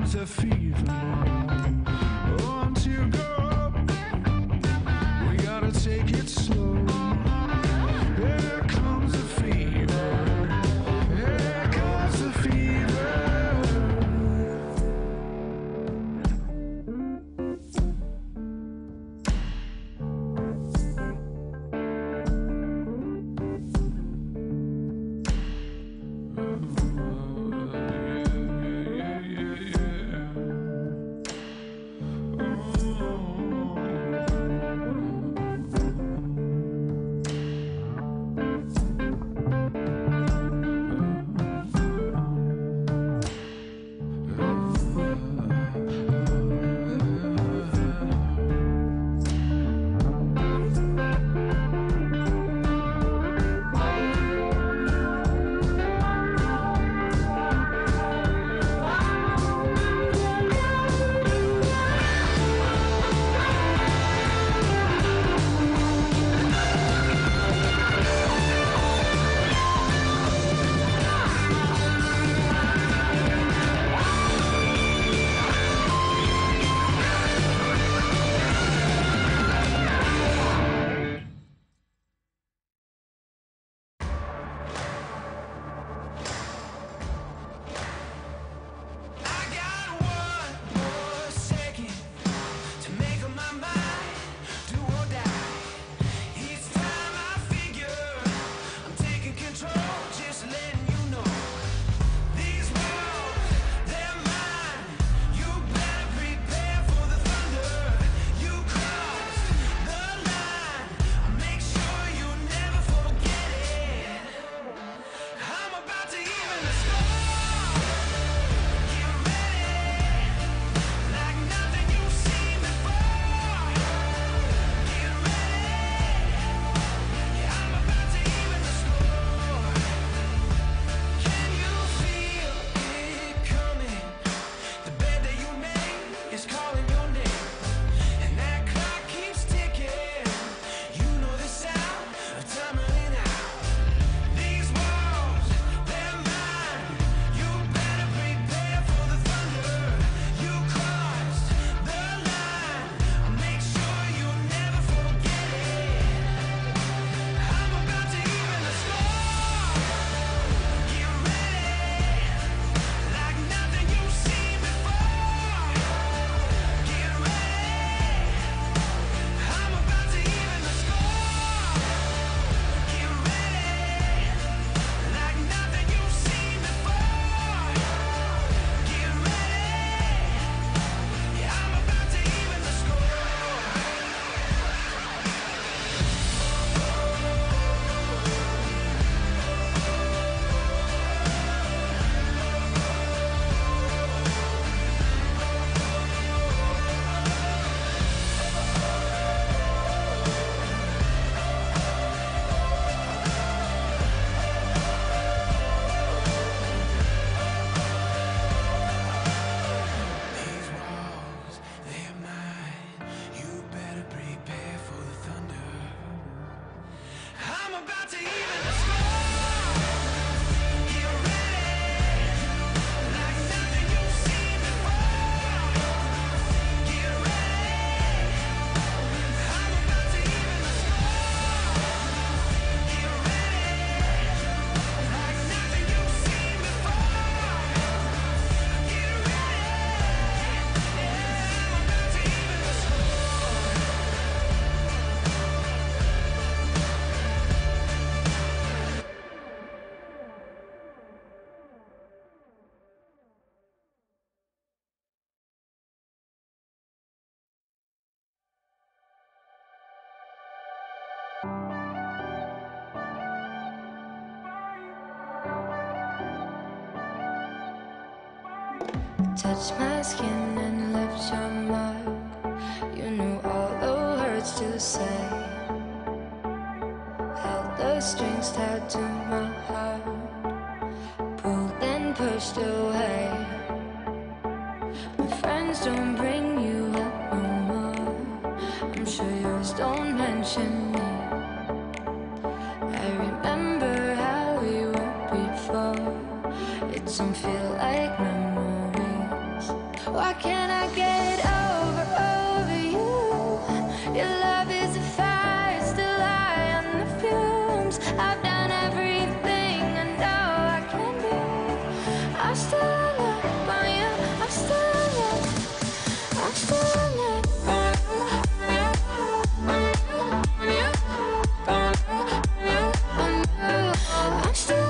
comes a fever. Once you go up, we gotta take it slow. Here comes a fever. Here comes the fever. Touch my skin and left your mark. You knew all the words to say. Held the strings tied to my heart. Pulled and pushed away. My friends don't bring you up no more. I'm sure yours don't mention me. I remember how we were before. It don't feel like memories. can't I get over you? Your love is a fire, still high on the fumes. I've done everything I know I can do. I'm still in love on you. I'm still in love. I'm still in love. I'm still in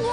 love.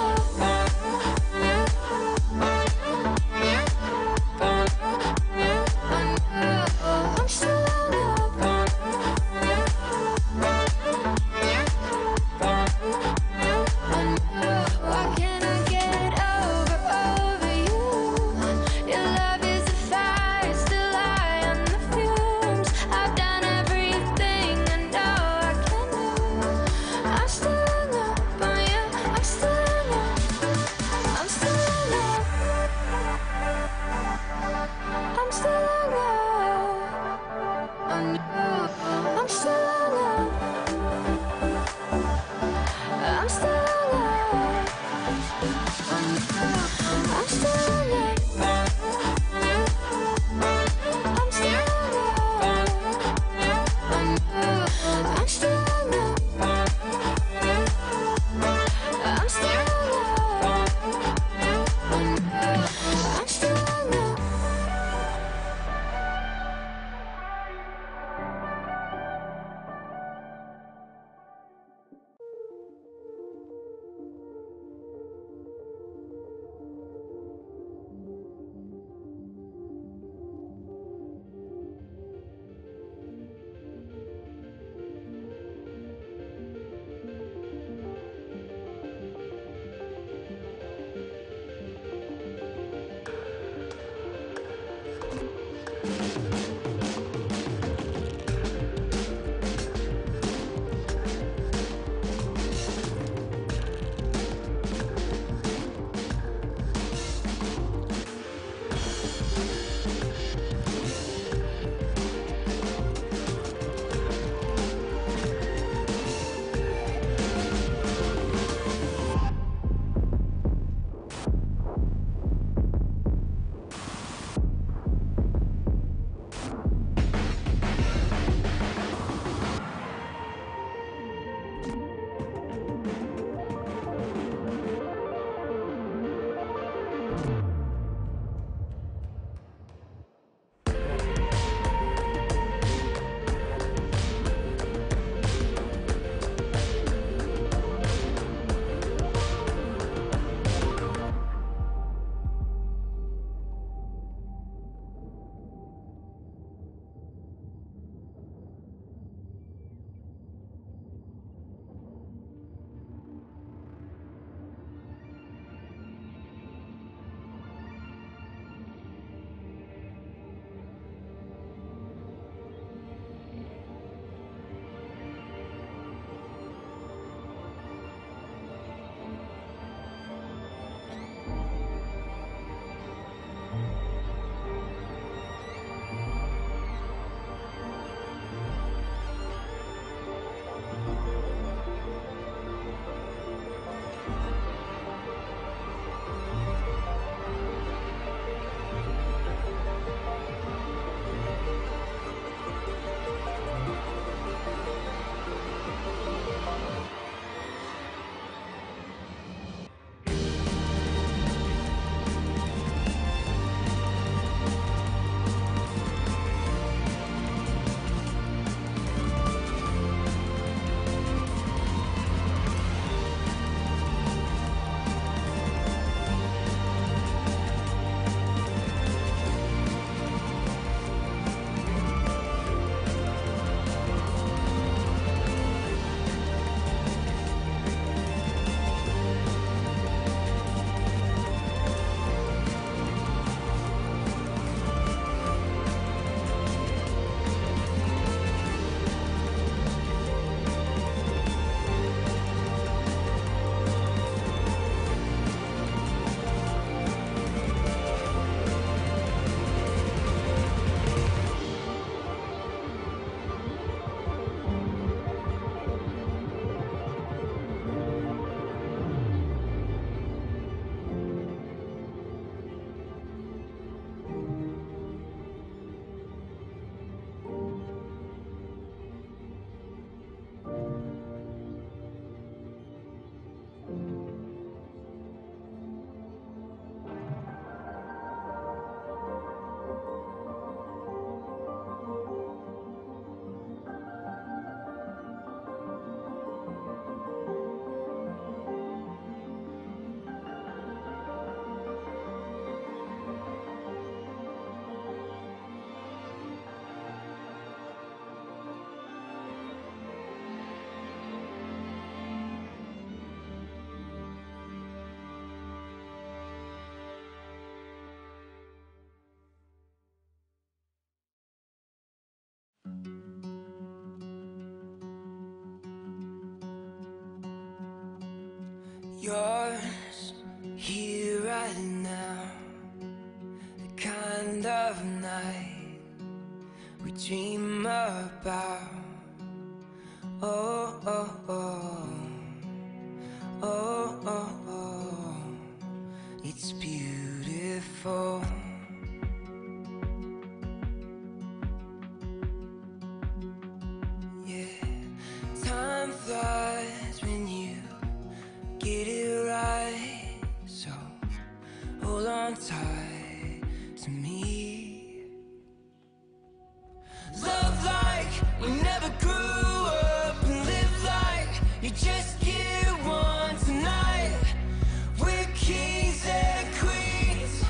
Yours here right now, the kind of night we dream about. Oh, oh, oh, oh, oh, oh, it's beautiful. Yeah, time flies when you get it right, so hold on tight to me. Love like we never grew up, and live like you just get one tonight. We're kings and queens.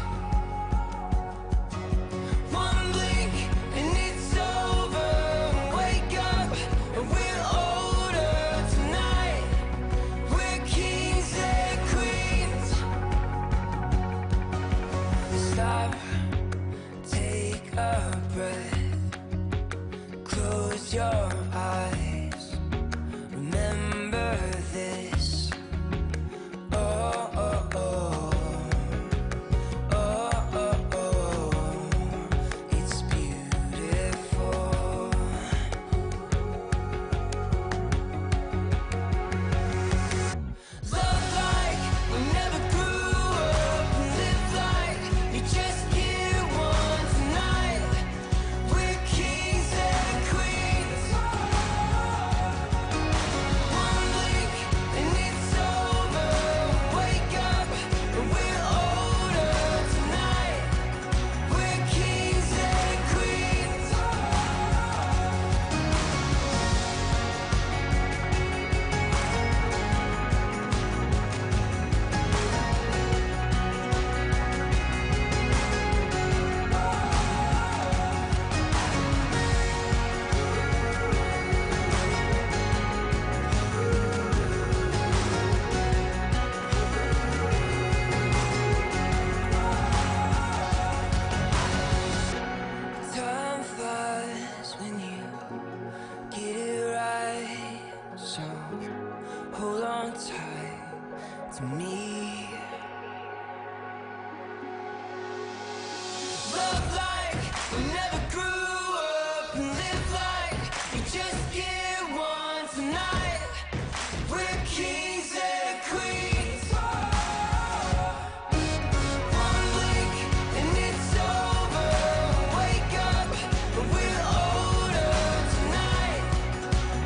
One blink and it's over. Wake up and we're older tonight. We're kings and queens. Stop, take a breath, close your eyes, remember this. Oh, oh, oh, oh, oh, oh, it's beautiful. Love like we never grew up, and live like you just get one tonight. We're kings and queens. One blink and it's over. Wake up and we're older tonight. We're kings and queens. Time flies when you get it right, so hold on tight to me. Love like we never grew up, and live like you just get one tonight. We're kings and queens. One blink and it's over. Wake up and we're older tonight.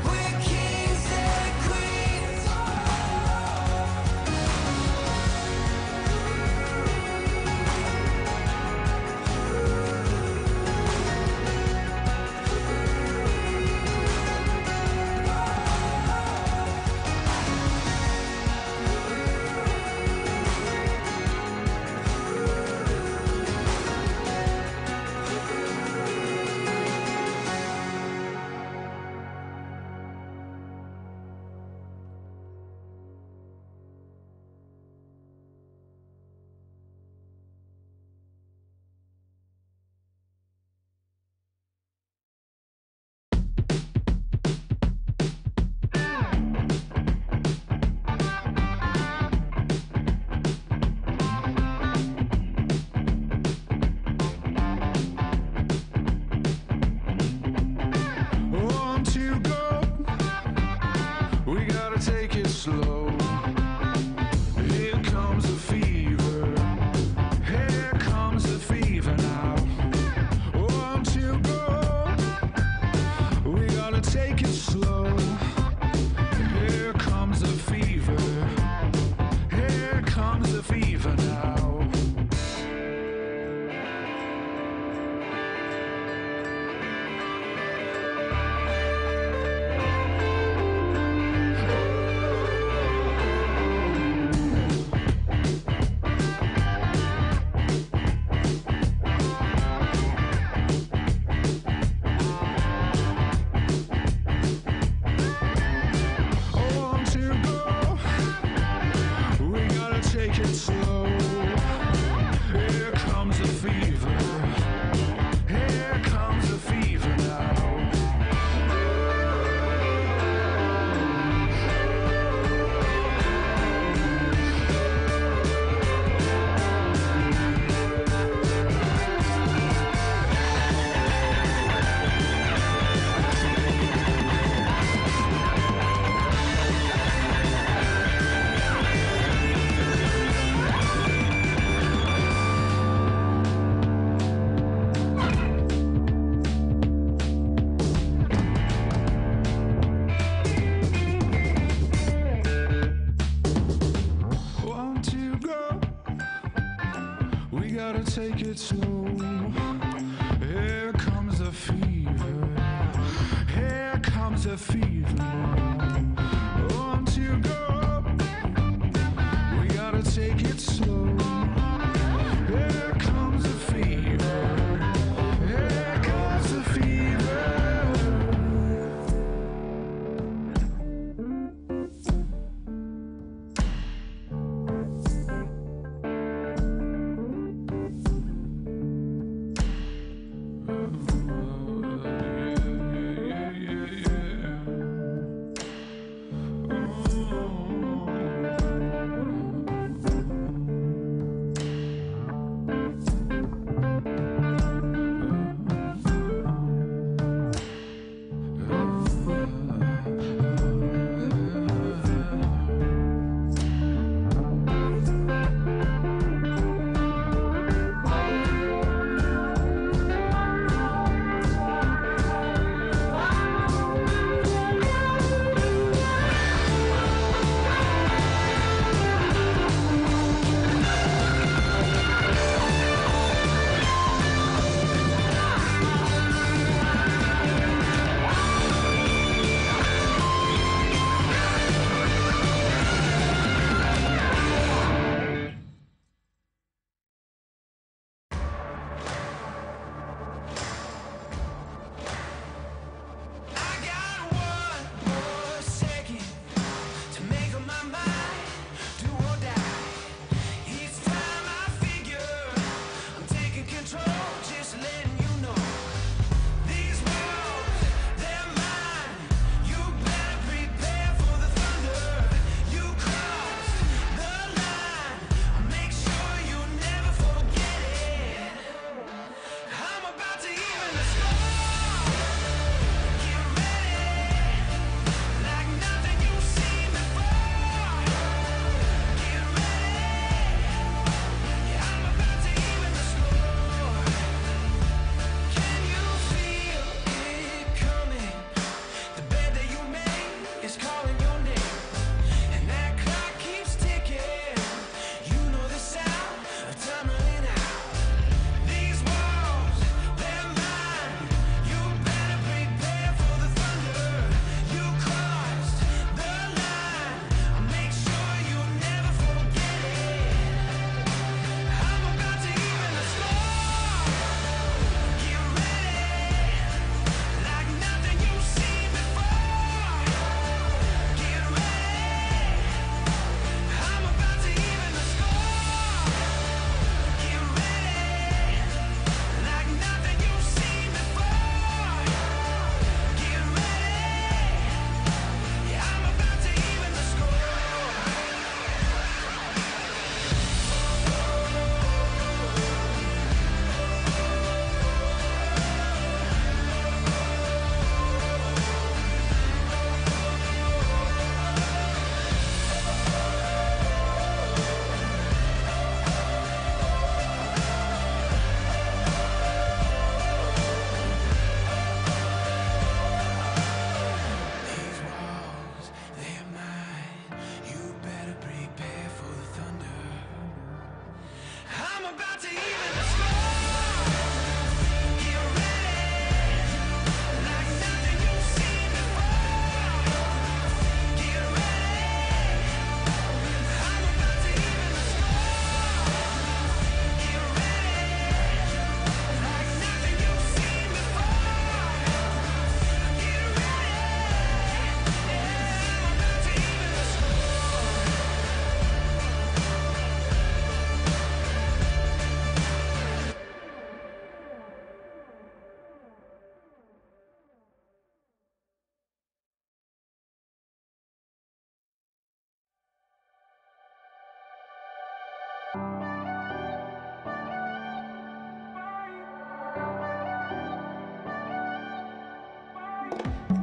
We're kings and queens. take it slow. Here comes the fever. Here comes the fever. Once you go up, we gotta take it slow. Here comes the fever. Here comes the fever.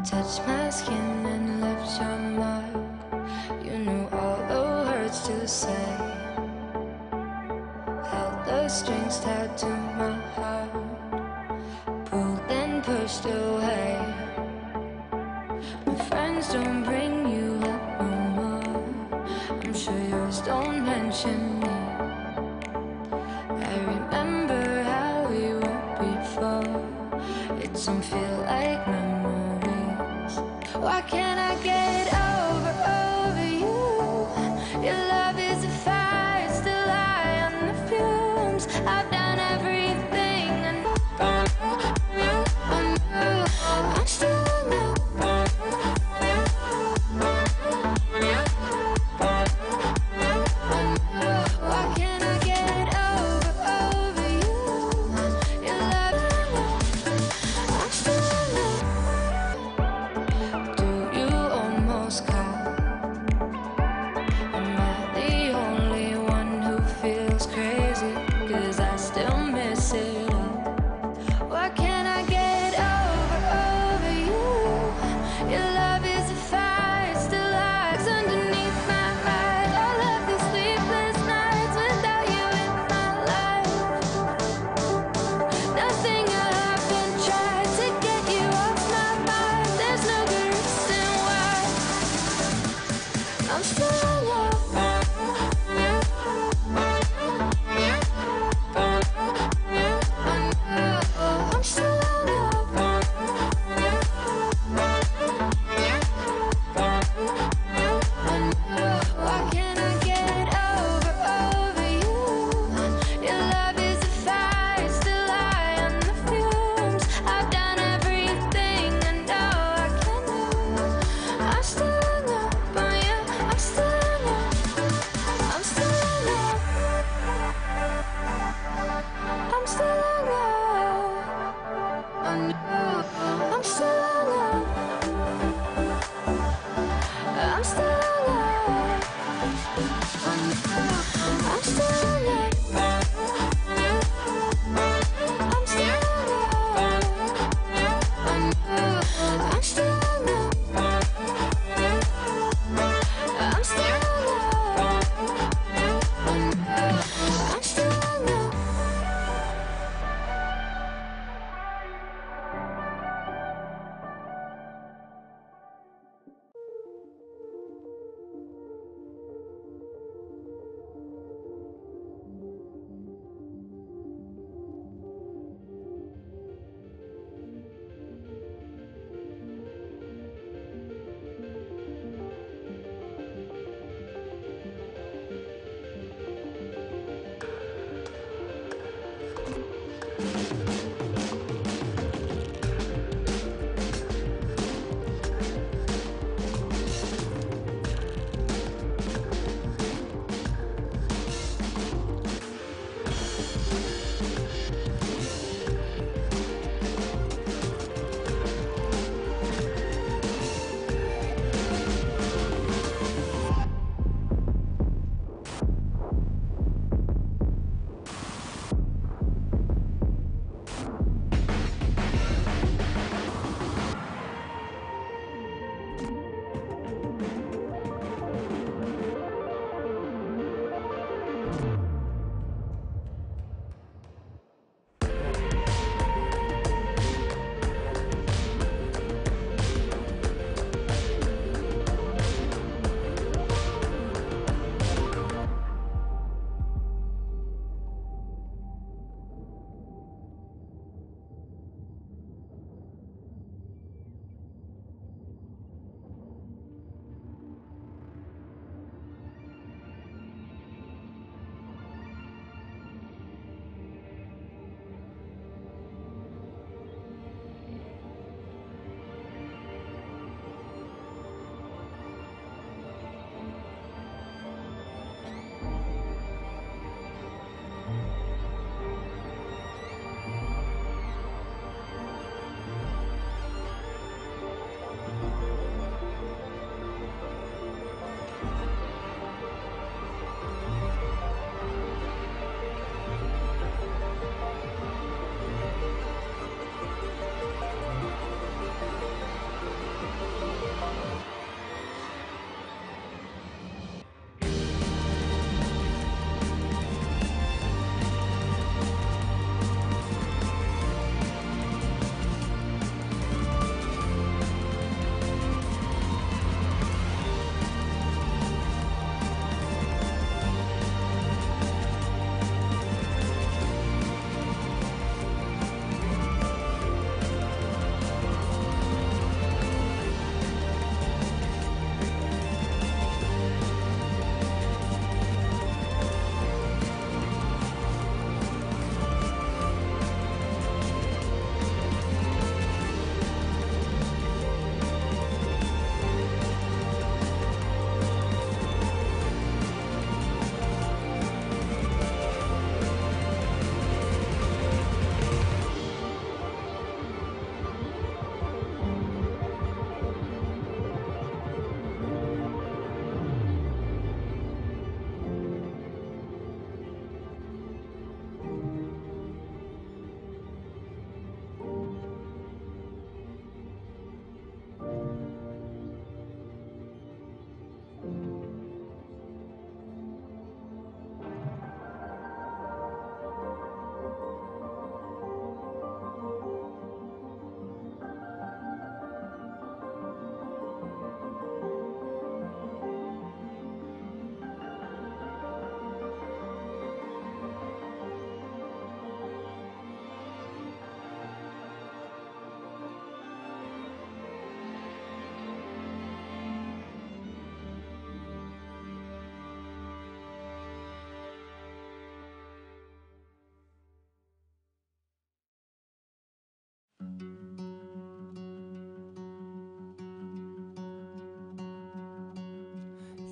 Touch my skin and left your mark. You knew all the words to say. Held the strings tied to my heart. Pulled and pushed away. My friends don't bring you up no more. I'm sure yours don't mention me. I remember some feel like memories. Why can't I get over you? Your love is a fire, it's still high on the fumes. I've done everything and I'm still in love. Why can't I get over you? Your love, I'm still in love. Do you own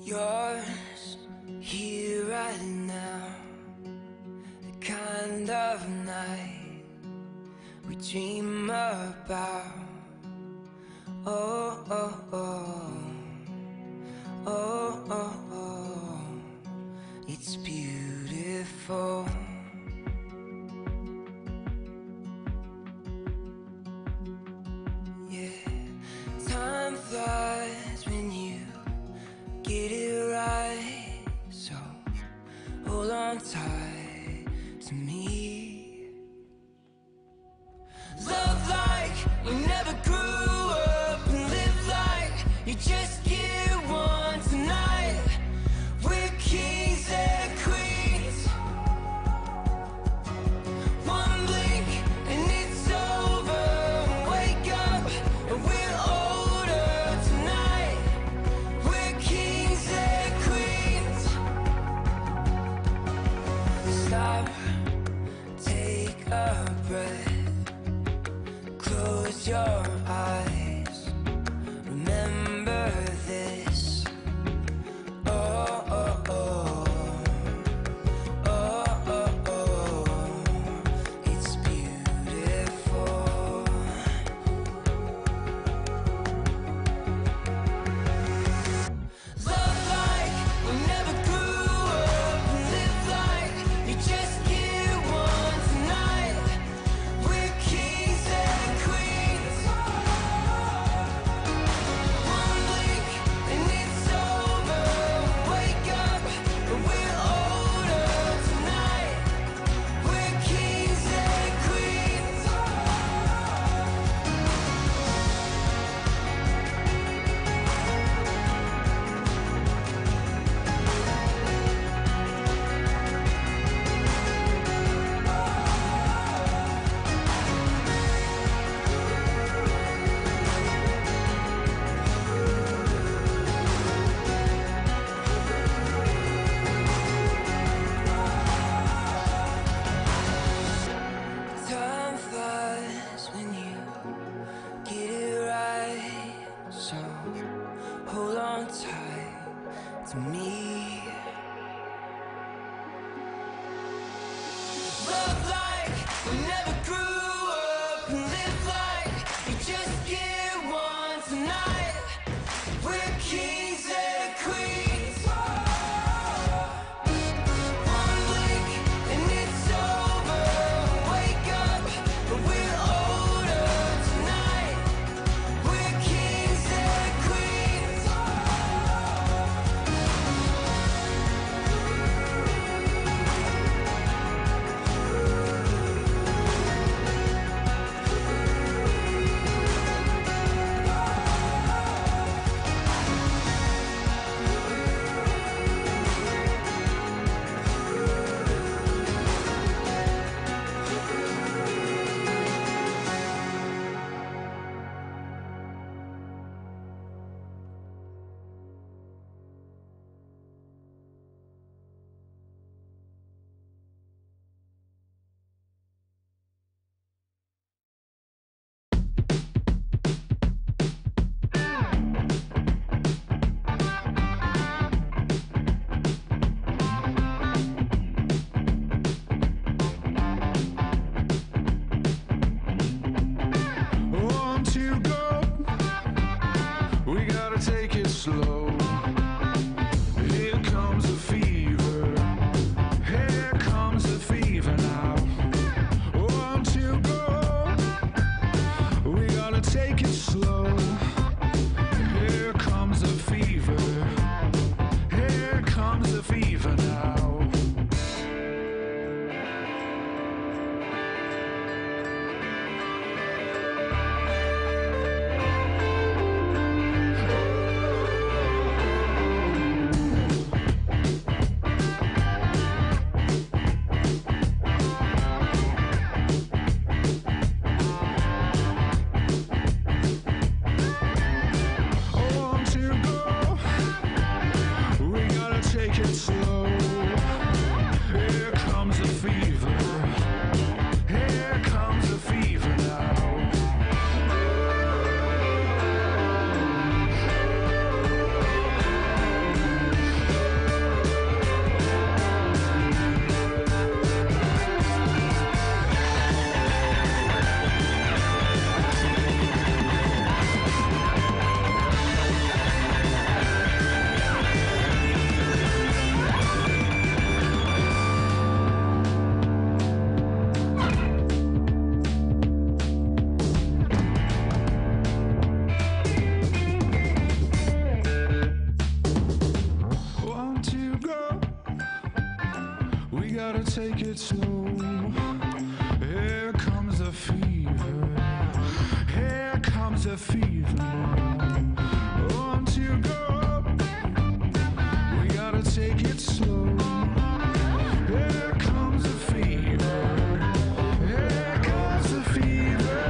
Yours here right now, the kind of night we dream about. Oh, oh, oh, oh, oh, oh, it's beautiful. Yeah, time flies when you get it right, so hold on tight to me. Love like you never grew up, and live like you just get one tonight. We're kings and queens. One blink and it's over. Wake up and we're older tonight. We're kings and queens. Stop, take a breath, close your eyes, remember this. Oh, oh, oh, oh, oh, oh, it's beautiful. Love like we never grew up, and live like you just get one tonight. We're kings and queens. One blink and it's over. Wake up and we're older tonight. We're kings and queens. Time flies when you get it right, so hold on tight to me. Love like we never grew up, and live like you just get one tonight. We're kings and queens. One blink and it's over. Wake up and we're older tonight. We're kings and queens. We gotta take it slow. Here comes the fever. Here comes the fever. Once you go up, we gotta take it slow. Here comes the fever. Here comes the fever.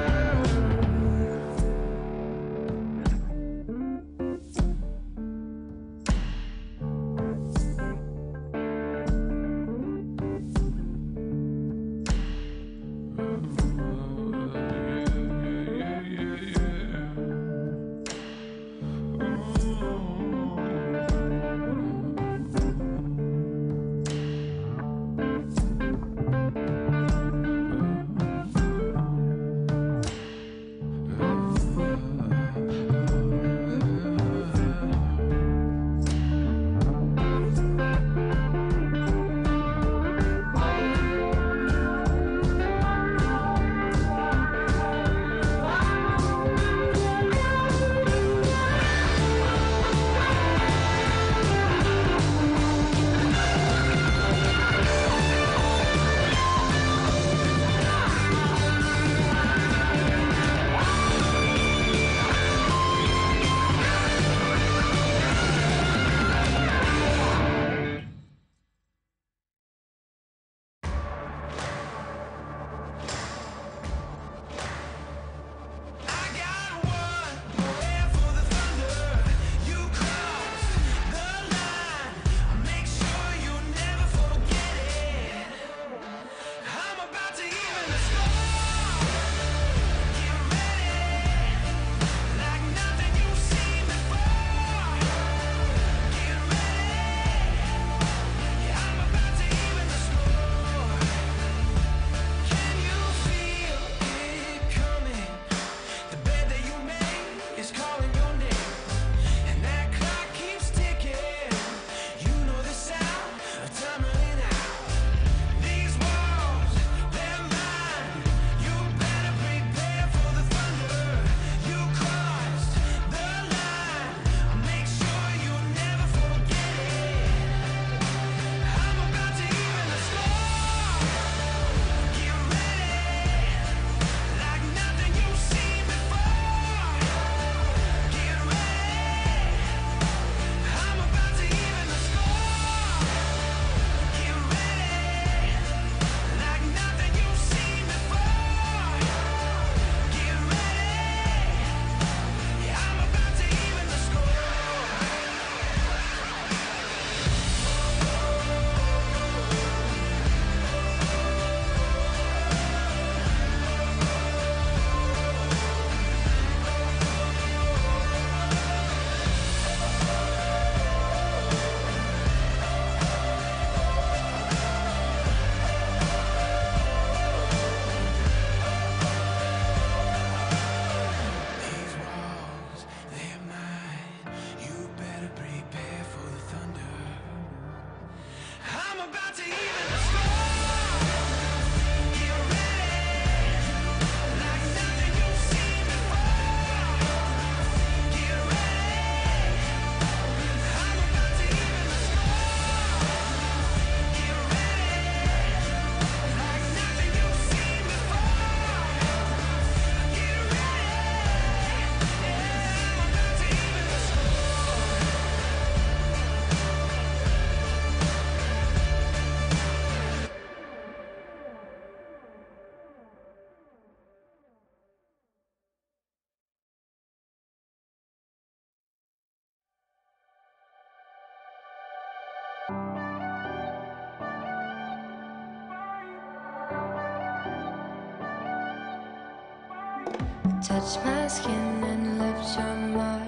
Touch my skin and left your mark.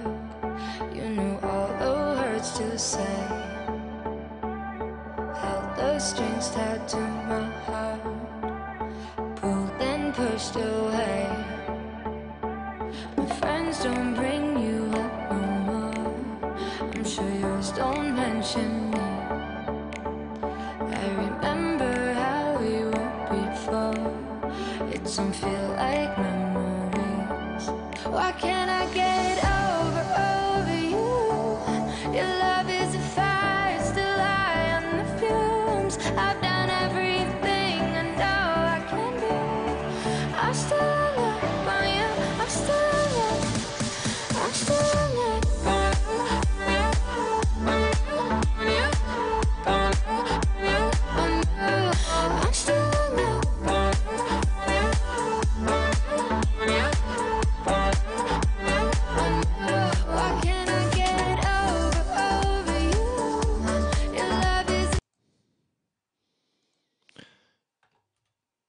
You knew all the words to say. Held the strings tied to my heart. Pulled and pushed away. My friends don't bring you up no more. I'm sure yours don't mention me. I remember how we were before. It don't feel like memories. Why can't I get over you? Your love is a fire, still high on the fumes. I've done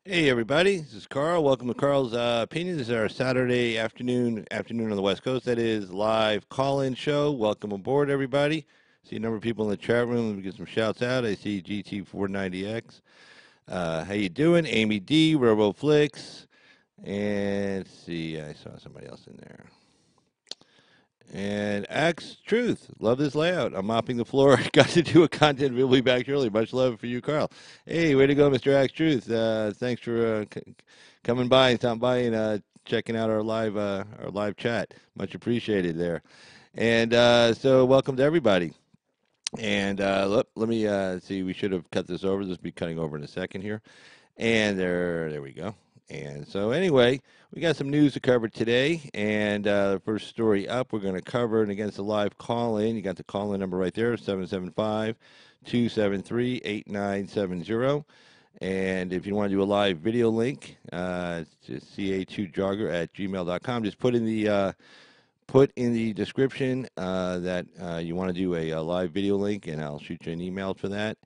Hey everybody, this is Carl. Welcome to Carl's Opinion. This is our Saturday afternoon on the West Coast. That is live call-in show. Welcome aboard, everybody. See a number of people in the chat room. Let me get some shouts out. I see GT490X. How you doing? Amy D, RoboFlix, and let's see. I saw somebody else in there. And Axe Truth, love this layout. I'm mopping the floor. Got to do a content. We'll be back early. Much love for you, Carl. Hey, way to go, Mr. Axe Truth. Thanks for coming by and stopping by and checking out our live chat. Much appreciated there. And so, welcome to everybody. And let me see. We should have cut this over. This will be cutting over in a second here. And there we go. And so, anyway, we got some news to cover today. And the first story up, we're going to cover, and against the live call in, you got the call in number right there, 775 273 8970. And if you want to do a live video link, it's just ca2jogger at gmail.com. Just put in the description that you want to do a live video link, and I'll shoot you an email for that.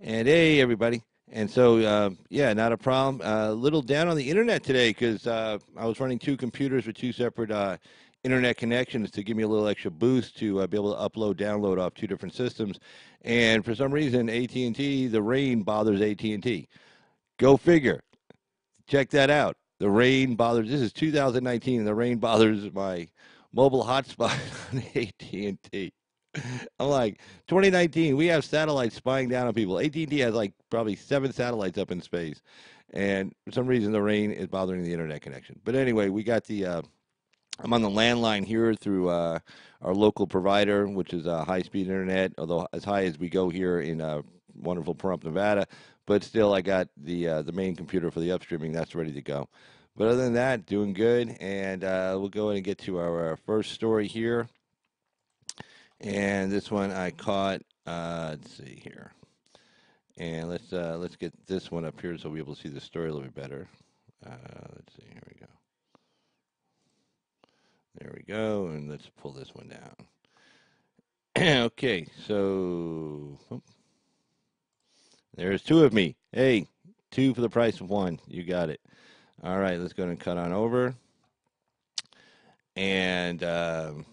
And hey, everybody. And so, yeah, not a problem. A little down on the internet today because I was running two computers with two separate internet connections to give me a little extra boost to be able to upload, download off two different systems. And for some reason, AT&T, the rain bothers AT&T. Go figure. Check that out. The rain bothers. This is 2019, and the rain bothers my mobile hotspot on AT&T. I'm like, 2019, we have satellites spying down on people. AT&T has like probably 7 satellites up in space, and for some reason the rain is bothering the internet connection. But anyway, we got the. I'm on the landline here through our local provider, which is high-speed internet, although as high as we go here in wonderful Pahrump, Nevada. But still, I got the main computer for the upstreaming. That's ready to go. But other than that, doing good. And we'll go ahead and get to our first story here. And this one I caught. Let's see here, and let's get this one up here so we'll be able to see the story a little bit better. Let's see. Here we go. There we go, and let's pull this one down. Okay, so there's 2 of me. Hey, 2 for the price of 1. You got it. All right, let's go ahead and cut on over. And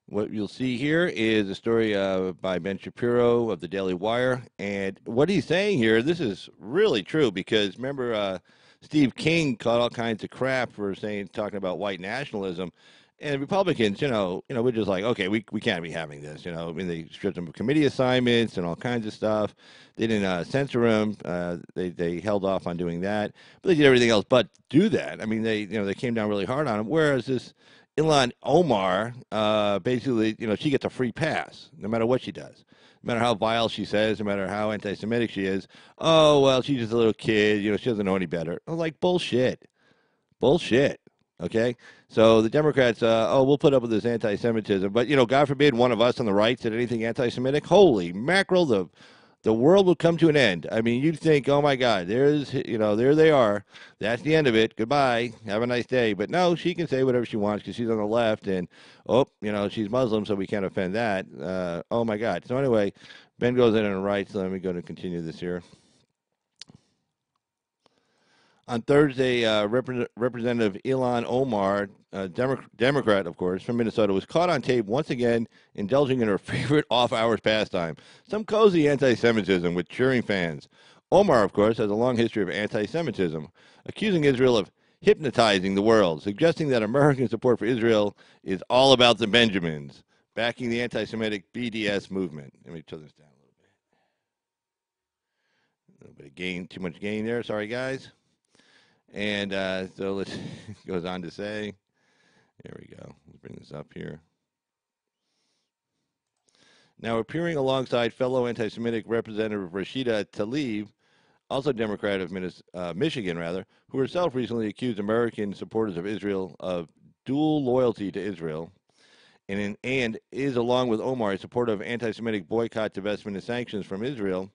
what you'll see here is a story by Ben Shapiro of the Daily Wire. And what he's saying here, this is really true because remember, Steve King caught all kinds of crap for talking about white nationalism. And Republicans, we're just like, okay, we can't be having this. I mean, they stripped him of committee assignments and all kinds of stuff. They didn't censor him. They held off on doing that. But they did everything else but do that. I mean, they came down really hard on him. Whereas this Ilhan Omar, basically, she gets a free pass no matter what she does. No matter how vile she says, no matter how anti-Semitic she is. Oh, well, she's just a little kid. She doesn't know any better. I'm like, bullshit. Bullshit. Okay? So the Democrats, we'll put up with this anti-Semitism. But, God forbid one of us on the right said anything anti-Semitic. Holy mackerel, the world will come to an end. I mean, you'd think, oh, my God, there they are. That's the end of it. Goodbye. Have a nice day. But no, she can say whatever she wants because she's on the left. And, she's Muslim, so we can't offend that. Oh, my God. So anyway, Ben goes in and writes. Let me go to continue this here. On Thursday, Representative Ilhan Omar, Democrat, of course, from Minnesota, was caught on tape once again indulging in her favorite off-hours pastime, some cozy anti-Semitism with cheering fans. Omar, of course, has a long history of anti-Semitism, accusing Israel of hypnotizing the world, suggesting that American support for Israel is all about the Benjamins, backing the anti-Semitic BDS movement. Let me turn this down a little bit. A little bit of gain, too much gain there. Sorry, guys. And so it goes on to say, there we go. Let's bring this up here. Now, appearing alongside fellow anti-Semitic Representative Rashida Tlaib, also Democrat of Michigan, who herself recently accused American supporters of Israel of dual loyalty to Israel, and is, along with Omar, a supporter of anti-Semitic boycott, divestment, and sanctions from Israel.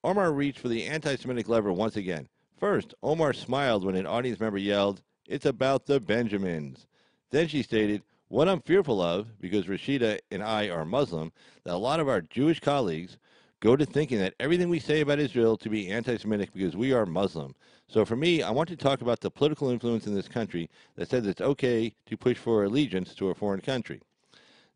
Omar reached for the anti-Semitic lever once again. First, Omar smiled when an audience member yelled, "It's about the Benjamins." Then she stated, "What I'm fearful of, because Rashida and I are Muslim, that a lot of our Jewish colleagues go to thinking that everything we say about Israel to be anti-Semitic because we are Muslim. So for me, I want to talk about the political influence in this country that says it's okay to push for allegiance to a foreign country.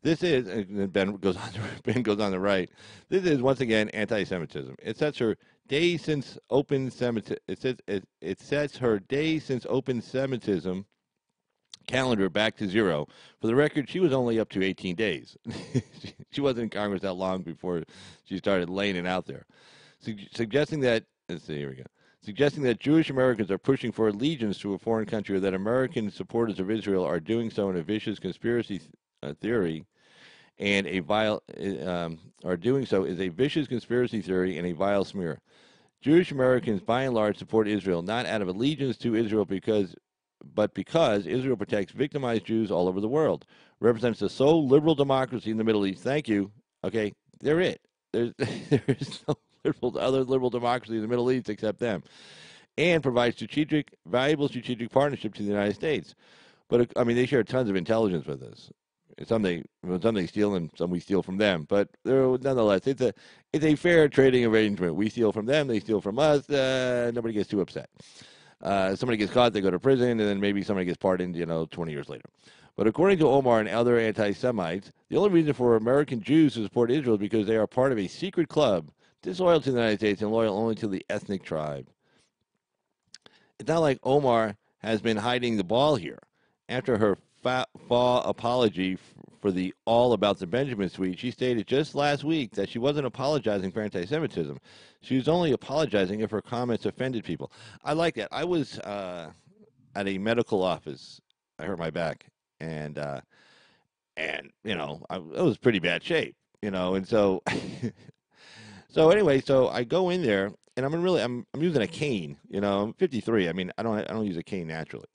This is, and Ben goes on. Ben goes on the right. This is once again anti-Semitism. It sets her day since open Semitism. It sets her day since open Semitism calendar back to zero. For the record, she was only up to 18 days. She wasn't in Congress that long before she started laying it out there, suggesting that. Let's see. Here we go. Suggesting that Jewish Americans are pushing for allegiance to a foreign country, or that American supporters of Israel are doing so in a vicious conspiracy theory, and are doing so is a vicious conspiracy theory and a vile smear. Jewish Americans, by and large, support Israel not out of allegiance to Israel but because Israel protects victimized Jews all over the world, represents the sole liberal democracy in the Middle East. Thank you. Okay, they're it. There's no other liberal democracy in the Middle East except them, and provides valuable strategic partnership to the United States. But I mean, they share tons of intelligence with us. Some they steal, and some we steal from them. But nonetheless, it's a fair trading arrangement. We steal from them, they steal from us. Nobody gets too upset. Somebody gets caught, they go to prison, and then maybe somebody gets pardoned, 20 years later. But according to Omar and other anti-Semites, the only reason for American Jews to support Israel is because they are part of a secret club, disloyal to the United States and loyal only to the ethnic tribe. It's not like Omar has been hiding the ball here. After her FAW apology for the All About the Benjamin tweet, she stated just last week that she wasn't apologizing for anti-Semitism. She was only apologizing if her comments offended people. I like that. I was at a medical office. I hurt my back, and I was pretty bad shape, and so so anyway, so I go in there, and I'm using a cane, I'm 53. I mean, I don't use a cane naturally.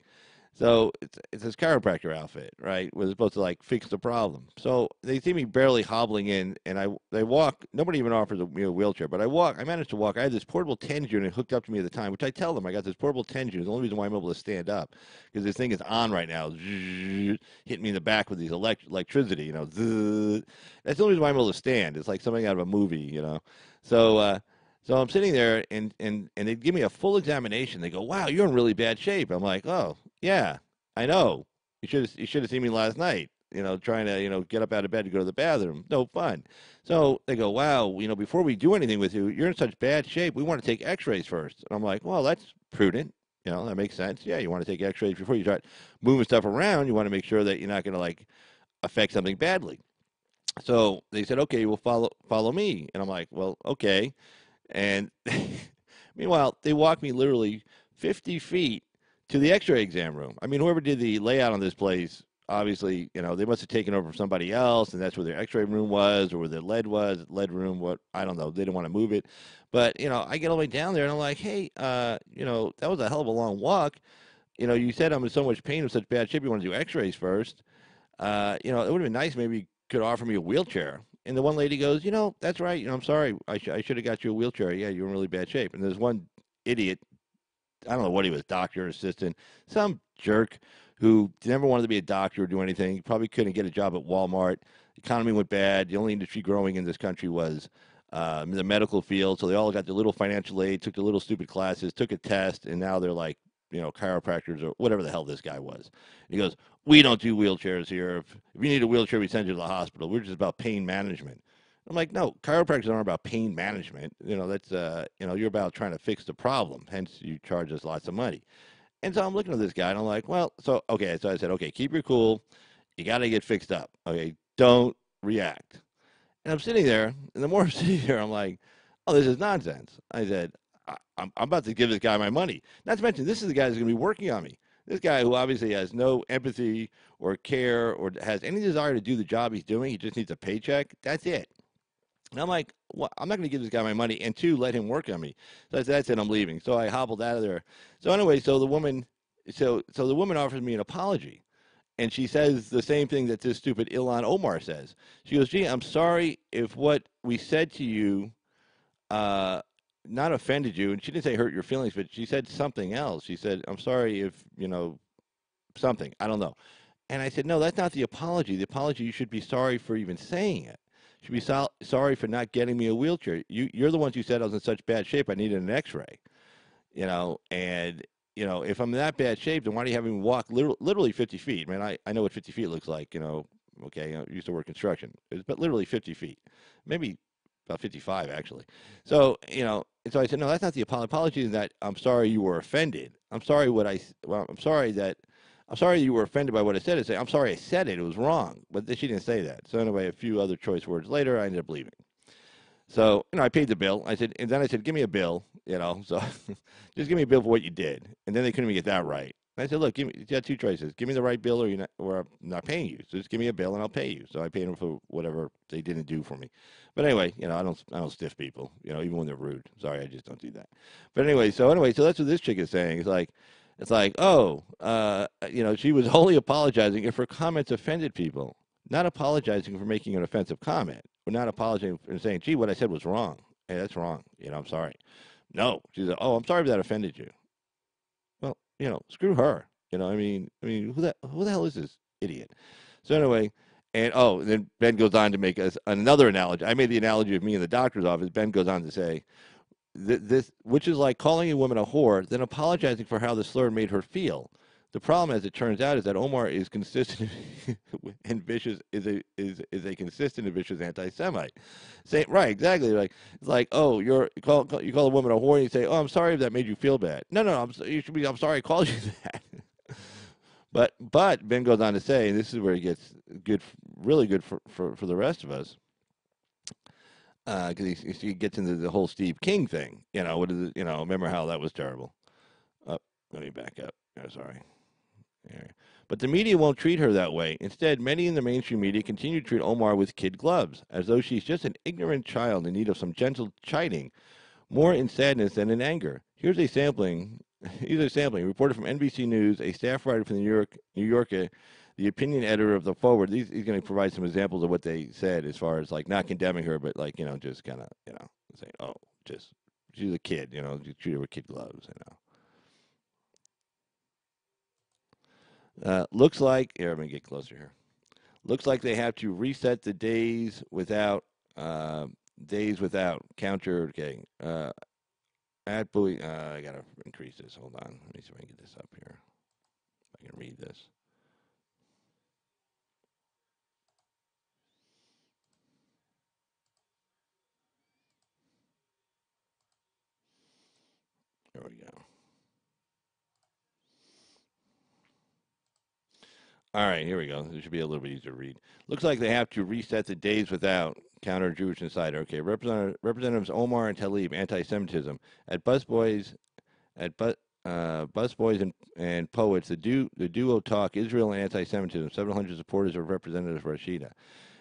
So it's this chiropractor outfit, right? Where they're supposed to fix the problem. So they see me barely hobbling in, and they walk. Nobody even offers a wheelchair, but I managed to walk. I had this portable 10 unit hooked up to me at the time, which I tell them I got this portable 10 unit. The only reason why I'm able to stand up because this thing is on right now, hitting me in the back with these electricity. That's the only reason why I'm able to stand. It's like something out of a movie, So. So I'm sitting there, and they give me a full examination. They go, "Wow, you're in really bad shape." I'm like, "Oh, yeah, I know. You should have seen me last night. Trying to get up out of bed to go to the bathroom. No fun." So they go, "Wow, before we do anything with you, you're in such bad shape. We want to take X-rays first." And I'm like, "Well, that's prudent. That makes sense. Yeah, you want to take X-rays before you start moving stuff around. You want to make sure that you're not going to affect something badly." So they said, "Okay, well follow me." And I'm like, "Well, okay." And meanwhile, they walked me literally 50 feet to the X-ray exam room. I mean, whoever did the layout on this place, obviously, they must have taken over from somebody else, and that's where their X-ray room was, or where their lead room. What I don't know. They didn't want to move it, but I get all the way down there, and I'm like, hey, that was a hell of a long walk. You said I'm in so much pain, in such bad shape. You want to do X-rays first? It would have been nice. Maybe you could offer me a wheelchair. And the one lady goes, that's right. I'm sorry. I should have got you a wheelchair. Yeah, you're in really bad shape. And there's one idiot, I don't know what he was, doctor, assistant, some jerk who never wanted to be a doctor or do anything. He probably couldn't get a job at Walmart. The economy went bad. The only industry growing in this country was the medical field. So they all got their little financial aid, took their little stupid classes, took a test, and now they're like, chiropractors or whatever the hell this guy was. And he goes, "We don't do wheelchairs here. If you need a wheelchair, we send you to the hospital. We're just about pain management." I'm like, "No, chiropractors aren't about pain management. That's, you're about trying to fix the problem. Hence, you charge us lots of money." And so I'm looking at this guy, and I'm like, well, so I said, "Okay, keep your cool. You got to get fixed up. Okay, don't react." And I'm sitting there, and the more I'm sitting there, I'm like, "Oh, this is nonsense." I said, I'm about to give this guy my money. Not to mention, this is the guy who's going to be working on me. This guy who obviously has no empathy or care or has any desire to do the job he's doing. He just needs a paycheck. That's it. And I'm like, well, I'm not going to give this guy my money and two, let him work on me. So that's it. I'm leaving. So I hobbled out of there. So anyway, so the woman offers me an apology. And she says the same thing that this stupid Ilhan Omar says. She goes, "Gee, I'm sorry if what we said to you not offended you," and she didn't say hurt your feelings, but she said something else. She said, "I'm sorry if, something. I don't know." And I said, "No, that's not the apology. The apology, you should be sorry for even saying it." should be sorry for not getting me a wheelchair. You're the ones who said I was in such bad shape I needed an X-ray. And if I'm in that bad shape, then why do you have me walk literally 50 feet? Man, I know what 50 feet looks like. Okay, I used to work construction, but literally 50 feet, maybe about 55 actually. So and so I said, no, that's not the apology. Apology is that I'm sorry you were offended. I'm sorry I'm sorry you were offended by what I said. I say, I'm sorry I said it. It was wrong. But she didn't say that. So anyway, a few other choice words later, I ended up leaving. So, I paid the bill. And then I said, give me a bill, so just give me a bill for what you did. And then they couldn't even get that right. And I said, look, you got two choices. Give me the right bill or I'm not paying you. So just give me a bill and I'll pay you. So I paid them for whatever they didn't do for me. But anyway, I don't stiff people, even when they're rude. Sorry, I just don't do that. But anyway, so that's what this chick is saying. It's like, oh, she was only apologizing if her comments offended people, not apologizing for making an offensive comment. We're not apologizing and saying, gee, what I said was wrong. Hey, that's wrong. I'm sorry. No. She said, oh, I'm sorry if that offended you. Well, screw her. I mean, who the hell is this idiot? So anyway, and then Ben goes on to make another analogy. I made the analogy of me in the doctor's office. Ben goes on to say, this, which is like calling a woman a whore, then apologizing for how the slur made her feel. The problem, as it turns out, is that Omar is consistent and vicious. Is a consistent and vicious anti-Semite. Right, exactly. It's like, oh, you call a woman a whore, and you say, oh, I'm sorry if that made you feel bad. No, I'm sorry I called you that. But Ben goes on to say, and this is where he gets really good for the rest of us, because he gets into the whole Steve King thing. Remember how that was terrible. Let me back up. Oh, sorry. Yeah. But the media won't treat her that way. Instead, many in the mainstream media continue to treat Omar with kid gloves, as though she's just an ignorant child in need of some gentle chiding, more in sadness than in anger. Here's a sampling. Reported from NBC News, a staff writer from the New Yorker, the opinion editor of The Forward. He's going to provide some examples of what they said as far as not condemning her, but just kind of saying, oh, just she's a kid, you treat her with kid gloves, Looks like, here, let me get closer here. Looks like they have to reset the days without counter. Okay. At Bowie, I got to increase this. Hold on. Let me see if I can get this up here. If I can read this. There we go. All right, here we go. This should be a little bit easier to read. Looks like they have to reset the days without counter Jewish insider. Okay, Representatives Omar and Tlaib, anti-Semitism at Busboys, Busboys and Poets. The duo talk Israel and anti-Semitism. 700 supporters of Representative Rashida,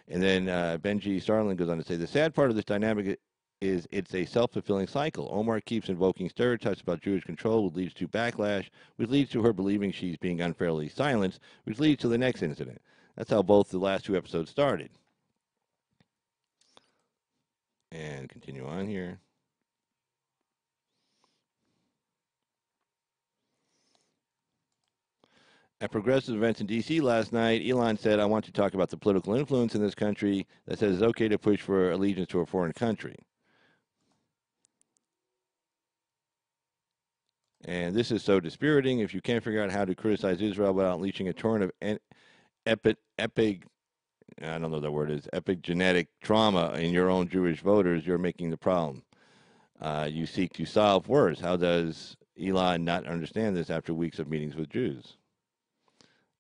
and then Benji Starlin goes on to say the sad part of this dynamic is it's a self-fulfilling cycle. Omar keeps invoking stereotypes about Jewish control, which leads to backlash, which leads to her believing she's being unfairly silenced, which leads to the next incident. That's how both the last two episodes started. And continue on here. At progressive events in D.C. last night, Elon said, I want to talk about the political influence in this country that says it's okay to push for allegiance to a foreign country. And this is so dispiriting. If you can't figure out how to criticize Israel without unleashing a torrent of epigenetic trauma in your own Jewish voters, you're making the problem. You seek to solve worse. How does Elon not understand this after weeks of meetings with Jews?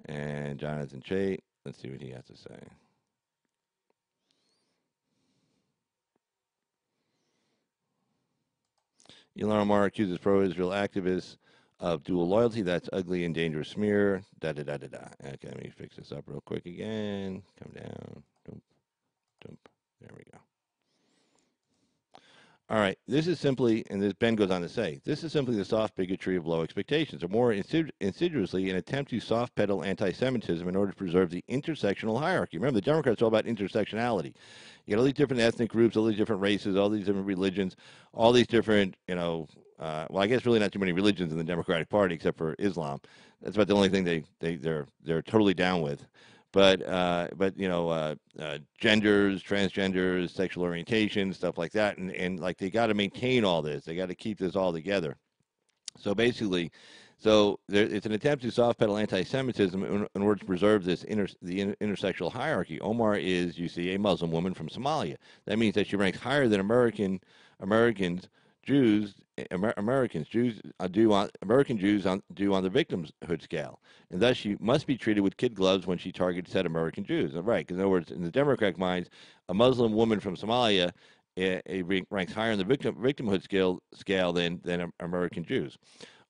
And Jonathan Chait, let's see what he has to say. Ilhan Omar accuses pro-Israel activists of dual loyalty. That's ugly and dangerous smear. Da-da-da-da-da. Okay, let me fix this up real quick again. Come down. Dump, dump. There we go. All right, this is simply, and this Ben goes on to say, this is simply the soft bigotry of low expectations, or more insidiously, an attempt to soft pedal anti-Semitism in order to preserve the intersectional hierarchy. Remember, the Democrats are all about intersectionality. You got all these different ethnic groups, all these different races, all these different religions, all these different, well, I guess really not too many religions in the Democratic Party except for Islam. That's about the only thing they're totally down with. but genders, transgenders, sexual orientation, stuff like that, and like they got to maintain all this. They got to keep this all together. So basically, it's an attempt to soft pedal anti-Semitism in order to preserve intersectional hierarchy. Omar is, you see, a Muslim woman from Somalia. That means that she ranks higher than Americans, Jews, Americans, Jews American Jews do on the victimhood scale, and thus she must be treated with kid gloves when she targets said American Jews. Right? 'Cause in other words, in the Democratic minds, a Muslim woman from Somalia ranks higher in the victimhood scale than American Jews.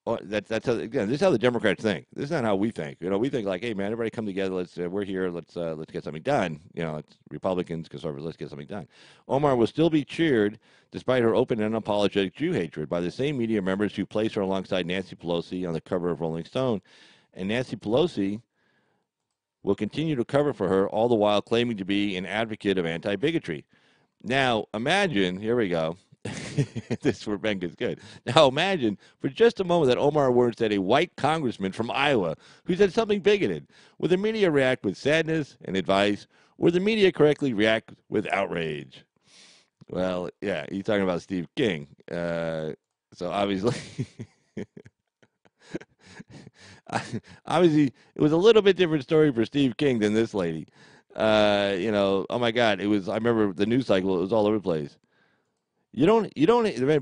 Oh, that's how, again. This is how the Democrats think. This is not how we think. We think like, hey man, everybody come together. We're here. Let's get something done. It's Republicans, conservatives. Let's get something done. Omar will still be cheered despite her open and unapologetic Jew hatred by the same media members who placed her alongside Nancy Pelosi on the cover of Rolling Stone, and Nancy Pelosi will continue to cover for her, all the while claiming to be an advocate of anti-bigotry. Now imagine, here we go. This for Ben gets good. Now imagine for just a moment that Omar words that a white congressman from Iowa who said something bigoted. Will the media react with sadness and advice, or the media correctly react with outrage? Well, yeah, he's talking about Steve King. So obviously, obviously, it was a little bit different story for Steve King than this lady. Oh my God, it was. I remember the news cycle; it was all over the place. You don't.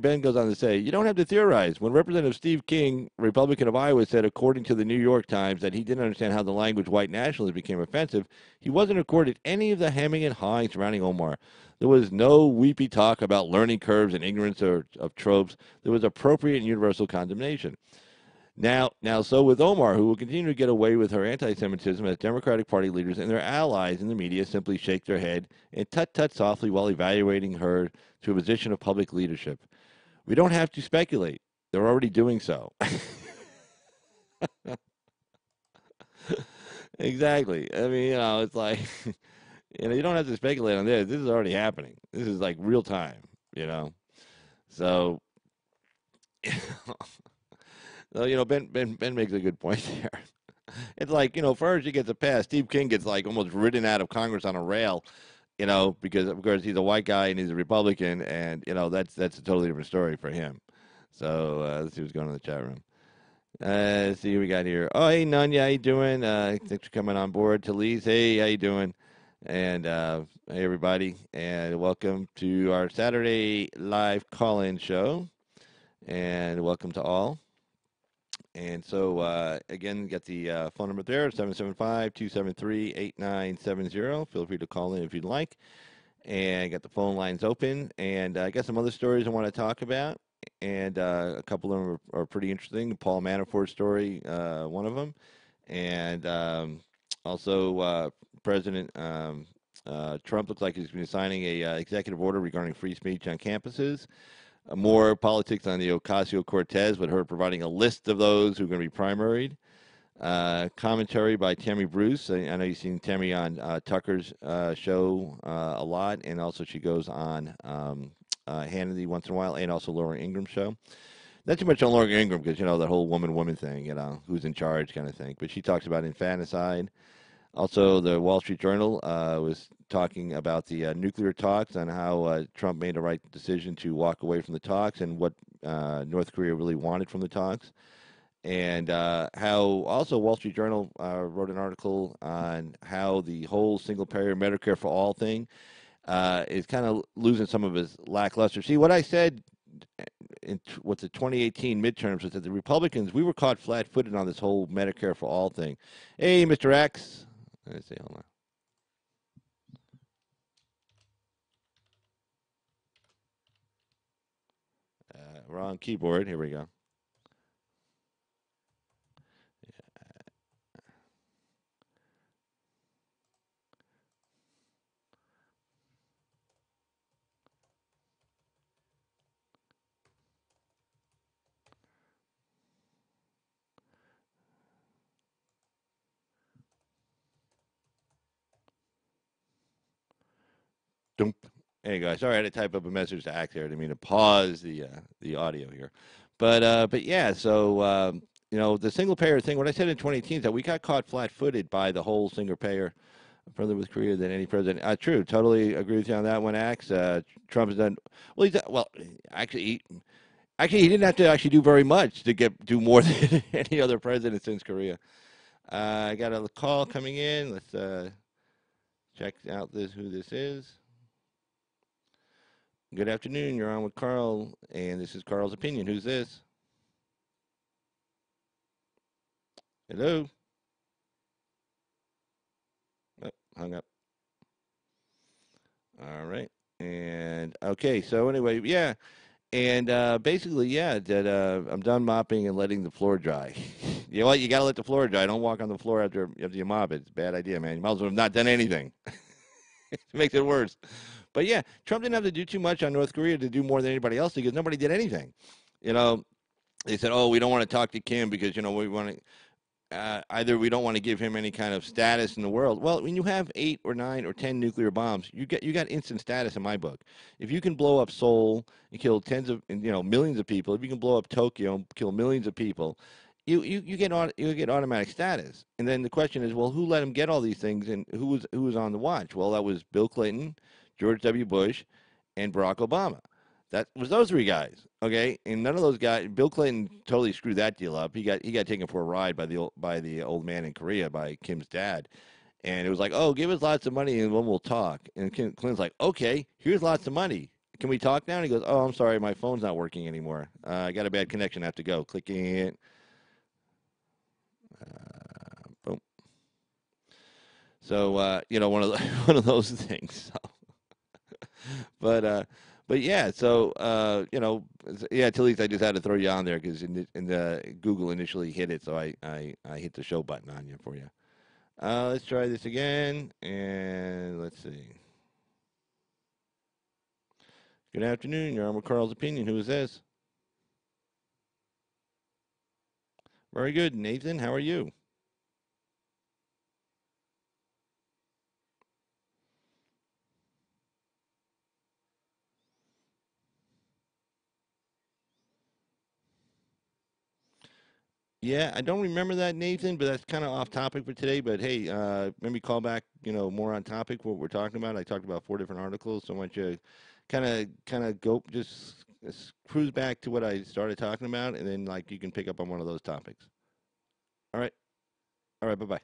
Ben goes on to say, you don't have to theorize. When Representative Steve King, Republican of Iowa, said, according to the New York Times, that he didn't understand how the language white nationalism became offensive, he wasn't accorded any of the hemming and hawing surrounding Omar. There was no weepy talk about learning curves and ignorance of tropes. There was appropriate and universal condemnation. Now, so with Omar, who will continue to get away with her anti-Semitism as Democratic Party leaders and their allies in the media simply shake their head and tut-tut softly while evaluating her to a position of public leadership. We don't have to speculate. They're already doing so. Exactly. I mean, it's like, you don't have to speculate on this. This is already happening. This is like real time, So, Ben makes a good point there. It's like, first he gets a pass. Steve King gets like almost ridden out of Congress on a rail, because of course he's a white guy and he's a Republican, and that's a totally different story for him. So let's see what's going on in the chat room. Let's see who we got here. Oh, hey Nunya, how you doing? Thanks for coming on board. Talise, hey, how you doing? And hey everybody, and welcome to our Saturday live call-in show, and welcome to all. And so, again, get the phone number there, 775-273-8970. Feel free to call in if you'd like. And got the phone lines open. And I got some other stories I want to talk about. And a couple of them are pretty interesting. Paul Manafort story, one of them. And also, President Trump looks like he's going to be signing a executive order regarding free speech on campuses. More politics on the Ocasio-Cortez, with her providing a list of those who are going to be primaried. Commentary by Tammy Bruce. I know you've seen Tammy on Tucker's show a lot, and also she goes on Hannity once in a while, and also Laura Ingram's show. Not too much on Laura Ingram because, that whole woman thing, who's in charge kind of thing. But she talks about infanticide. Also, the Wall Street Journal was talking about the nuclear talks and how Trump made the right decision to walk away from the talks and what North Korea really wanted from the talks. And how also Wall Street Journal wrote an article on how the whole single-payer Medicare for all thing is kind of losing some of its lackluster. See, what I said in the 2018 midterms was that the Republicans, we were caught flat-footed on this whole Medicare for all thing. Hey, Mr. X. Let's see, hold on. Wrong keyboard. Here we go. Dump. There you go. Sorry, I had to type up a message to Act there. I didn't mean to pause the audio here, but yeah. So the single payer thing. What I said in 2018 is that we got caught flat-footed by the whole single payer further with Korea than any president. True, totally agree with you on that one, Axe. Trump has done well. Actually, he didn't have to actually do very much to do more than any other president since Korea. I got a call coming in. Let's check out who this is. Good afternoon. You're on with Carl, and this is Carl's opinion. Who's this? Hello. Oh, hung up. All right. And okay, so anyway, yeah. And basically, yeah, that I'm done mopping and letting the floor dry. You know what? You got to let the floor dry. Don't walk on the floor after you mop it. It's a bad idea, man. You might as well have not done anything. It makes it worse. But yeah, Trump didn't have to do too much on North Korea to do more than anybody else because nobody did anything. You know, they said, oh, we don't want to talk to Kim because, we want to. Either we don't want to give him any kind of status in the world. Well, when you have 8 or 9 or 10 nuclear bombs, you got instant status in my book. If you can blow up Seoul and kill millions of people, if you can blow up Tokyo and kill millions of people, you get automatic status. And then the question is, well, who let him get all these things and who was on the watch? Well, that was Bill Clinton, George W. Bush, and Barack Obama. That was those three guys, okay? And none of those guys. Bill Clinton totally screwed that deal up. He got taken for a ride by the old man in Korea, by Kim's dad, and it was like, oh, give us lots of money and then we'll talk. And Clinton's like, okay, here's lots of money. Can we talk now? And he goes, oh, I'm sorry, my phone's not working anymore. I got a bad connection. I have to go. Clicking it. Boom. So one of those things. So. But yeah, so yeah. At least I just had to throw you on there because in the Google initially hit it, so I hit the show button on you for you. Let's try this again, and let's see. Good afternoon. You're on with Carl's opinion. Who is this? Very good, Nathan. How are you? Yeah, I don't remember that, Nathan, but that's kind of off topic for today. But hey, maybe call back, more on topic what we're talking about. I talked about 4 different articles, so I want you to kind of go just cruise back to what I started talking about, and then you can pick up on one of those topics. All right, all right, bye bye.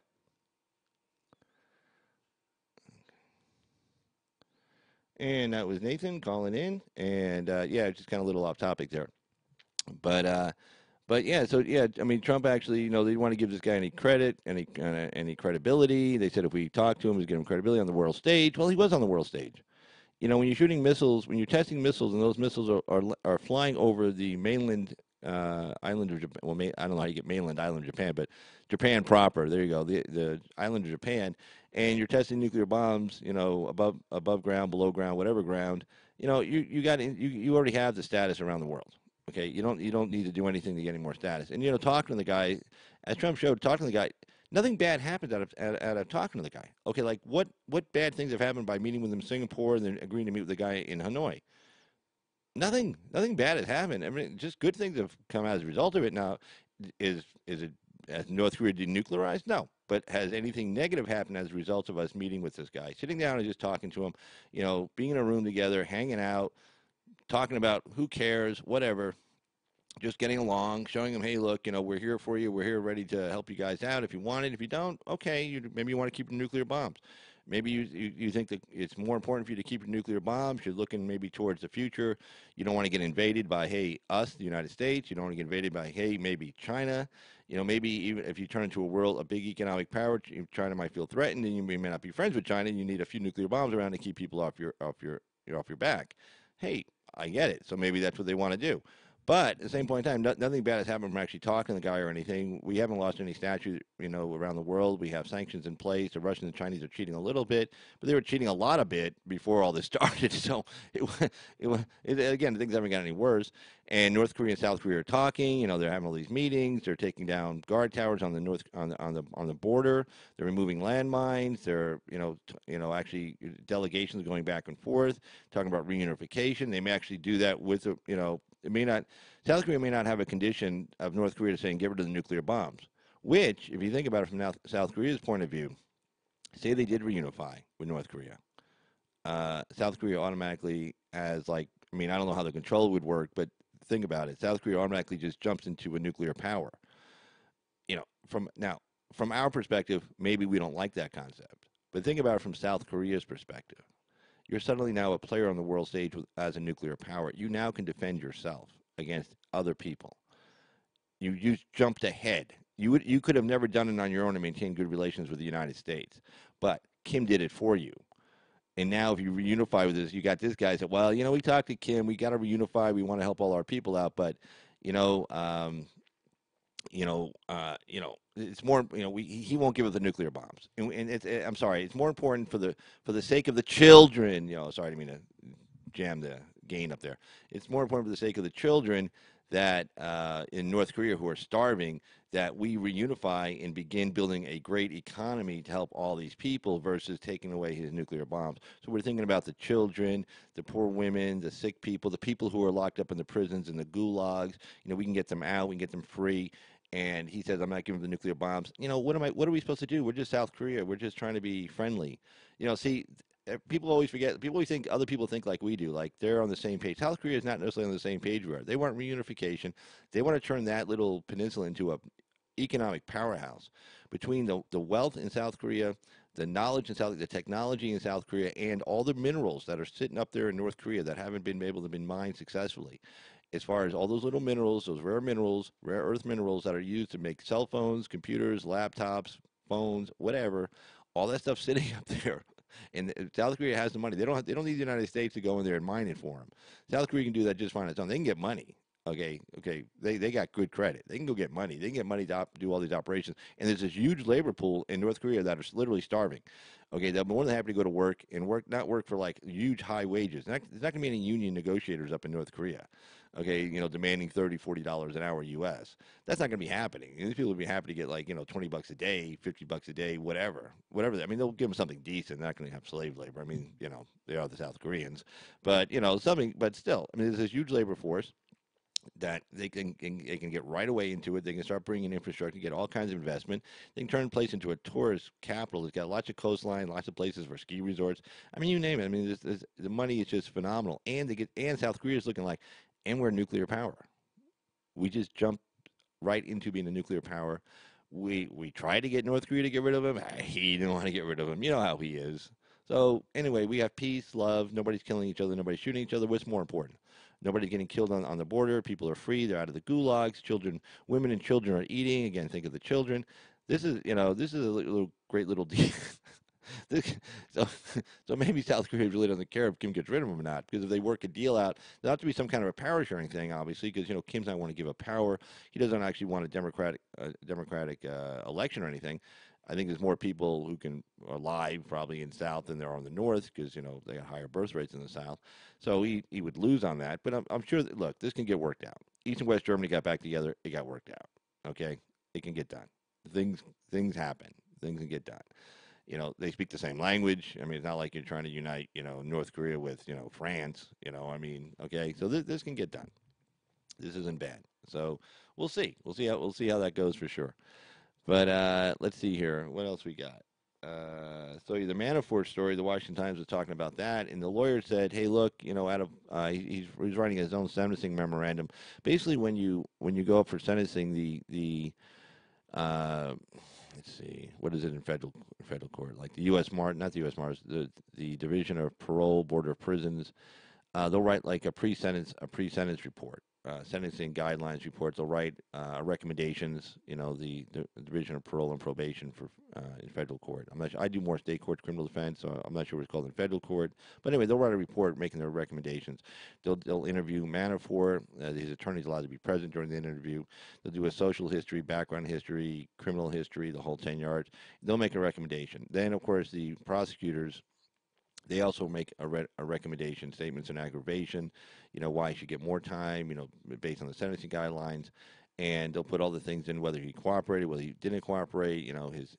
And that was Nathan calling in, and yeah, just kind of a little off topic there, but. But yeah, so yeah, I mean, Trump actually, they didn't want to give this guy any credit, any credibility. They said if we talk to him, we'd give him credibility on the world stage. Well, he was on the world stage. When you're shooting missiles, when you're testing missiles, and those missiles are flying over the mainland island of Japan. Well, I don't know how you get mainland island of Japan, but Japan proper. There you go, the island of Japan, and you're testing nuclear bombs. Above ground, below ground, whatever ground. You already have the status around the world. Okay, you don't need to do anything to get any more status. And talking to the guy, as Trump showed, talking to the guy, nothing bad happened out of talking to the guy. Okay, like what bad things have happened by meeting with him in Singapore and then agreeing to meet with the guy in Hanoi? Nothing bad has happened. I mean, just good things have come out as a result of it. Now, has North Korea denuclearized? No. But has anything negative happened as a result of us meeting with this guy, sitting down and just talking to him, being in a room together, hanging out, talking about who cares, whatever, just getting along, showing them, hey, look, we're here for you. We're here ready to help you guys out. If you want it, if you don't, okay, maybe you want to keep your nuclear bombs. Maybe you think that it's more important for you to keep your nuclear bombs. You're looking maybe towards the future. You don't want to get invaded by, hey, us, the United States. You don't want to get invaded by, hey, maybe China. Maybe even if you turn into a big economic power, China might feel threatened, and you may not be friends with China. And you need a few nuclear bombs around to keep people off your back. Hey, I get it. So maybe that's what they want to do. But at the same point in time, nothing bad has happened from actually talking to the guy or anything. We haven't lost any statues, around the world. We have sanctions in place. The Russians and Chinese are cheating a little bit, but they were cheating a lot of bit before all this started. So again, things haven't got any worse. And North Korea and South Korea are talking. They're having all these meetings. They're taking down guard towers on the border. They're removing landmines. They're actually delegations going back and forth talking about reunification. They may actually do that with it may not. South Korea may not have a condition of North Korea saying get rid of the nuclear bombs. Which, if you think about it from South Korea's point of view, say they did reunify with North Korea, South Korea automatically has like, I mean, I don't know how the control would work, but think about it. South Korea automatically just jumps into a nuclear power. From our perspective, maybe we don't like that concept, but think about it from South Korea's perspective. You're suddenly now a player on the world stage as a nuclear power. You now can defend yourself against other people. You jumped ahead. You could have never done it on your own and maintained good relations with the United States, but Kim did it for you. And now, if you reunify with this, you got this guy said, "Well, we talked to Kim. We got to reunify. We want to help all our people out, but you know, um, it's more. He won't give us the nuclear bombs. And I'm sorry, it's more important for the sake of the children. Sorry, I didn't mean to jam the gain up there. It's more important for the sake of the children that in North Korea who are starving, that we reunify and begin building a great economy to help all these people versus taking away his nuclear bombs. So we're thinking about the children, the poor women, the sick people, the people who are locked up in the prisons and the gulags. We can get them out, we can get them free. And he says, "I'm not giving them the nuclear bombs." What are we supposed to do? We're just South Korea. We're just trying to be friendly. See, people always forget. People always think other people think like we do, like they're on the same page. South Korea is not necessarily on the same page we are. They want reunification. They want to turn that little peninsula into a economic powerhouse. Between the wealth in South Korea, the knowledge in the technology in South Korea, and all the minerals that are sitting up there in North Korea that haven't been able to be mined successfully. As far as all those little minerals, those rare earth minerals that are used to make cell phones, computers, laptops, phones, whatever, all that stuff sitting up there. And South Korea has the money. They don't need the United States to go in there and mine it for them. South Korea can do that just fine on its own. They can get money. Okay. They got good credit. They can go get money. They can get money to do all these operations. And there's this huge labor pool in North Korea that are literally starving. Okay, they're more than happy to go to work and not work for like huge high wages. There's not going to be any union negotiators up in North Korea. Okay, demanding $30, $40 an hour U.S. That's not going to be happening. These people would be happy to get like $20 a day, $50 a day, whatever. I mean, they'll give them something decent. They're not going to have slave labor. I mean, they are the South Koreans, but something. But still, I mean, there's this huge labor force that they can get right away into it. They can start bringing infrastructure, get all kinds of investment. They can turn the place into a tourist capital. It's got lots of coastline, lots of places for ski resorts. I mean, you name it. I mean, the money is just phenomenal. And South Korea is looking like, and we're nuclear power. We just jumped right into being a nuclear power. We tried to get North Korea to get rid of him. He didn't want to get rid of him. You know how he is. So anyway, we have peace, love. Nobody's killing each other. Nobody's shooting each other. What's more important? Nobody's getting killed on the border. People are free. They're out of the gulags. Women and children are eating. Again, think of the children. This is a great little deal. This, so, so maybe South Korea really doesn't care if Kim gets rid of him or not, because if they work a deal out, there'll have to be some kind of a power sharing thing, obviously, because Kim's not want to give up power. He doesn't actually want a democratic election or anything. I think there's more people who can are alive probably in South than there are in the North, because they got higher birth rates in the South. So he would lose on that. But I'm sure that, look, this can get worked out. East and West Germany got back together. It got worked out. Okay, it can get done. Things happen. Things can get done. They speak the same language. I mean, it's not like you're trying to unite, North Korea with, France. I mean, okay, so this can get done. This isn't bad. So we'll see. We'll see how that goes for sure. But let's see here. What else we got? So the Manafort story, the Washington Times was talking about that, and the lawyer said, "Hey, look, out of he's writing his own sentencing memorandum. Basically, when you go up for sentencing, the let's see, what is it in federal court? Like the U.S. not the U.S. Mars, the Division of Parole, Board of Prisons. They'll write like a pre-sentence report, sentencing guidelines reports. They'll write recommendations. The Division of Parole and Probation for in federal court. I'm not sure. I do more state court criminal defense, so I'm not sure what it's called in federal court. But anyway, they'll write a report making their recommendations. They'll interview Manafort. His attorney's allowed to be present during the interview. They'll do a social history, background history, criminal history, the whole 10 yards. They'll make a recommendation. Then, of course, the prosecutors. They also make a recommendation, statements in aggravation, why he should get more time, based on the sentencing guidelines. And they'll put all the things in, whether he cooperated, whether he didn't cooperate,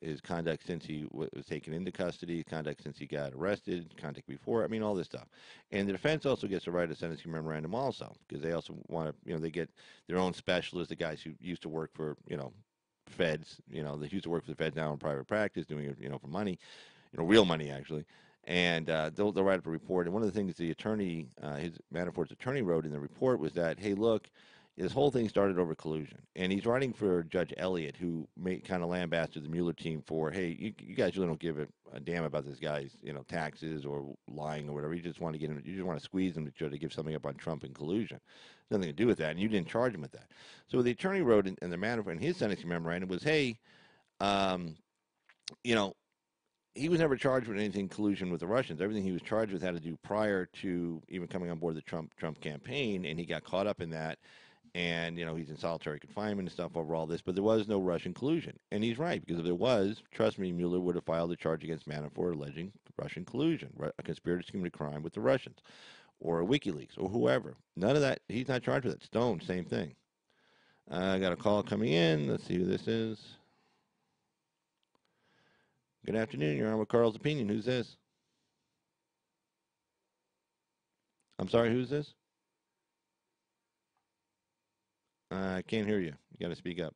his conduct since he was taken into custody, conduct since he got arrested, conduct before, I mean, all this stuff. And the defense also gets to write a sentencing memorandum also, because they also want to, they get their own specialists, the guys who used to work for, feds, they used to work for the feds now in private practice, doing it, for money. real money actually. And they'll write up a report. And one of the things the attorney, his Manafort's attorney, wrote in the report was that, hey, look, this whole thing started over collusion. And he's writing for Judge Elliott, who kind of lambasted the Mueller team for, hey, you guys really don't give a damn about this guy's, taxes or lying or whatever. You just want to get him, you just want to squeeze him to try to give something up on Trump and collusion. Nothing to do with that. And you didn't charge him with that. So what the attorney wrote in the Manafort, in his sentencing memorandum was, hey, you know, he was never charged with anything collusion with the Russians. Everything he was charged with had to do prior to even coming on board the Trump campaign, and he got caught up in that. And he's in solitary confinement and stuff over all this, but there was no Russian collusion, and he's right, because if there was, trust me, Mueller would have filed a charge against Manafort alleging Russian collusion, a conspiracy to commit a crime with the Russians, or WikiLeaks, or whoever. None of that. He's not charged with it. Stone, same thing. I got a call coming in. Let's see who this is. Good afternoon. You're on with Carl's Opinion. Who's this? I'm sorry, who's this? I can't hear you. You got to speak up.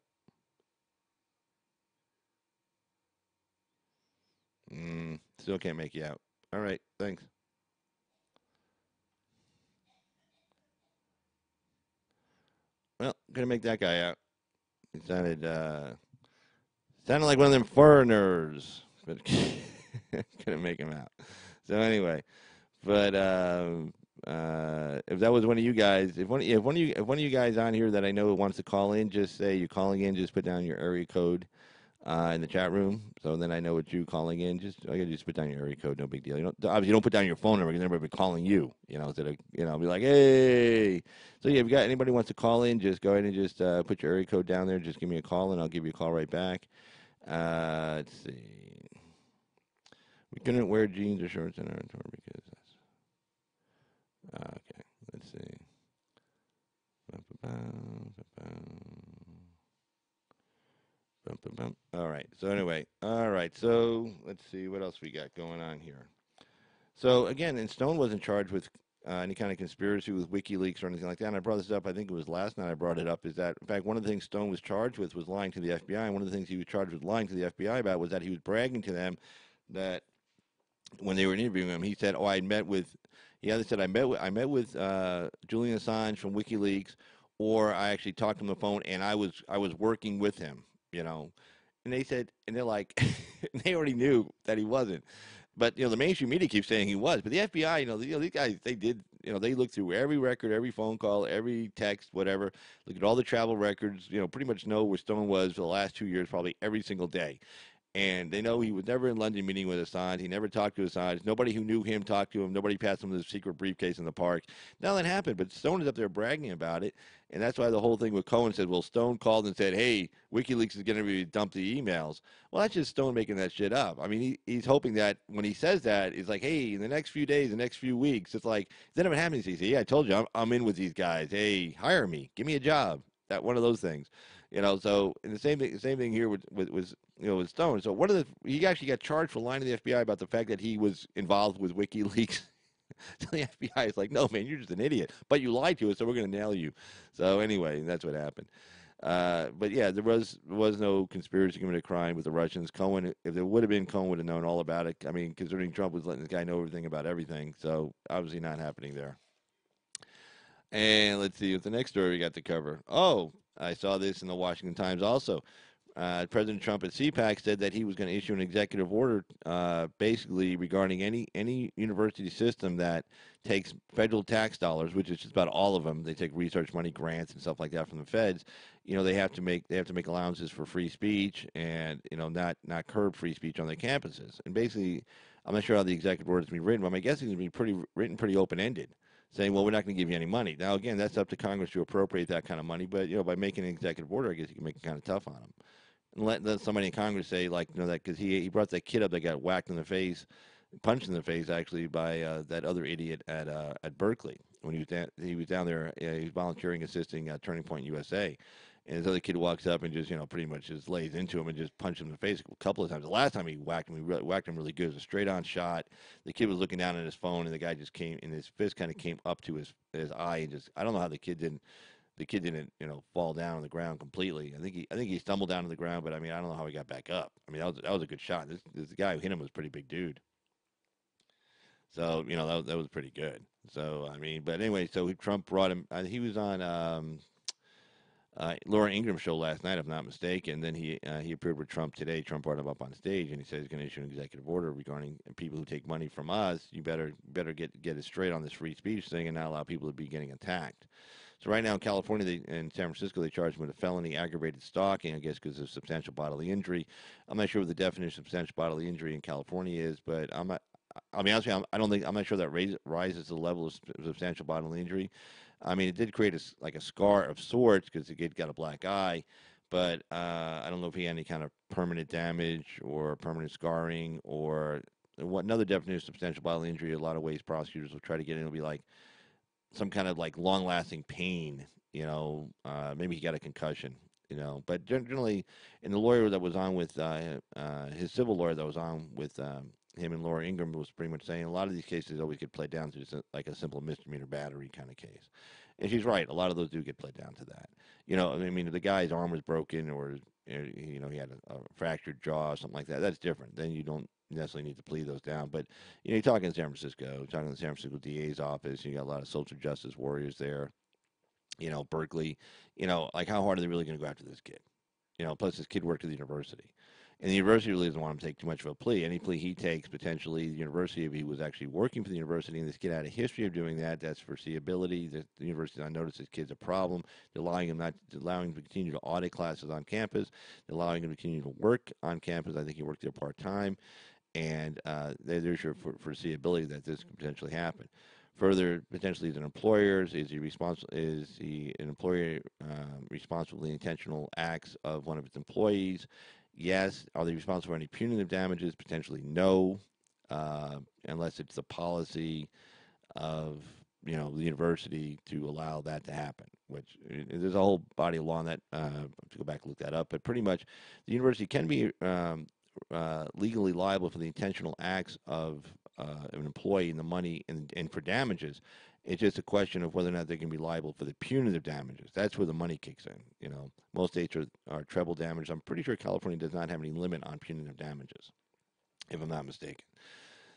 Still can't make you out. All right, thanks. Well, gonna make that guy out. He sounded like one of them foreigners, but couldn't make him out. So anyway, but if that was one of you guys, if one of you guys on here that I know wants to call in, just say you're calling in. Just put down your area code in the chat room, so then I know it's you calling in. I gotta just put down your area code. No big deal. Obviously don't put down your phone number because everybody be calling you. Instead of be like, hey. So yeah, if you got anybody who wants to call in, just go ahead and just put your area code down there. Just give me a call and I'll give you a call right back. Let's see. We couldn't wear jeans or shorts in our tour because that's okay. Let's see. All right. So anyway, all right. So let's see what else we got going on here. So again, and Stone wasn't charged with any kind of conspiracy with WikiLeaks or anything like that. And I brought this up. I think it was last night I brought it up. Is that in fact one of the things Stone was charged with was lying to the FBI. And one of the things he was charged with lying to the FBI about was that he was bragging to them that when they were interviewing him, he said, "Oh, I met with." He either said, "I met with Julian Assange from WikiLeaks," or I actually talked to him on the phone and I was working with him. And they said, and they're like, they already knew that he wasn't. But the mainstream media keeps saying he was. But the FBI, these guys, they did, they looked through every record, every phone call, every text, whatever. Look at all the travel records. Pretty much know where Stone was for the last 2 years, probably every single day. And they know he was never in London meeting with Assange. He never talked to Assange. Nobody who knew him talked to him. Nobody passed him the secret briefcase in the park. None of that happened, but Stone is up there bragging about it. And that's why the whole thing with Cohen said, well, Stone called and said, hey, WikiLeaks is going to dump the emails. Well, that's just Stone making that shit up. I mean, he's hoping that when he says that, it's like, hey, in the next few days, the next few weeks, it's like, then it happens. He says, yeah, I told you, I'm in with these guys. Hey, hire me. Give me a job. That one of those things. So and the same thing here with Stone. So he actually got charged for lying to the FBI about the fact that he was involved with WikiLeaks. So the FBI is like, no, man, you're just an idiot. But you lied to us, so we're going to nail you. So anyway, that's what happened. But yeah, there was no conspiracy to commit a crime with the Russians. Cohen, if there would have been, Cohen would have known all about it. I mean, considering Trump was letting this guy know everything about everything. So obviously not happening there. And let's see what the next story we got to cover. Oh, I saw this in the Washington Times also. President Trump at CPAC said that he was going to issue an executive order basically regarding any university system that takes federal tax dollars, which is just about all of them. They take research money, grants, and stuff like that from the feds. They have to make allowances for free speech and not curb free speech on their campuses. And basically, I'm not sure how the executive order is going to be written, but my guess is going to be written pretty open-ended, saying, well, we're not going to give you any money. Now, again, that's up to Congress to appropriate that kind of money. But, by making an executive order, I guess you can make it kind of tough on them. And let somebody in Congress say, like, that because he brought that kid up that got whacked in the face, punched in the face, actually, by that other idiot at Berkeley. When he was down there, he was volunteering, assisting Turning Point USA. And this other kid walks up and just, pretty much just lays into him and just punched him in the face a couple of times. The last time he whacked him, whacked him really good. It was a straight-on shot. The kid was looking down at his phone, and the guy just came, and his fist kind of came up to his eye. And just, I don't know how the kid didn't the kid didn't, fall down on the ground completely. I think he stumbled down to the ground, but I mean, I don't know how he got back up. I mean, that was a good shot. This guy who hit him was a pretty big dude. So that was pretty good. So I mean, but anyway, so Trump brought him. He was on Laura Ingraham show last night, if I'm not mistaken. Then he appeared with Trump today. Trump brought him up on stage, and he said he's going to issue an executive order regarding people who take money from us. You better get it straight on this free speech thing, and not allow people to be getting attacked. So right now in California and San Francisco, they charged him with a felony aggravated stalking, I guess because of substantial bodily injury. I'm not sure what the definition of substantial bodily injury in California is, but I'm not. I'll be honest with you, I'm not sure that rises to the level of substantial bodily injury. I mean, it did create like a scar of sorts because the kid got a black eye, but I don't know if he had any kind of permanent damage or permanent scarring or what. Another definition of substantial bodily injury, a lot of ways prosecutors will try to get in, will be like some kind of like long-lasting pain. Maybe he got a concussion. But generally, and the lawyer that was on with his civil lawyer that was on with him and Laura Ingraham was pretty much saying a lot of these cases always get played down to just like a simple misdemeanor battery kind of case. And she's right. A lot of those do get played down to that. I mean, if the guy's arm was broken or, he had a fractured jaw or something like that, that's different. Then you don't necessarily need to plead those down. But, you're talking in San Francisco, you're talking in the San Francisco DA's office, you got a lot of social justice warriors there, Berkeley, like how hard are they really going to go after this kid? Plus this kid worked at the university. And the university really doesn't want him to take too much of a plea. Any plea he takes, potentially, the university, if he was actually working for the university and this kid had a history of doing that, that's foreseeability. The university does not notice this kid's a problem. They're allowing him to continue to audit classes on campus. They're allowing him to continue to work on campus. I think he worked there part-time. And there's your foreseeability that this could potentially happen. Further, potentially as an employer, is he an employer responsible for the intentional acts of one of its employees? Yes. Are they responsible for any punitive damages? Potentially no, unless it's the policy of the university to allow that to happen. Which there's a whole body of law on that. I have to go back and look that up. But pretty much, the university can be legally liable for the intentional acts of an employee and the money and for damages. It's just a question of whether or not they can be liable for the punitive damages. That's where the money kicks in. Most states are treble damage. I'm pretty sure California does not have any limit on punitive damages, if I'm not mistaken.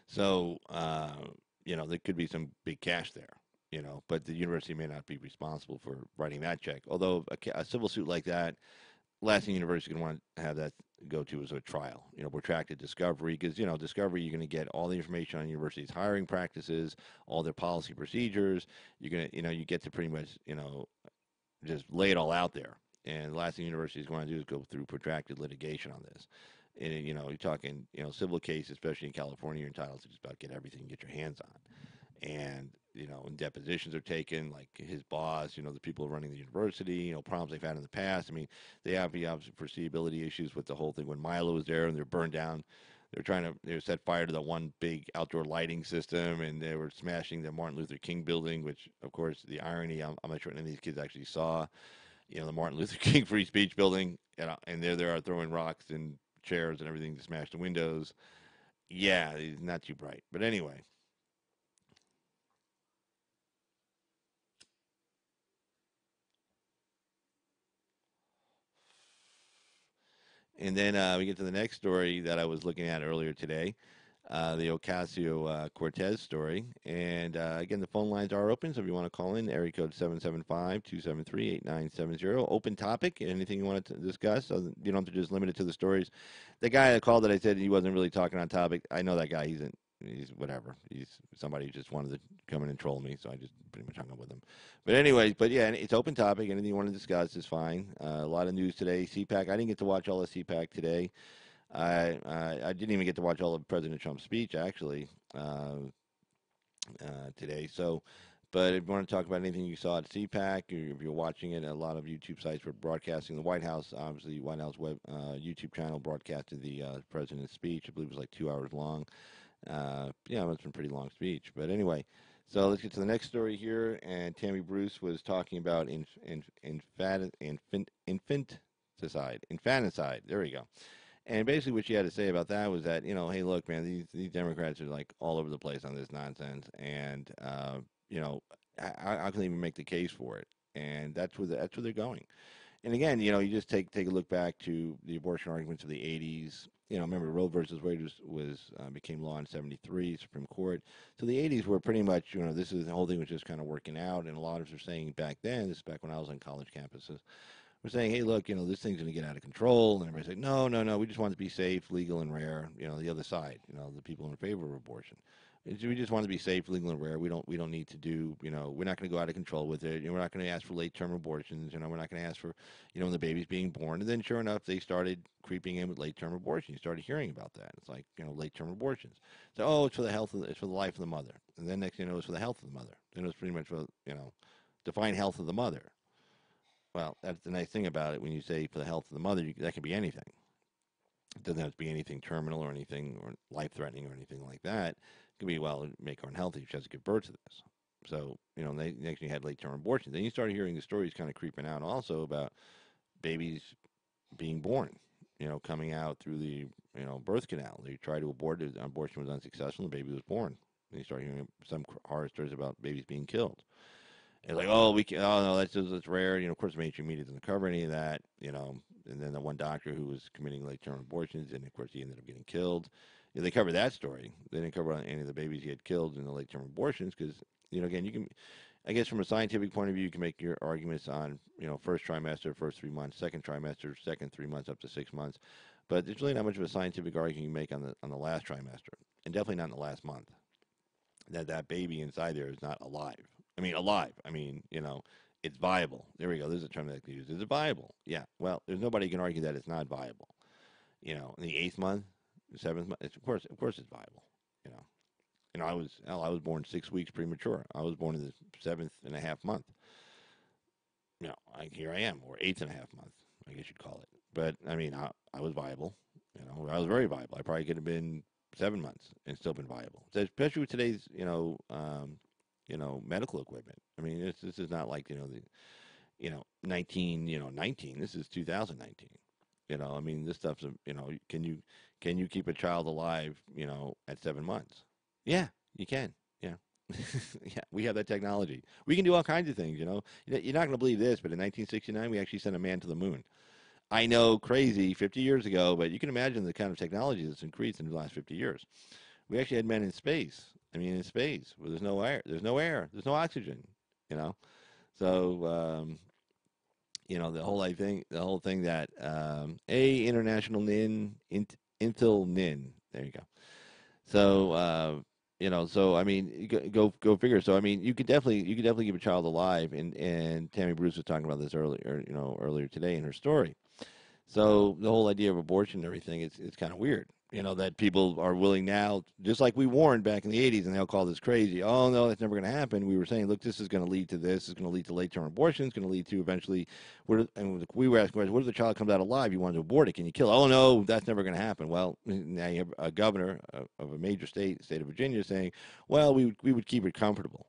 So, there could be some big cash there. But the university may not be responsible for writing that check. Although a civil suit like that, last thing the university is going to want to have that go to is a trial, protracted discovery, because, discovery, you're going to get all the information on the university's hiring practices, all their policy procedures. You're going to, you get to pretty much, just lay it all out there. And the last thing the university is going to do is go through protracted litigation on this. And, you're talking, civil case, especially in California, you're entitled to just about get everything you get your hands on. And, and depositions are taken, like his boss, the people running the university, problems they've had in the past. I mean, they have the obviously foreseeability issues with the whole thing when Milo was there and they're burned down. They set fire to that one big outdoor lighting system, and they were smashing the Martin Luther King building, which, of course, the irony, I'm not sure any of these kids actually saw, the Martin Luther King Free Speech building, and there they are throwing rocks and chairs and everything to smash the windows. Yeah, it's not too bright. But anyway. And then we get to the next story that I was looking at earlier today, the Ocasio Cortez story. And again, the phone lines are open, so if you want to call in, area code 775-273-8970. Open topic, anything you want to discuss. So you don't have to just limit it to the stories. The guy that called that I said he wasn't really talking on topic, I know that guy. He's whatever. He's somebody who just wanted to come in and troll me, so I just pretty much hung up with him. But anyways, yeah, it's open topic. Anything you want to discuss is fine. A lot of news today. CPAC. I didn't get to watch all of CPAC today. I didn't even get to watch all of President Trump's speech actually today. So, but if you want to talk about anything you saw at CPAC, or if you're watching it, a lot of YouTube sites were broadcasting. The White House, obviously, White House web YouTube channel broadcasted the president's speech. I believe it was like 2 hours long. It's been a pretty long speech. But anyway, so let's get to the next story here. And Tammy Bruce was talking about infanticide. There we go. And basically what she had to say about that was that, hey, look, man, these Democrats are like all over the place on this nonsense. And, how can they even make the case for it? and that's where they're going. And again, you just take a look back to the abortion arguments of the '80s. Remember Roe versus Wade was became law in '73, Supreme Court. So the '80s were pretty much, this is the whole thing was just kind of working out, and a lot of us were saying back then, this is back when I was on college campuses, we're saying, hey, look, this thing's going to get out of control, and everybody's like, no, no, no, we just want it to be safe, legal, and rare. The other side, the people in favor of abortion. We just want to be safe, legal, and rare. We don't need to do, we're not going to go out of control with it. We're not going to ask for late-term abortions. We're not going to ask for, when the baby's being born. And then, sure enough, they started creeping in with late-term abortion. You started hearing about that. It's like, late-term abortions. So, it's for the it's for the life of the mother. And then next thing you know, it's for the health of the mother. Then it was pretty much for, define health of the mother. Well, that's the nice thing about it. When you say for the health of the mother, that can be anything. It doesn't have to be anything terminal or anything or life-threatening or anything like that. It could be, well, make her unhealthy. She has to give birth to this. So, next you had late-term abortion. Then you started hearing the stories kind of creeping out also about babies being born, coming out through the, birth canal. They tried to abort it. Abortion was unsuccessful. The baby was born. And you start hearing some horror stories about babies being killed. It's like, oh, no, that's rare. Of course, mainstream media doesn't cover any of that, And then the one doctor who was committing late-term abortions, and of course, he ended up getting killed. They covered that story. They didn't cover any of the babies he had killed in the late-term abortions because, again, you can, I guess from a scientific point of view, you can make your arguments on, first trimester, first 3 months, second trimester, second 3 months up to 6 months. But there's really not much of a scientific argument you can make on the last trimester, and definitely not in the last month, that baby inside there is not alive. Alive. It's viable. There we go. There's a term that I use. Is it viable? Yeah. Well, there's nobody who can argue that it's not viable. In the 8th month, the 7th month, of course it's viable. I was born 6 weeks premature. I was born in the 7th and a half month. Here I am, or 8th and a half month, I guess you'd call it. But I was viable. I was very viable. I probably could have been 7 months and still been viable, especially with today's medical equipment. This is not like, 1919. This is 2019. This stuff's, can you keep a child alive, at 7 months? Yeah, you can. Yeah. Yeah, we have that technology. We can do all kinds of things, You're not going to believe this, but in 1969, we actually sent a man to the moon. I know, crazy, 50 years ago, but you can imagine the kind of technology that's increased in the last 50 years. We actually had men in space. In space, where there's no air, there's no oxygen, So, the whole thing that international nin, intil nin. There you go. So, go figure. So, you could definitely keep a child alive, and Tammy Bruce was talking about this earlier today in her story. So the whole idea of abortion and everything, it's kind of weird. That people are willing now, just like we warned back in the 80s, and they all called this crazy. Oh, no, that's never going to happen. We were saying, look, this is going to lead to this. It's going to lead to late-term abortion. It's going to lead to eventually, and we were asking, what if the child comes out alive? You want to abort it. Can you kill it? Oh, no, that's never going to happen. Well, now you have a governor of a major state of Virginia, saying, well, we would keep it comfortable.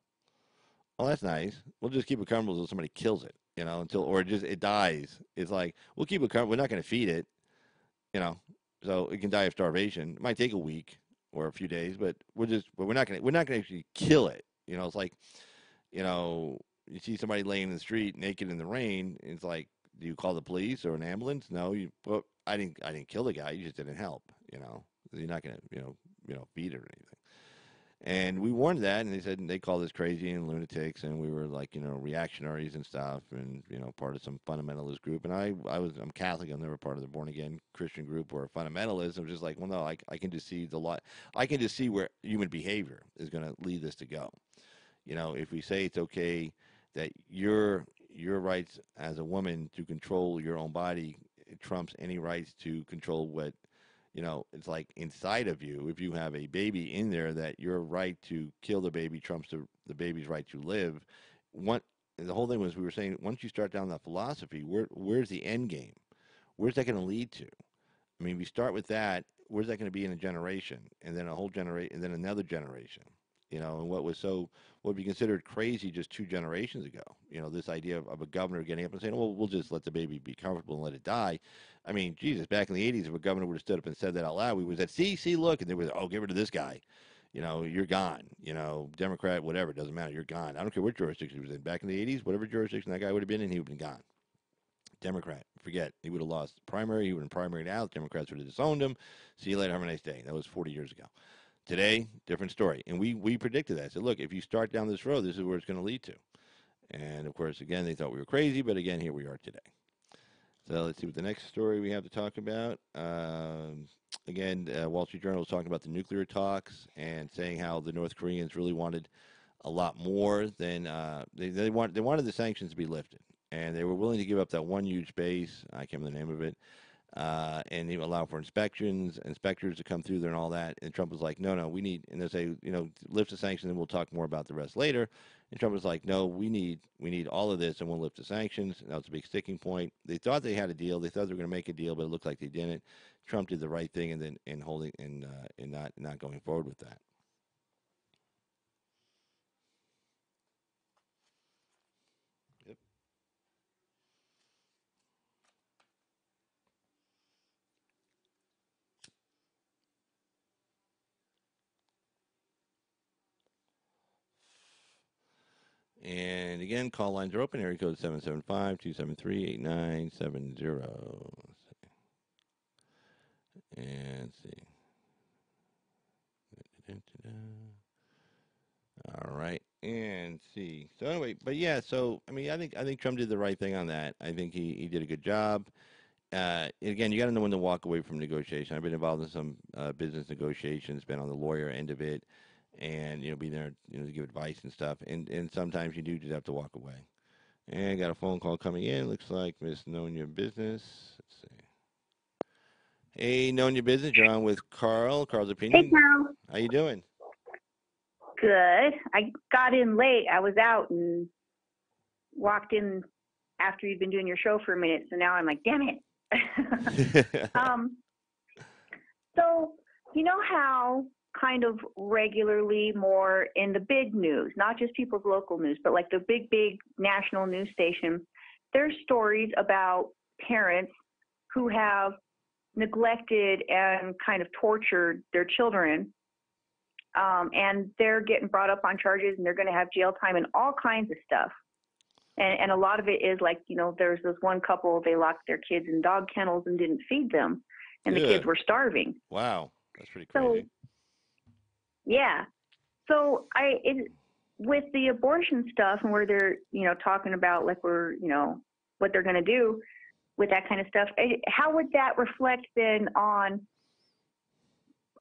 Well, that's nice. We'll just keep it comfortable until somebody kills it, or it dies. It's like, we'll keep it comfortable. We're not going to feed it, So it can die of starvation. It might take a week or a few days, but we're not gonna actually kill it. It's like, you see somebody laying in the street naked in the rain. It's like, do you call the police or an ambulance? No, I didn't kill the guy. You just didn't help. You're not gonna feed it or anything. And we warned that, and they said they called us crazy and lunatics, and we were like, reactionaries and stuff, and part of some fundamentalist group. And I'm Catholic. I'm never part of the born again Christian group or a fundamentalist. I'm just like, well, no, I can just see I can just see where human behavior is going to lead this to go. If we say it's okay that your rights as a woman to control your own body trumps any rights to control what. It's like inside of you, if you have a baby in there, that your right to kill the baby trumps the baby's right to live. The whole thing was, we were saying, once you start down that philosophy, where's the end game? Where's that going to lead to? We start with that. Where's that going to be in a generation, and then a whole generation, and then another generation? And what would be considered crazy just 2 generations ago. This idea of a governor getting up and saying, well, we'll just let the baby be comfortable and let it die. Jesus, back in the 80s, if a governor would have stood up and said that out loud, we would have said, see, look, and they would, oh, get rid of this guy. you're gone. Democrat, whatever, doesn't matter. You're gone. I don't care what jurisdiction he was in. Back in the 80s, whatever jurisdiction that guy would have been in, he would have been gone. Democrat, forget. He would have lost the primary. He would have been primaried out. Democrats would have disowned him. See you later. Have a nice day. That was 40 years ago. Today, different story. And we predicted that. I said, look, if you start down this road, this is where it's going to lead to. And, of course, again, they thought we were crazy, but, again, here we are today. So let's see what the next story we have to talk about. Again, Wall Street Journal was talking about the nuclear talks and saying how the North Koreans really wanted a lot more than they wanted the sanctions to be lifted, and they were willing to give up that one huge base. I can't remember the name of it, and they allow for inspectors to come through there and all that. And Trump was like, no, we need, and they say, lift the sanctions, and we'll talk more about the rest later. And Trump was like, no, we need all of this, and we'll lift the sanctions. And that was a big sticking point. They thought they had a deal. They thought they were going to make a deal, but it looked like they didn't. Trump did the right thing, and then not going forward with that. Yep. And again, call lines are open. Area code 775-273-8970. And let's see. All right, and see. So anyway, but yeah. So I mean, I think Trump did the right thing on that. I think he did a good job. Again, you got to know when to walk away from negotiation. I've been involved in some business negotiations, been on the lawyer end of it, and being there, to give advice and stuff. And sometimes you do just have to walk away. And I got a phone call coming in. Looks like Miss Knowing Your Business. Let's see. Hey, Knowing Your Business. You're on with Carl. Carl's Opinion. Hey, Carl. How you doing? Good. I got in late. I was out and walked in after you'd been doing your show for a minute. So now I'm like, damn it. So you know how kind of regularly more in the big news, not just people's local news, but like the big national news station, there's stories about parents who have neglected and kind of tortured their children. And they're getting brought up on charges, and they're going to have jail time and all kinds of stuff. And a lot of it is like, there's this one couple, they locked their kids in dog kennels and didn't feed them, and the kids were starving. Wow, that's pretty crazy. So, yeah. So with the abortion stuff and where they're, talking about like what they're going to do with that kind of stuff, how would that reflect then on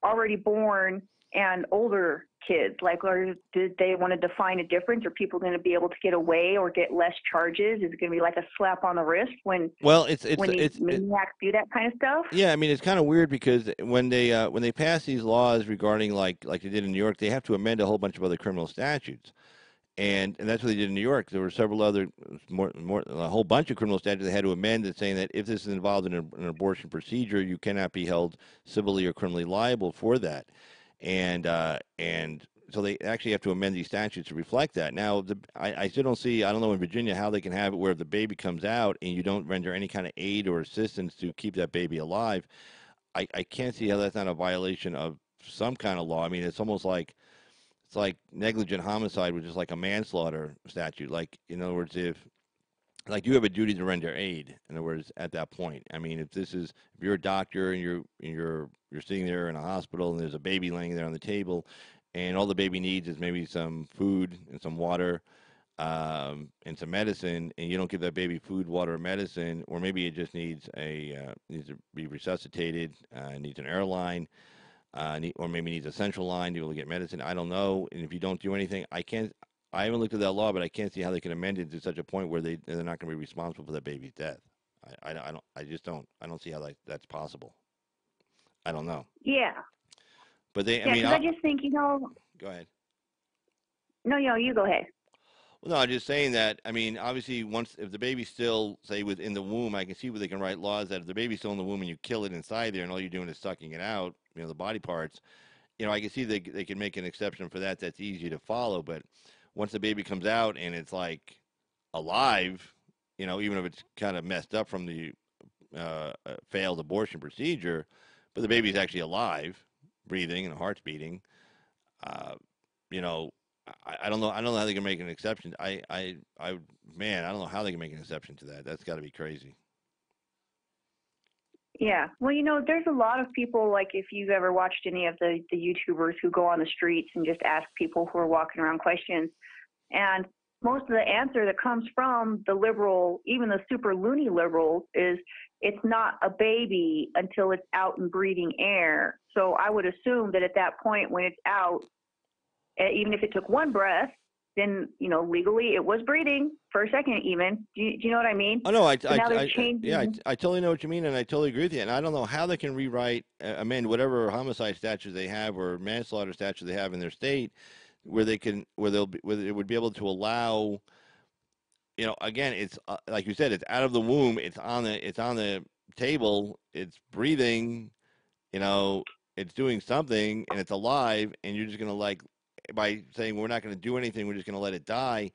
already born and older kids? Like, or did they want to define a difference? Are people going to be able to get away or get less charges? Is it going to be like a slap on the wrist when maniacs do that kind of stuff? Yeah, I mean, it's kind of weird because when they pass these laws regarding like they did in New York, they have to amend a whole bunch of other criminal statutes. And that's what they did in New York. There were several other, a whole bunch of criminal statutes they had to amend that saying that if this is involved in an abortion procedure, you cannot be held civilly or criminally liable for that. And so they actually have to amend these statutes to reflect that. Now, I still don't see, I don't know in Virginia how they can have it where if the baby comes out and you don't render any kind of aid or assistance to keep that baby alive. I can't see how that's not a violation of some kind of law. I mean, it's almost like, it's like negligent homicide, which is like a manslaughter statute. Like, in other words, if you have a duty to render aid, in other words, at that point. I mean, if you're a doctor and you're sitting there in a hospital and there's a baby laying there on the table, and all the baby needs is maybe some food and some water, and some medicine, and you don't give that baby food, water, or medicine, or maybe it just needs to be resuscitated, needs an airline. Or maybe needs a central line to be able to get medicine. I don't know. And if you don't do anything, I haven't looked at that law, but I can't see how they can amend it to such a point where they're not going to be responsible for that baby's death. I don't see how that's possible. I don't know. Yeah. But I just think, Go ahead. No, you go ahead. Well, no, I'm just saying that, I mean, obviously, if the baby's still, say, within the womb, I can see where they can write laws that if the baby's still in the womb and you kill it inside there and all you're doing is sucking it out, the body parts, I can see they can make an exception for that. That's easy to follow. But once the baby comes out and it's, like, alive, even if it's kind of messed up from the failed abortion procedure, but the baby's actually alive, breathing, and the heart's beating, Uh, you know, I don't know. I don't know how they can make an exception. Man, I don't know how they can make an exception to that. That's got to be crazy. Yeah. Well, there's a lot of people, like if you've ever watched any of the YouTubers who go on the streets and just ask people who are walking around questions. And most of the answer that comes from the liberal, even the super loony liberals, is it's not a baby until it's out and breathing air. So I would assume that at that point when it's out, even if it took one breath, then, legally it was breathing for a second even. Do you know what I mean? Oh no, So now they're changing. yeah, I totally know what you mean, and I totally agree with you. And I don't know how they can rewrite, amend whatever homicide statute they have or manslaughter statute they have in their state, where where it would be able to allow. Again, it's like you said, it's out of the womb, it's on the table, it's breathing, it's doing something, and it's alive, and you're just gonna by saying we're not going to do anything, we're just going to let it die.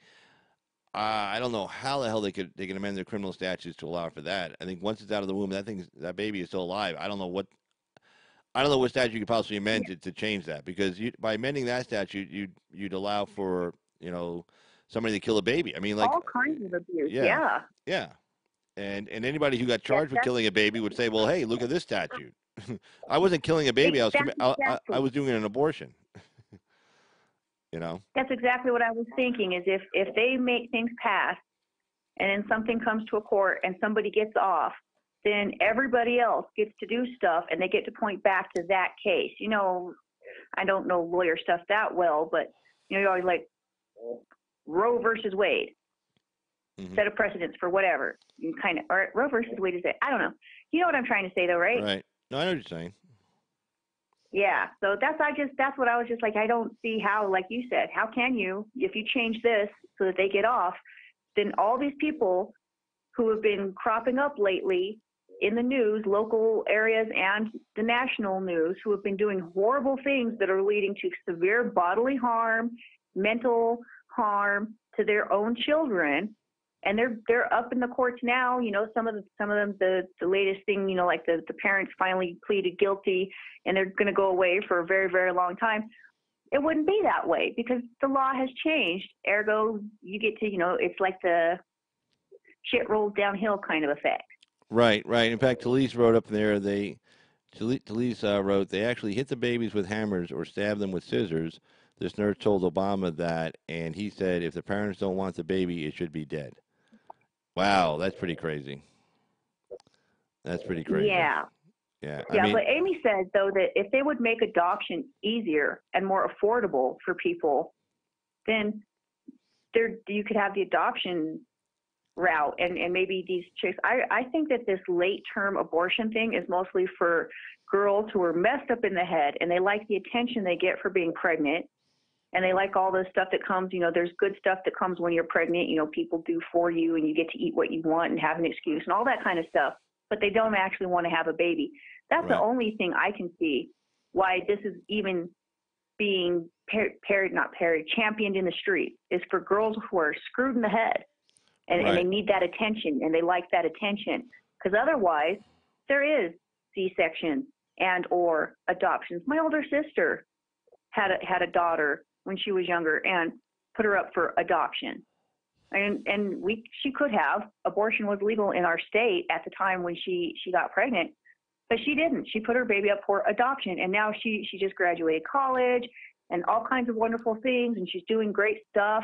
I don't know how the hell they can amend their criminal statutes to allow for that. I think once it's out of the womb, that baby is still alive. I don't know what statute you could possibly amend to change that, because by amending that statute, you'd allow for somebody to kill a baby. I mean, like all kinds of abuse. yeah, yeah. And anybody who got charged with killing a baby would say, well, hey, look at this statute. I wasn't killing a baby. I was doing an abortion. That's exactly what I was thinking, is if they make things pass and then something comes to a court and somebody gets off, then everybody else gets to do stuff and they get to point back to that case. I don't know lawyer stuff that well, but you're always like Roe versus Wade, set a precedence for whatever. You kind of, or Roe versus Wade is it? I don't know. You know what I'm trying to say though, right? Right. No, I know what you're saying. Yeah, so that's what I was just like, I don't see how, like you said, how can you, if you change this so that they get off, then all these people who have been cropping up lately in the news, local areas and the national news, who have been doing horrible things that are leading to severe bodily harm, mental harm to their own children, and they're up in the courts now. Some of them, the latest thing, like the parents finally pleaded guilty and they're going to go away for a very, very long time. It wouldn't be that way because the law has changed. Ergo, you get to, it's like the shit rolls downhill kind of effect. Right. In fact, Talise wrote up there, Talise wrote, they actually hit the babies with hammers or stab them with scissors. This nurse told Obama that, and he said, if the parents don't want the baby, it should be dead. Wow, that's pretty crazy. That's pretty crazy. Yeah. Yeah. Yeah, but Amy said, though, that if they would make adoption easier and more affordable for people, then you could have the adoption route and maybe these chicks. I think that this late-term abortion thing is mostly for girls who are messed up in the head and they like the attention they get for being pregnant. And they like all the stuff that comes, there's good stuff that comes when you're pregnant, people do for you and you get to eat what you want and have an excuse and all that kind of stuff. But they don't actually want to have a baby. That's the only thing I can see why this is even being championed in the street, is for girls who are screwed in the head and they need that attention and they like that attention. Because otherwise, there is C-sections and or adoptions. My older sister had a daughter when she was younger and put her up for adoption. And she could have. Abortion was legal in our state at the time when she got pregnant, but she didn't. She put her baby up for adoption, and now she just graduated college and all kinds of wonderful things, and she's doing great stuff.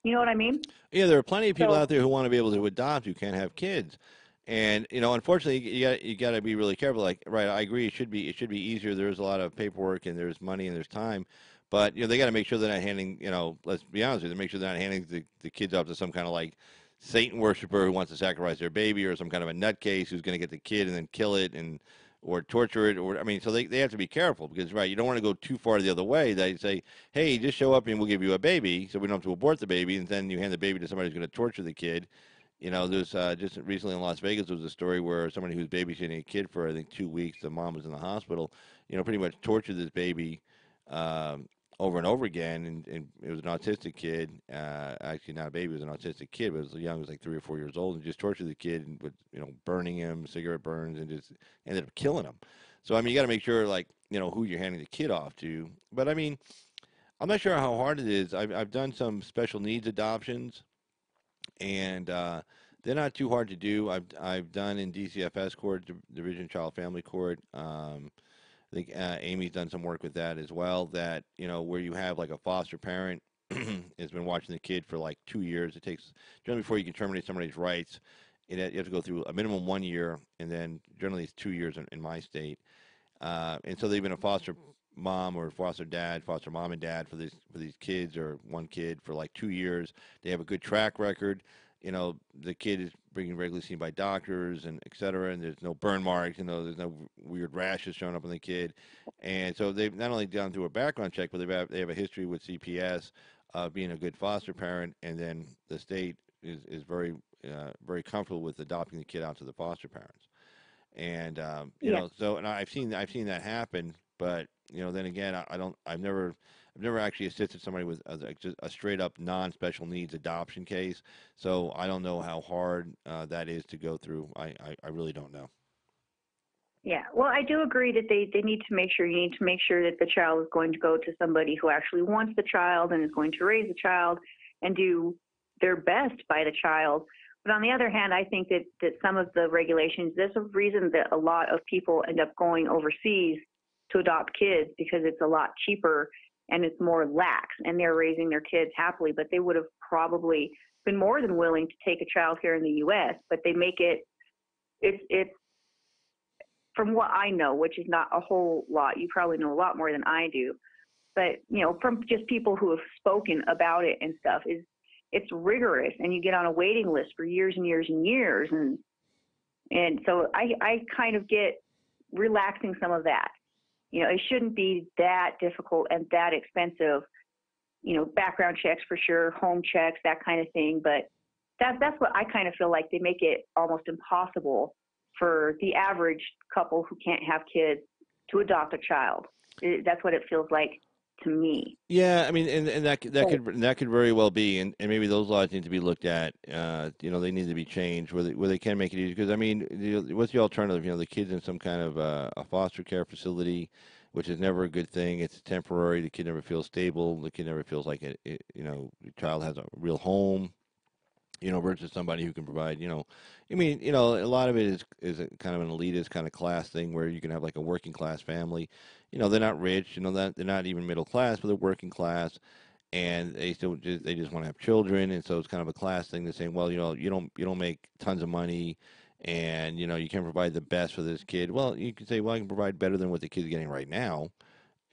You know what I mean? Yeah, there are plenty of people out there who want to be able to adopt who can't have kids. And unfortunately, you got to be really careful. Like, right, I agree. It should be easier. There's a lot of paperwork and there's money and there's time, but they got to make sure they're not handing. Let's be honest with you, make sure they're not handing the kids off to some kind of like Satan worshiper who wants to sacrifice their baby, or some kind of a nutcase who's going to get the kid and then kill it or torture it, so they have to be careful, because you don't want to go too far the other way. They say, hey, just show up and we'll give you a baby, so we don't have to abort the baby, and then you hand the baby to somebody who's going to torture the kid. There's just recently in Las Vegas there was a story where somebody who was babysitting a kid for I think 2 weeks, the mom was in the hospital, pretty much tortured this baby over and over again, and it was an autistic kid, actually not a baby, it was an autistic kid, but it was young, it was like 3 or 4 years old, and just tortured the kid and with burning him, cigarette burns, and just ended up killing him. So you got to make sure who you're handing the kid off to. But I'm not sure how hard it is. I've done some special needs adoptions, and they're not too hard to do. I've done in DCFS court, Division Child Family Court. I think Amy's done some work with that as well. That where you have like a foster parent has been watching the kid for like 2 years. It takes generally before you can terminate somebody's rights. You have to go through a minimum 1 year, and then generally it's 2 years in my state. And so they've been a foster mom or foster dad, foster mom and dad for these kids or one kid for like 2 years. They have a good track record. The kid is being regularly seen by doctors and et cetera, and there's no burn marks. There's no weird rashes showing up on the kid. And so they've not only gone through a background check, but they have a history with CPS of being a good foster parent, and then the state is very very comfortable with adopting the kid out to the foster parents. And and I've seen that happen, but then again, I've never actually assisted somebody with just a straight up non-special needs adoption case, so I don't know how hard that is to go through. I really don't know. Yeah, well, I do agree that they need to make sure, you need to make sure that the child is going to go to somebody who actually wants the child and is going to raise the child and do their best by the child. But on the other hand, I think that some of the regulations, there's a reason that a lot of people end up going overseas to adopt kids, because it's a lot cheaper and it's more lax, and they're raising their kids happily. But they would have probably been more than willing to take a child here in the U.S., but they make it's from what I know, which is not a whole lot. You probably know a lot more than I do. But, from just people who have spoken about it and stuff, it's rigorous, and you get on a waiting list for years and years and years. And so I kind of get relaxing some of that. It shouldn't be that difficult and that expensive, background checks for sure, home checks, that kind of thing. But that's what I kind of feel like they make it almost impossible for the average couple who can't have kids to adopt a child. That's what it feels like to me. Yeah, I mean, and that could very well be, and maybe those laws need to be looked at. They need to be changed where they can make it easy. Because I mean, what's the alternative? The kid's in some kind of a foster care facility, which is never a good thing. It's temporary. The kid never feels stable. The kid never feels like the child has a real home. Versus somebody who can provide, a lot of it is a kind of an elitist kind of class thing where you can have like a working class family. They're not rich, that they're not even middle class, but they're working class, and they just want to have children, and so it's kind of a class thing. They're saying, well, you don't make tons of money, and you can't provide the best for this kid. Well, you can say, well, I can provide better than what the kid's getting right now.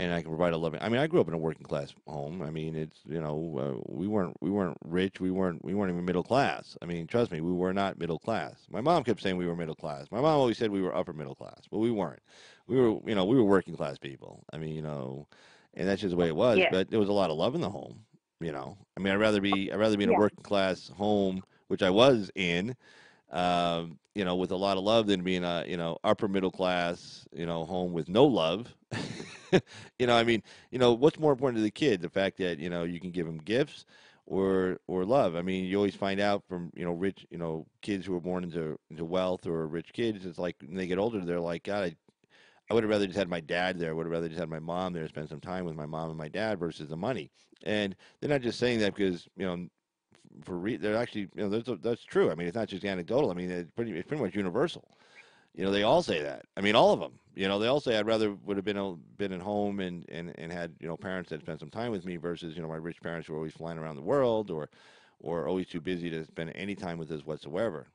And I can provide a loving. I mean, I grew up in a working class home. I mean, it's we weren't rich. We weren't even middle class. I mean, trust me, we were not middle class. My mom kept saying we were middle class. My mom always said we were upper middle class, but we weren't. We were working class people. I mean, and that's just the way it was. Yeah. But there was a lot of love in the home. I mean, I'd rather be in a Yeah. working class home, which I was in, with a lot of love than being a upper middle class, home with no love. I mean, what's more important to the kid? The fact that, you can give them gifts or love. I mean, you always find out from, rich, kids who are born into wealth or rich kids. It's like when they get older, they're like, God, I would have rather just had my dad there. I would have rather just had my mom there, spend some time with my mom and my dad versus the money. And they're not just saying that because, they're actually, that's true. I mean, it's not just anecdotal. I mean, it's pretty much universal. They all say that. I mean, all of them. They all say I'd rather would have been at home and had parents that spent some time with me versus my rich parents who were always flying around the world or always too busy to spend any time with us whatsoever.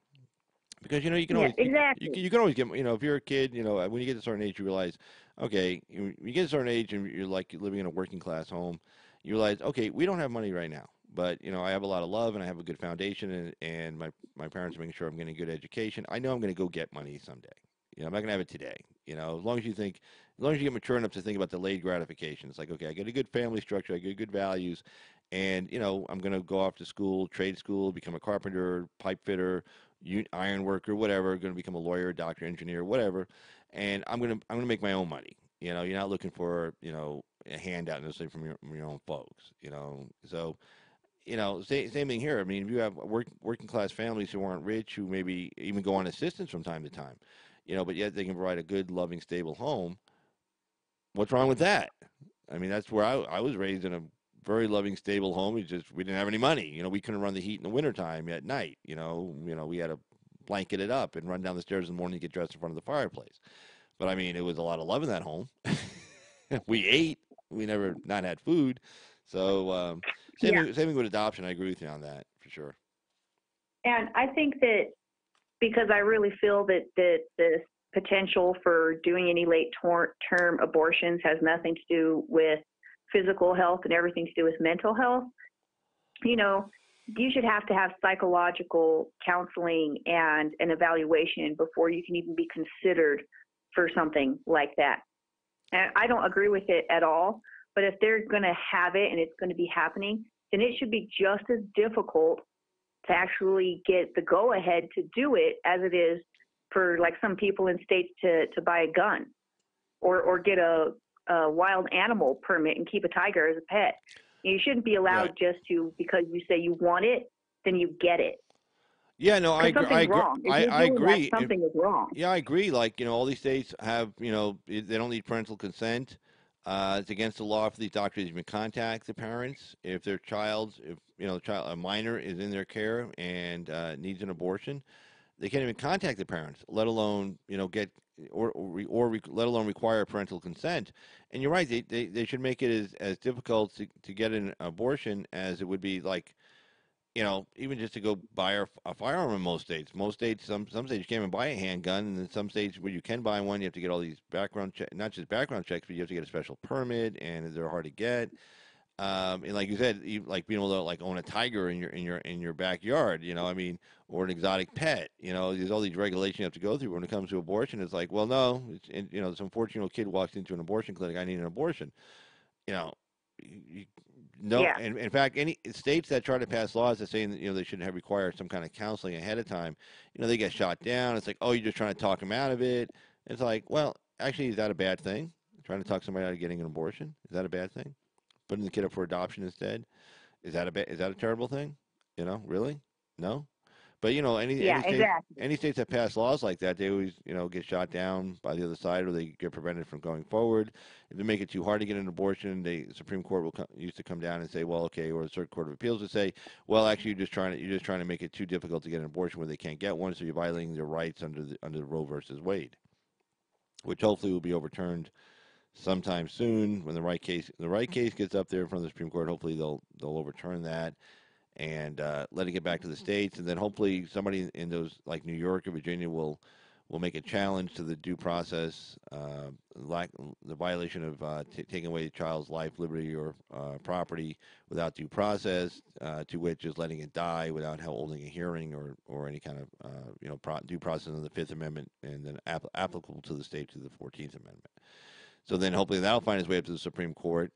Because you can always exactly. you can always get if you're a kid when you get to a certain age you realize okay you get to a certain age and you're like living in a working class home, you realize okay, we don't have money right now, but I have a lot of love and I have a good foundation and my parents are making sure I'm getting a good education. I know I'm going to go get money someday. I'm not going to have it today. As long as you get mature enough to think about delayed gratification, it's like, okay, I get a good family structure, I get good values, and, I'm going to go off to school, trade school, become a carpenter, pipe fitter, iron worker, whatever, going to become a lawyer, doctor, engineer, whatever, and I'm going to make my own money. You're not looking for, a handout necessarily from your own folks, so. Same thing here. I mean, if you have working class families who aren't rich, who maybe even go on assistance from time to time, but yet they can provide a good, loving, stable home. What's wrong with that? I mean, that's where I was raised in a very loving, stable home. We didn't have any money. We couldn't run the heat in the wintertime at night. We had to blanket it up and run down the stairs in the morning to get dressed in front of the fireplace. But I mean, it was a lot of love in that home. We ate. We never not had food. So Yeah. same thing with adoption. I agree with you on that for sure. And I think that because I really feel that the potential for doing any late term abortions has nothing to do with physical health and everything to do with mental health. You should have to have psychological counseling and an evaluation before you can even be considered for something like that. And I don't agree with it at all, but if they're going to have it and it's going to be happening, then it should be just as difficult to actually get the go-ahead to do it as it is for like some people in states to buy a gun or get a wild animal permit and keep a tiger as a pet. You shouldn't be allowed Right. just to, because you say you want it, then you get it. Yeah, no, I agree. Something's wrong. If you're I doing agree. that, something is wrong. Yeah, I agree. Like, all these states have, they don't need parental consent. It's against the law for these doctors to even contact the parents if their a minor is in their care and needs an abortion. They can't even contact the parents, let alone, get let alone require parental consent. And you're right. They should make it as difficult to get an abortion as it would be like, even just to go buy a firearm in most states. Most states, some states you can't even buy a handgun, and in some states where you can buy one, you have to get all these background checks, not just background checks, but you have to get a special permit, and they're hard to get. And like you said, like being able to like own a tiger in your backyard, or an exotic pet. There's all these regulations you have to go through when it comes to abortion. It's like, well, no, some 14-year-old kid walks into an abortion clinic. I need an abortion. You, no, Yeah. and in fact, any states that try to pass laws that say that, they should have require some kind of counseling ahead of time, they get shot down. It's like, oh, you're just trying to talk them out of it. It's like, well, actually, is that a bad thing? Trying to talk somebody out of getting an abortion, is that a bad thing? Putting the kid up for adoption instead, is that a terrible thing? Really? No. But any states that pass laws like that, they always get shot down by the other side, or they get prevented from going forward. If they make it too hard to get an abortion, the Supreme Court used to come down and say, well, okay, or the Circuit Court of Appeals would say, well, actually, you're just trying to make it too difficult to get an abortion where they can't get one, so you're violating their rights under the Roe versus Wade, which hopefully will be overturned sometime soon when the right case gets up there in front of the Supreme Court. Hopefully they'll overturn that and let it get back to the states, and then hopefully somebody in those like New York or Virginia will make a challenge to the due process, the violation of taking away a child's life, liberty, or property without due process, to which is letting it die without holding a hearing or any kind of due process under the Fifth Amendment, and then applicable to the state to the 14th Amendment. So then hopefully that'll find its way up to the Supreme Court.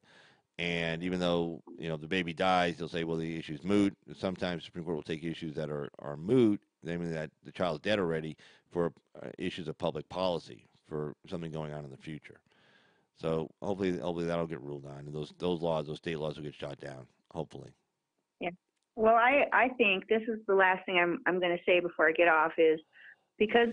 And even though, the baby dies, they'll say, well, the issue's moot. Sometimes the Supreme Court will take issues that are moot, namely that the child's dead already, for issues of public policy, for something going on in the future. So hopefully that'll get ruled on, and those state laws will get shot down, hopefully. Yeah. Well, I think this is the last thing I'm going to say before I get off is because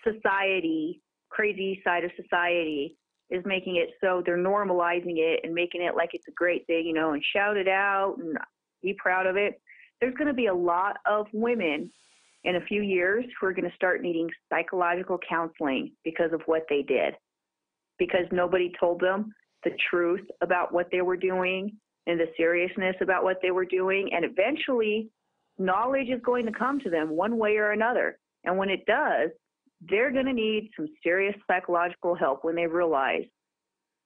society, crazy side of society, is making it so they're normalizing it and making it like it's a great thing, and shout it out and be proud of it. There's going to be a lot of women in a few years who are going to start needing psychological counseling because of what they did, because nobody told them the truth about what they were doing and the seriousness about what they were doing. And eventually knowledge is going to come to them one way or another. And when it does, they're going to need some serious psychological help when they realize,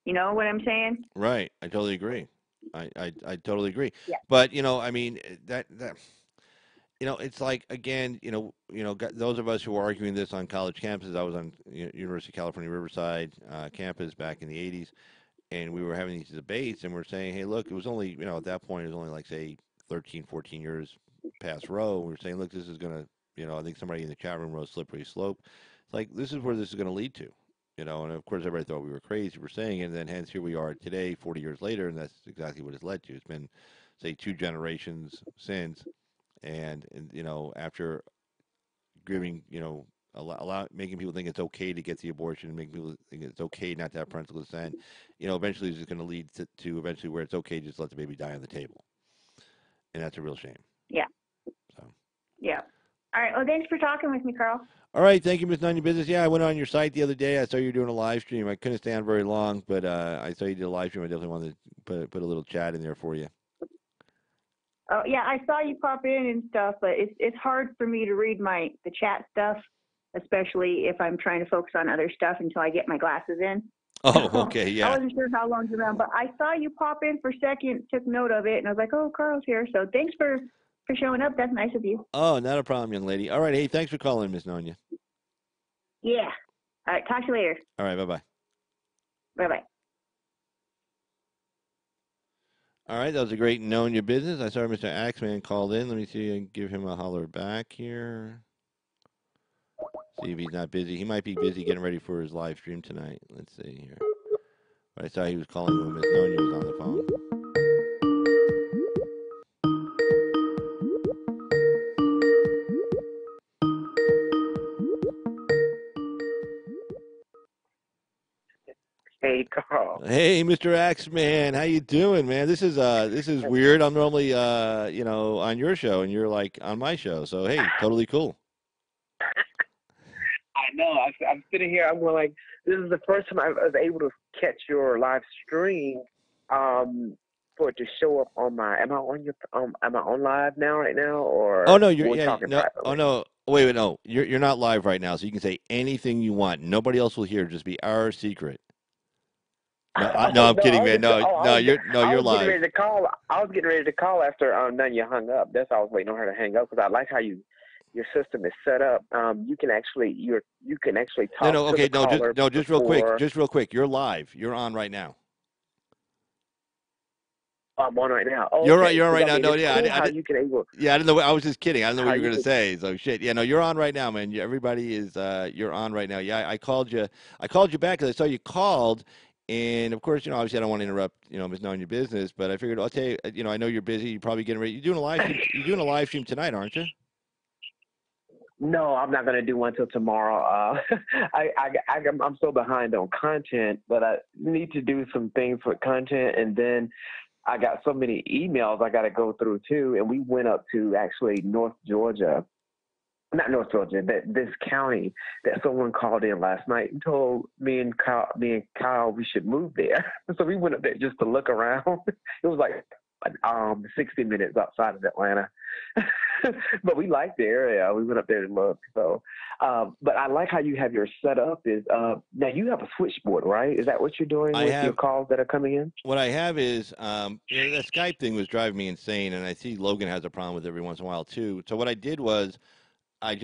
you know what I'm saying? Right. I totally agree. I totally agree. Yeah. But, I mean, that it's like, again, those of us who are arguing this on college campuses, I was on University of California, Riverside campus back in the 80s, and we were having these debates, and we're saying, hey, look, it was only, at that point, it was only like, say, 13, 14 years past Roe. We were saying, look, this is going to, I think somebody in the chat room wrote slippery slope. It's like, this is where this is going to lead to, and of course everybody thought we were crazy for saying it, and then hence here we are today, 40 years later, and that's exactly what it's led to. It's been, say, 2 generations since, and after giving, making people think it's okay to get the abortion, and making people think it's okay not to have parental consent. Eventually it's just going to lead to eventually where it's okay just to let the baby die on the table, and that's a real shame. Yeah. So. Yeah. All right. Well, thanks for talking with me, Carl. All right, thank you, Miss None Your Business. Yeah, I went on your site the other day. I saw you were doing a live stream. I couldn't stay on very long, but I saw you did a live stream. I definitely wanted to put a little chat in there for you. Oh yeah, I saw you pop in and stuff, but it's hard for me to read the chat stuff, especially if I'm trying to focus on other stuff until I get my glasses in. Oh, okay, yeah. I wasn't sure how long you're around, but I saw you pop in for a second, took note of it, and I was like, oh, Carl's here. So thanks for showing up. That's nice of you. Oh, not a problem, young lady. All right, hey, thanks for calling, Miss Nonya. Yeah. All right, talk to you later. All right, bye-bye. Bye-bye. All right, that was a great knowing your business. I saw Mr. Axeman called in. Let me see and give him a holler back here. See if he's not busy. He might be busy getting ready for his live stream tonight. Let's see here. But I saw he was calling when Miss Nonya was on the phone. Hey, Carl. Hey, Mr. Axeman, how you doing, man? This is weird. I'm normally on your show, and you're like on my show. So hey, totally cool. I know. I'm sitting here. I'm going like, this is the first time I was able to catch your live stream. For it to show up on my. Am I on live now right now or? Oh no, privately? no. Wait, no. You're not live right now, so you can say anything you want. Nobody else will hear. Just be our secret. No, I'm kidding, man. You're live. Ready to call. I was getting ready to call after Nanya hung up. That's why I was waiting on her to hang up because I like how your system is set up. You can actually talk. Just real quick. You're live. You're on right now. I'm on right now. Oh, you're okay. right. You're on right now. No, yeah. I didn't know. I was just kidding. I didn't know what you were going to say. So shit. Yeah, no, you're on right now, man. Everybody is. You're on right now. Yeah, I called you. I called you back because I saw you called. And of course, obviously, I don't want to interrupt, Ms. Knowing Your Business, but I figured I'll tell you, I know you're busy. You're probably getting ready. You're doing a live stream. You're doing a live stream tonight, aren't you? No, I'm not going to do one till tomorrow. I'm so behind on content, but I need to do some things with content, and then I got so many emails I got to go through too. And we went up to actually North Georgia. Not North Georgia, this county that someone called in last night and told me and Kyle we should move there. So we went up there just to look around. It was like 60 minutes outside of Atlanta. But we liked the area. We went up there to look. So, but I like how you have your setup is now you have a switchboard, right? Is that what you're doing your calls that are coming in? What I have is that Skype thing was driving me insane, and I see Logan has a problem with it every once in a while too. So what I did was I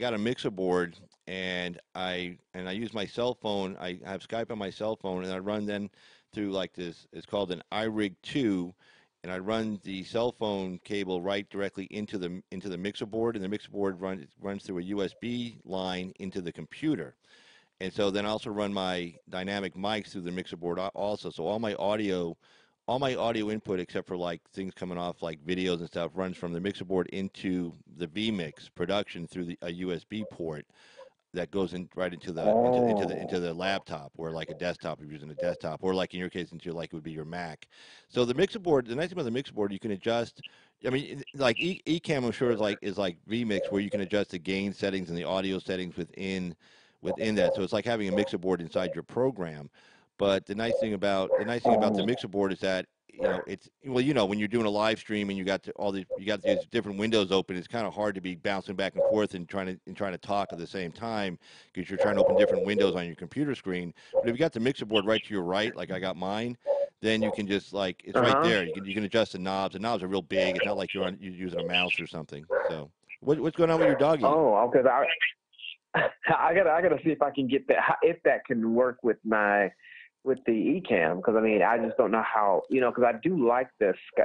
got a mixer board and I use my cell phone. I have Skype on my cell phone and I run then through like this. It's called an iRig 2, and I run the cell phone cable right directly into the mixer board, and the mixer board runs through a USB line into the computer. And so then I also run my dynamic mics through the mixer board also. So all my audio input, except for like things coming off like videos and stuff, runs from the mixer board into the vMix production through a USB port that goes in right into the laptop, or like a desktop if you're using a desktop, or like in your case into like it would be your Mac. So the mixer board, the nice thing about the mixer board, you can adjust. I mean, like Ecamm, I'm sure is like vMix, where you can adjust the gain settings and the audio settings within that. So it's like having a mixer board inside your program. But the nice thing about the mixer board is that when you're doing a live stream and you got these different windows open, it's kind of hard to be bouncing back and forth and trying to talk at the same time because you're trying to open different windows on your computer screen. But if you got the mixer board right to your right, like I got mine, then you can just it's right there. You can adjust the knobs. The knobs are real big. It's not like you're using a mouse or something. So what's going on with your doggy? Oh, okay. I gotta see if I can get that, if that can work with the Ecamm, because I mean I just don't know how, because I do like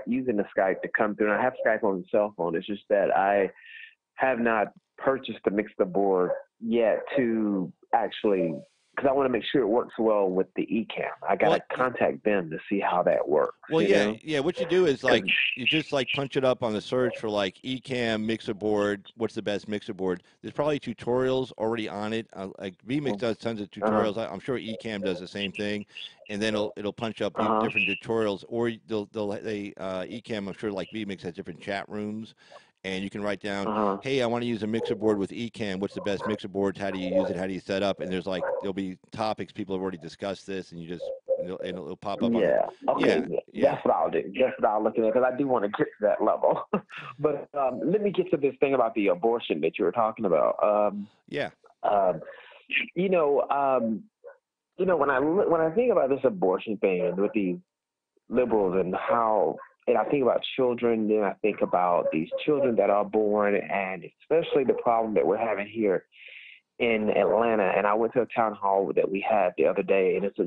using the Skype to come through, and I have Skype on the cell phone. It's just that I have not purchased the mixer board yet to actually because I want to make sure it works well with the ECAM. I got to contact them to see how that works. Well, you yeah, know? yeah. What you do is like you just like punch it up on the search for like Ecamm mixer board. What's the best mixer board? There's probably tutorials already on it. Like vMix does tons of tutorials. I'm sure Ecamm does the same thing, and then it'll punch up different tutorials. Or Ecamm, I'm sure like vMix has different chat rooms, and you can write down, hey, I want to use a mixer board with Ecamm. What's the best mixer board? How do you use it? How do you set up? And there'll be topics people have already discussed this, and you just it'll pop up. Yeah. Okay. Yeah. That's what I'll do. That's what I'll look at because I do want to get to that level. But let me get to this thing about the abortion that you were talking about. Yeah. You know, when I think about this abortion thing with these liberals and how, and I think about children, then I think about these children that are born, and especially the problem that we're having here in Atlanta. And I went to a town hall that we had the other day, and it's,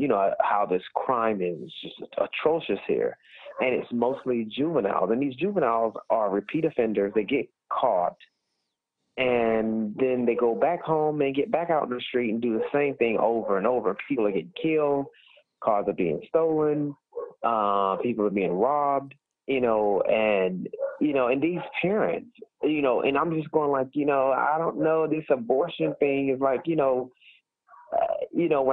how this crime is just atrocious here. And it's mostly juveniles. And these juveniles are repeat offenders. They get caught, and then they go back home and get back out in the street and do the same thing over and over. People are getting killed, cars are being stolen, people are being robbed, and these parents, and I'm just going like, I don't know, this abortion thing is like, when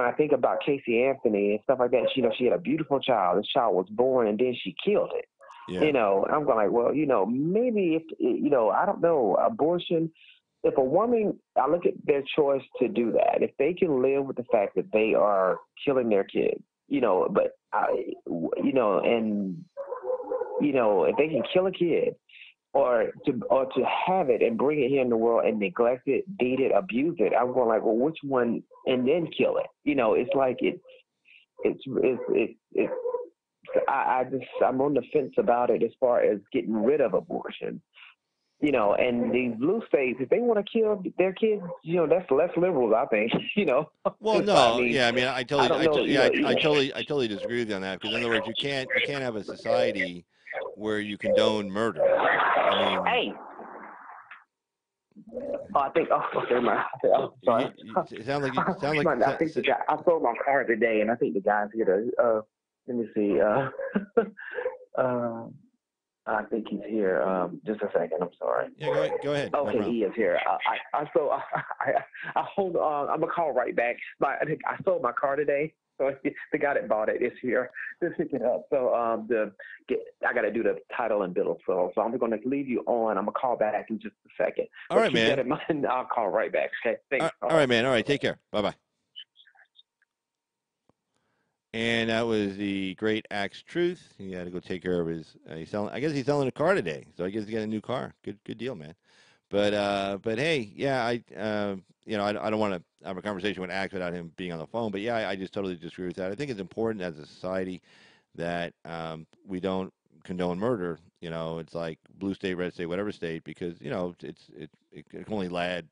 I think about Casey Anthony and stuff like that, she had a beautiful child. This child was born and then she killed it. Yeah. I'm going like, well, maybe if, I don't know, abortion, if a woman, I look at their choice to do that, if they can live with the fact that they are killing their kids, but, if they can kill a kid or to have it and bring it here in the world and neglect it, beat it, abuse it, I'm going like, well, which one, and then kill it? It's like I'm on the fence about it as far as getting rid of abortion. And these blue states, if they want to kill their kids, that's less liberals, I think. Well, no, I totally disagree with you on that. Because in other words, you can't have a society where you condone murder. Hey. I think. Oh, sorry. It sounds like. I think the guy. I sold my car today, and I think the guy's here to. Let me see. I think he's here. Just a second. I'm sorry. Yeah, go ahead. Okay, No, he is here. I hold on. I'm gonna call right back. I sold my car today, so the guy that bought it is here to pick it up. So I got to do the title and bill of sale. So I'm gonna leave you on. I'm gonna call back in just a second. All right, man. Keep that in mind. I'll call right back. Okay. Thanks. All right, man. All right. Take care. Bye-bye. And that was the great Axe Truth. He had to go take care of his. I guess he's selling a car today, so I guess he got a new car. Good deal, man. But hey, yeah, I don't want to have a conversation with Axe without him being on the phone. But yeah, I just totally disagree with that. I think it's important as a society that we don't condone murder. It's like blue state, red state, whatever state, because it can only lad.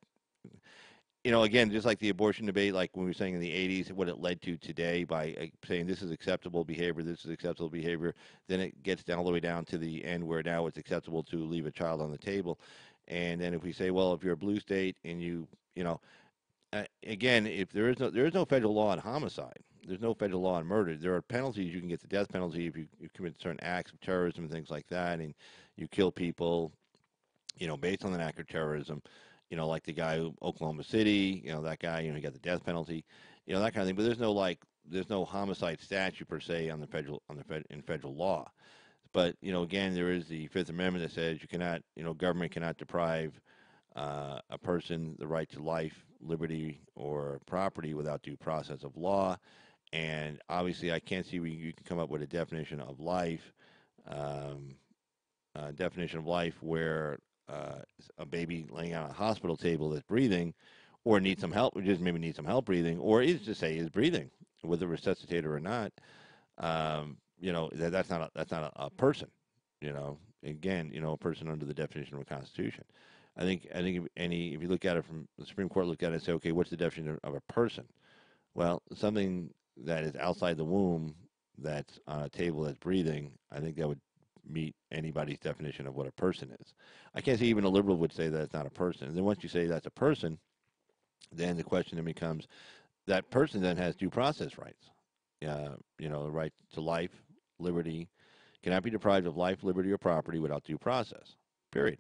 Again, just like the abortion debate, like when we were saying in the 80s, what it led to today by saying this is acceptable behavior, this is acceptable behavior, then it gets all the way down to the end where now it's acceptable to leave a child on the table. And then if we say, well, if you're a blue state and again, if there is no federal law on homicide, there's no federal law on murder. There are penalties. You can get the death penalty if you commit certain acts of terrorism and things like that, and you kill people, based on an act of terrorism. Like the guy who Oklahoma City, that guy, he got the death penalty, that kind of thing. But there's no homicide statute per se in federal law. But again, there is the Fifth Amendment that says you cannot, government cannot deprive a person the right to life, liberty, or property without due process of law. And obviously, I can't see where you can come up with a definition of life, where a baby laying on a hospital table that's breathing, or needs some help, or just maybe needs some help breathing, or is breathing, whether resuscitated or not. That's not a person. Again, a person under the definition of a constitution. I think if you look at it from the Supreme Court, look at it and say, okay, what's the definition of a person? Well, something that is outside the womb, that's on a table, that's breathing. I think that would meet anybody's definition of what a person is. I can't see even a liberal would say that it's not a person. And then once you say that's a person, then the question then becomes, that person then has due process rights. The right to life, liberty, cannot be deprived of life, liberty, or property without due process. Period.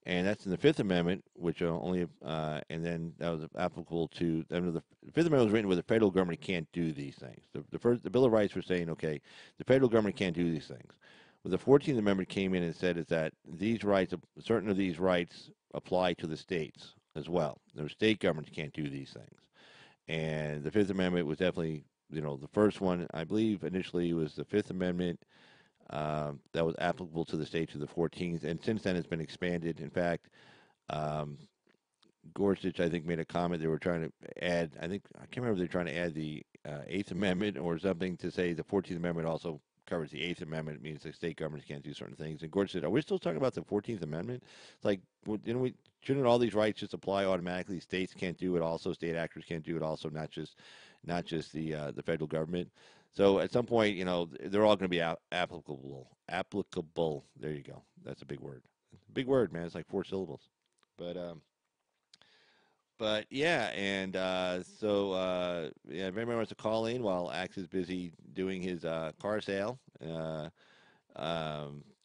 And that's in the Fifth Amendment, which only, and then that was applicable to. The Fifth Amendment was written where the federal government can't do these things. The Bill of Rights was saying, okay, the federal government can't do these things. What the 14th Amendment came in and said is that these rights, certain of these rights, apply to the states as well. The state governments can't do these things. And the Fifth Amendment was definitely, the first one, I believe, initially was the Fifth Amendment. That was applicable to the states of the 14th, and since then it's been expanded. In fact, Gorsuch, I think, made a comment they were trying to add. I can't remember if they're trying to add the Eighth Amendment or something to say the 14th Amendment also covers the Eighth Amendment. It means the state governments can't do certain things. And Gorsuch said, "Are we still talking about the 14th Amendment? It's like, shouldn't all these rights just apply automatically? States can't do it also. State actors can't do it also. Not just the federal government." So at some point, they're all going to be applicable. Applicable. There you go. That's a big word. Big word, man. It's like 4 syllables. But yeah, and if anybody wants to call in while Axe is busy doing his car sale, I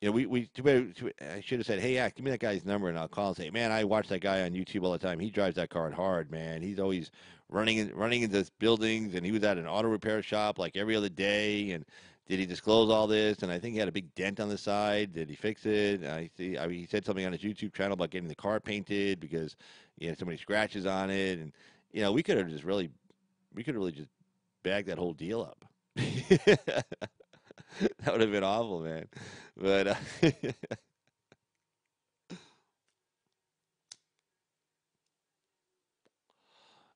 should have said, "Hey, Axe, give me that guy's number," and I'll call and say, "Man, I watch that guy on YouTube all the time. He drives that car hard, man. He's always running into buildings, and he was at an auto repair shop like every other day. And did he disclose all this? And I think he had a big dent on the side. Did he fix it? He said something on his YouTube channel about getting the car painted because he had so many scratches on it. And we could have really just bagged that whole deal up." That would have been awful, man. But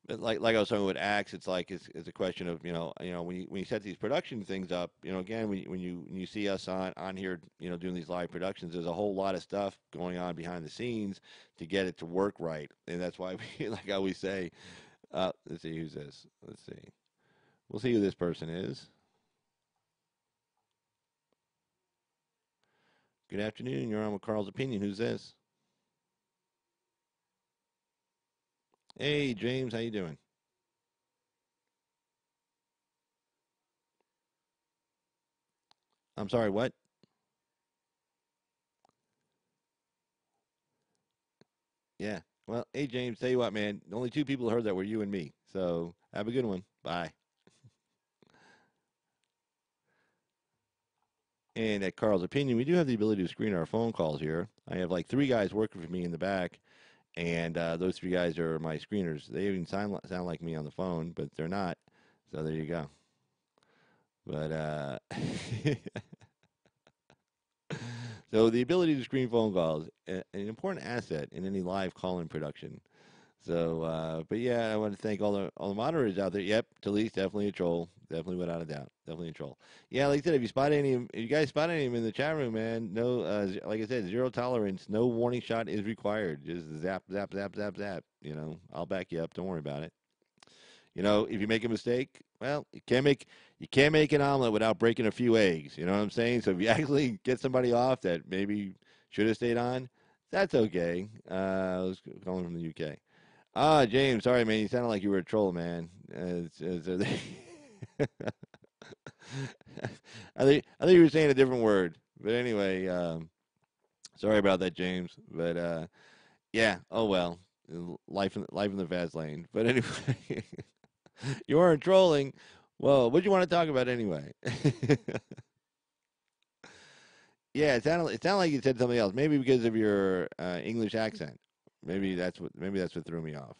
but like I was talking with Axe, it's like it's a question of when you set these production things up, again when you see us on here doing these live productions, there's a whole lot of stuff going on behind the scenes to get it to work right, and that's why like I always say, let's see who's this. Let's see, we'll see who this person is. Good afternoon. You're on with Carl's Opinion. Who's this? Hey, James. How you doing? I'm sorry, what? Yeah. Well, hey, James. Tell you what, man. The only 2 people who heard that were you and me. So have a good one. Bye. And at Carl's Opinion, we do have the ability to screen our phone calls here. I have like 3 guys working for me in the back, and those 3 guys are my screeners. They even sound like me on the phone, but they're not. So there you go. But so the ability to screen phone calls, an important asset in any live call-in production. So, but yeah, I want to thank all the moderators out there. Yep, Talise, definitely a troll. Definitely, without a doubt. Definitely a troll. Yeah, like I said, if you guys spot any of them in the chat room, man, no, like I said, 0 tolerance. No warning shot is required. Just zap, zap, zap, zap, zap. I'll back you up. Don't worry about it. If you make a mistake, well, you can't make an omelet without breaking a few eggs. You know what I'm saying? So if you actually get somebody off that maybe should have stayed on, that's okay. I was calling from the UK. James, sorry, man. You sounded like you were a troll, man. I think you were saying a different word, but anyway, sorry about that, James. But yeah, oh well, life in the fast lane. But anyway, you weren't trolling. Well, what do you want to talk about anyway? Yeah, it sounded like you said something else. Maybe because of your English accent. Maybe that's what threw me off.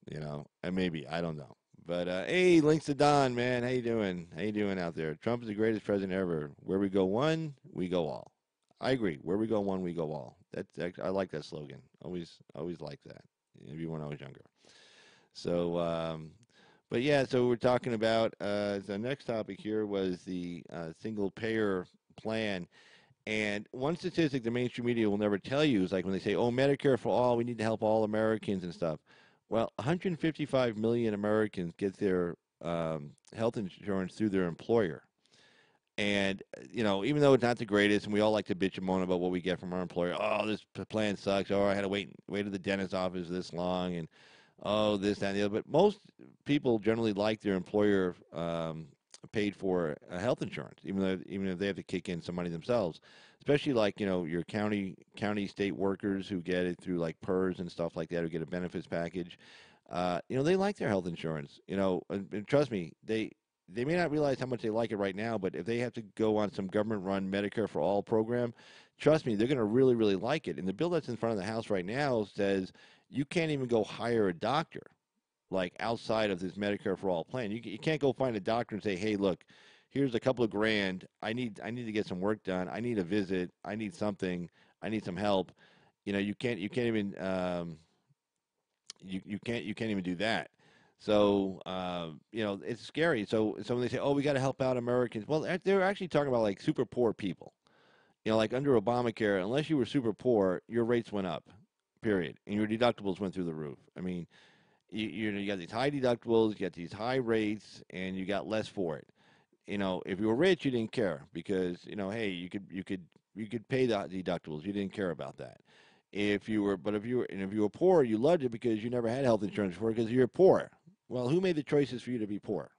And maybe I don't know. But hey, Links to Don, man, how you doing? How you doing out there? Trump is the greatest president ever. Where we go one, we go all. I agree. Where we go one, we go all. I like that slogan. Always like that. Even when I was younger. So, but yeah, so we're talking about the next topic here was the single payer plan. And one statistic the mainstream media will never tell you is like when they say, "Oh, Medicare for all, we need to help all Americans and stuff." Well, 155 million Americans get their health insurance through their employer. And, even though it's not the greatest, and we all like to bitch and moan about what we get from our employer, "Oh, this plan sucks. Oh, I had to wait at the dentist's office this long." And, oh, this, that, and the other. But most people generally like their employer paid for health insurance, even if they have to kick in some money themselves. Especially like your state workers who get it through like PERS and stuff like that, who get a benefits package. They like their health insurance. And trust me, they may not realize how much they like it right now, but if they have to go on some government-run Medicare for All program, trust me, they're going to really, really like it. And the bill that's in front of the House right now says you can't even go hire a doctor, like outside of this Medicare for All plan. You can't go find a doctor and say, hey, look, here's a couple of grand. I need to get some work done. I need a visit. I need something. I need some help. You can't even you can't even do that. So it's scary. So when they say, "Oh, we got to help out Americans," well, they're actually talking about like super poor people. Like under Obamacare, unless you were super poor, your rates went up, period, and your deductibles went through the roof. I mean, you got these high deductibles, you got these high rates, and you got less for it. If you were rich, you didn't care because hey, you could pay the deductibles. You didn't care about that. If you were poor, you loved it because you never had health insurance before because you're poor. Well, who made the choices for you to be poor?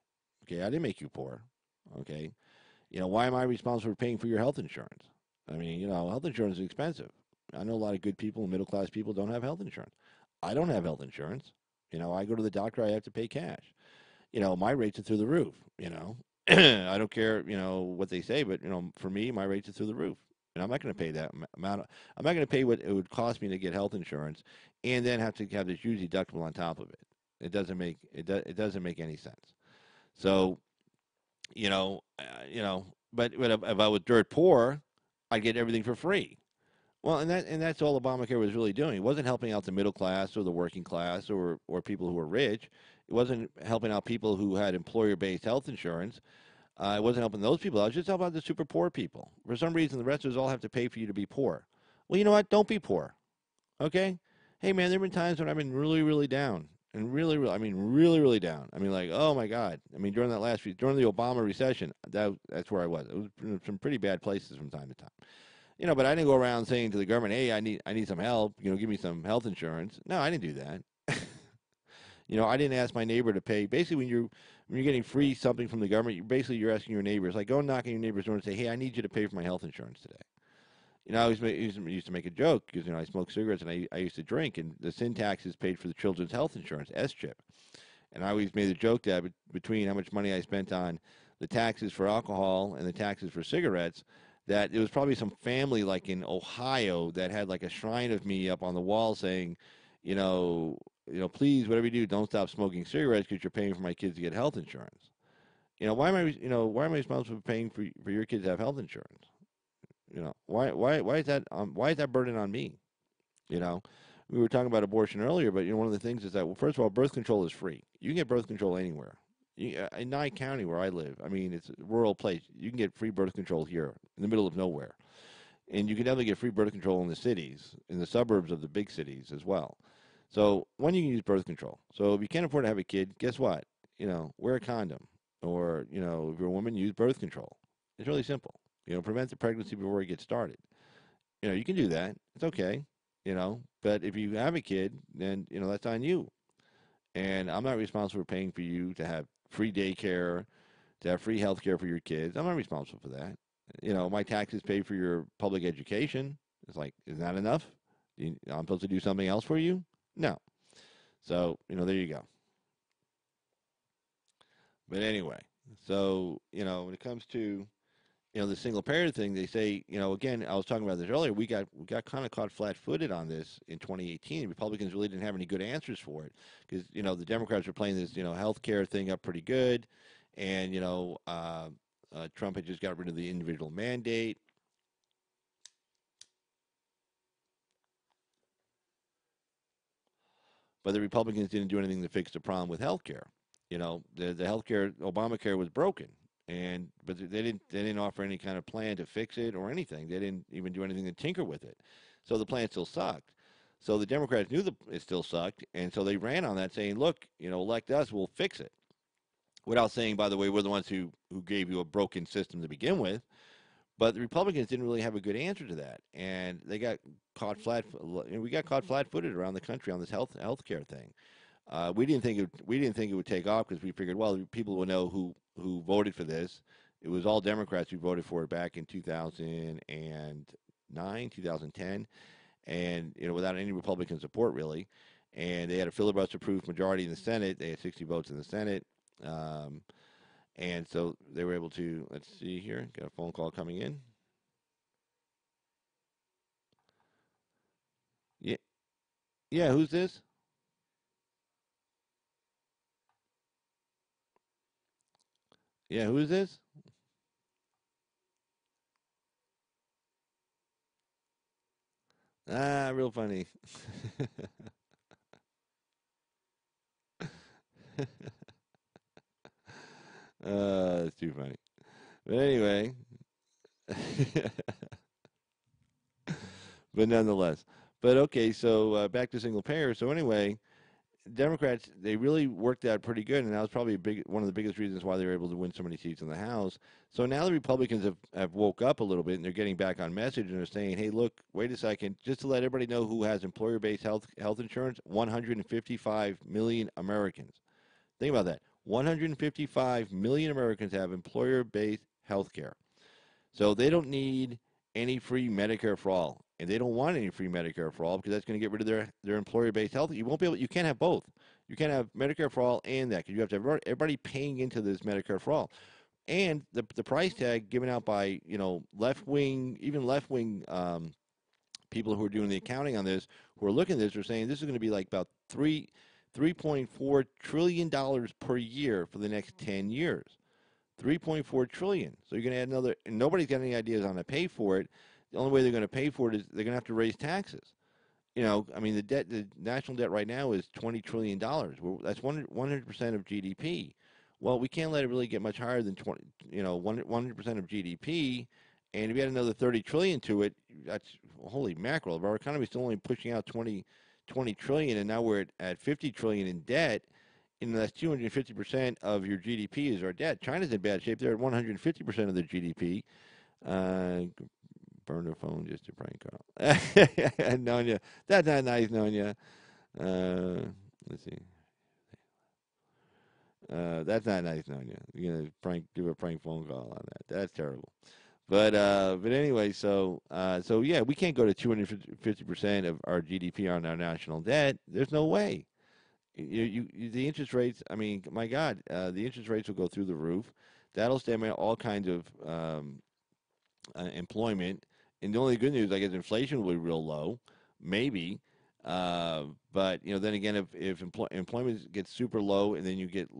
Okay, I didn't make you poor. Okay, why am I responsible for paying for your health insurance? I mean, health insurance is expensive. I know a lot of good people, middle class people, don't have health insurance. I don't have health insurance. I go to the doctor, I have to pay cash. My rates are through the roof. I don't care, what they say, but for me, my rates are through the roof, and I'm not going to pay that amount. I'm not going to pay what it would cost me to get health insurance, and then have to have this huge deductible on top of it. It doesn't make any sense. So, but if I was dirt poor, I'd get everything for free. Well, and that's all Obamacare was really doing. It wasn't helping out the middle class or the working class or people who were rich. It wasn't helping out people who had employer-based health insurance. It wasn't helping those people out. It was just helping out the super poor people. For some reason, the rest of us all have to pay for you to be poor. Well, you know what? Don't be poor. Okay? Hey, man, there have been times when I've been really, really down. And really, really, I mean, really, really down. I mean, like, oh my God. I mean, during the Obama recession, that's where I was. It was in some pretty bad places from time to time. But I didn't go around saying to the government, "Hey, I need some help. Give me some health insurance." No, I didn't do that. I didn't ask my neighbor to pay. Basically, when you're getting free something from the government, you're asking your neighbors. Like, go knock on your neighbor's door and say, "Hey, I need you to pay for my health insurance today." I always used to make a joke because I smoke cigarettes and I used to drink, and the sin tax is paid for the children's health insurance, S-chip. And I always made the joke that between how much money I spent on the taxes for alcohol and the taxes for cigarettes, that it was probably some family like in Ohio that had like a shrine of me up on the wall saying, please, whatever you do, don't stop smoking cigarettes because you're paying for my kids to get health insurance. Why am I responsible for paying for your kids to have health insurance? Why is that burden on me? We were talking about abortion earlier, but one of the things is that, well, first of all, birth control is free. You can get birth control anywhere. In Nye County, where I live, I mean, it's a rural place. You can get free birth control here in the middle of nowhere. And you can definitely get free birth control in the cities, in the suburbs of the big cities as well. So, one, you can use birth control. So, if you can't afford to have a kid, guess what? Wear a condom. Or, if you're a woman, use birth control. It's really simple. Prevent the pregnancy before it gets started. You can do that. It's okay. But if you have a kid, then, that's on you. And I'm not responsible for paying for you to have free daycare, to have free health care for your kids. I'm not responsible for that. My taxes pay for your public education. It's like, isn't that enough? I'm supposed to do something else for you? No. So, there you go. But anyway, so, when it comes to, the single payer thing, they say, again, I was talking about this earlier, we got kind of caught flat-footed on this in 2018. Republicans really didn't have any good answers for it because, the Democrats were playing this, health care thing up pretty good. And, Trump had just got rid of the individual mandate. But the Republicans didn't do anything to fix the problem with health care. The health care, Obamacare was broken. But they didn't offer any kind of plan to fix it or anything. They didn't even do anything to tinker with it. So the plan still sucked. So the Democrats knew it still sucked, and so they ran on that, saying, "Look, elect us, we'll fix it." Without saying, by the way, we're the ones who gave you a broken system to begin with. But the Republicans didn't really have a good answer to that, and they got caught flat. We got caught flat-footed around the country on this health care thing. We didn't think it would take off because we figured, well, people will know who voted for this. It was all Democrats who voted for it back in 2009, 2010, and without any Republican support really. And they had a filibuster-proof majority in the Senate. They had 60 votes in the Senate, and so they were able to. Let's see here. Got a phone call coming in. Yeah, yeah. Who's this? Yeah, who is this? Ah, real funny. It's too funny. But anyway, but nonetheless. But okay, so back to single payer. So anyway, Democrats they really worked that pretty good, and that was probably one of the biggest reasons why they were able to win so many seats in the House. So now the Republicans have woke up a little bit, and they're getting back on message, and they're saying, "Hey, look, wait a second, just to let everybody know who has employer-based health insurance, 155 million Americans. Think about that. 155 million Americans have employer-based health care. So they don't need any free Medicare for all, and they don't want any free Medicare for all because that's going to get rid of their employer-based health. You won't be able. You can't have both. You can't have Medicare for all and that because you have to have everybody paying into this Medicare for all, and the price tag given out by left wing, even left wing people who are doing the accounting on this, who are looking at this, are saying this is going to be like about $3.4 trillion per year for the next 10 years. 3.4 trillion. So you're going to add another, and nobody's got any ideas on how to pay for it. The only way they're going to pay for it is they're going to have to raise taxes. I mean, the national debt right now is $20 trillion. That's 100% of GDP. Well, we can't let it really get much higher than 100% of GDP. And if you add another 30 trillion to it, that's holy mackerel. Our economy is still only pushing out 20 trillion, and now we're at 50 trillion in debt. And that's 250% of your GDP is our debt. China's in bad shape. They're at 150% of their GDP. Burn the phone just to prank call. Nonya, that's not nice, Nonya. Let's see. That's not nice, Nonya. You're gonna do a prank phone call on that. That's terrible. But anyway, so yeah, we can't go to 250% of our GDP on our national debt. There's no way. The interest rates. I mean, my God, the interest rates will go through the roof. That'll stem out all kinds of employment. And the only good news, I guess, inflation will be real low, maybe. But then again, if employment gets super low, and then you get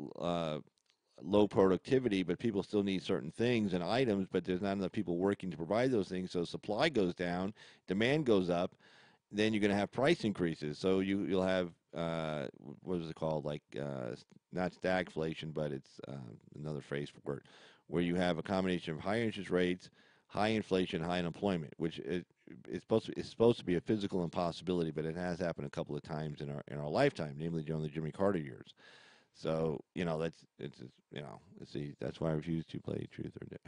low productivity, but people still need certain things and items, but there's not enough people working to provide those things, so supply goes down, demand goes up, then you're going to have price increases. So you'll have what is it called? Like not stagflation, but it's another phrase for it, where you have a combination of high interest rates, high inflation, high unemployment, which is supposed to be a physical impossibility, but it has happened a couple of times in our lifetime, namely during the Jimmy Carter years. So let's see. That's why I refuse to play truth or dare.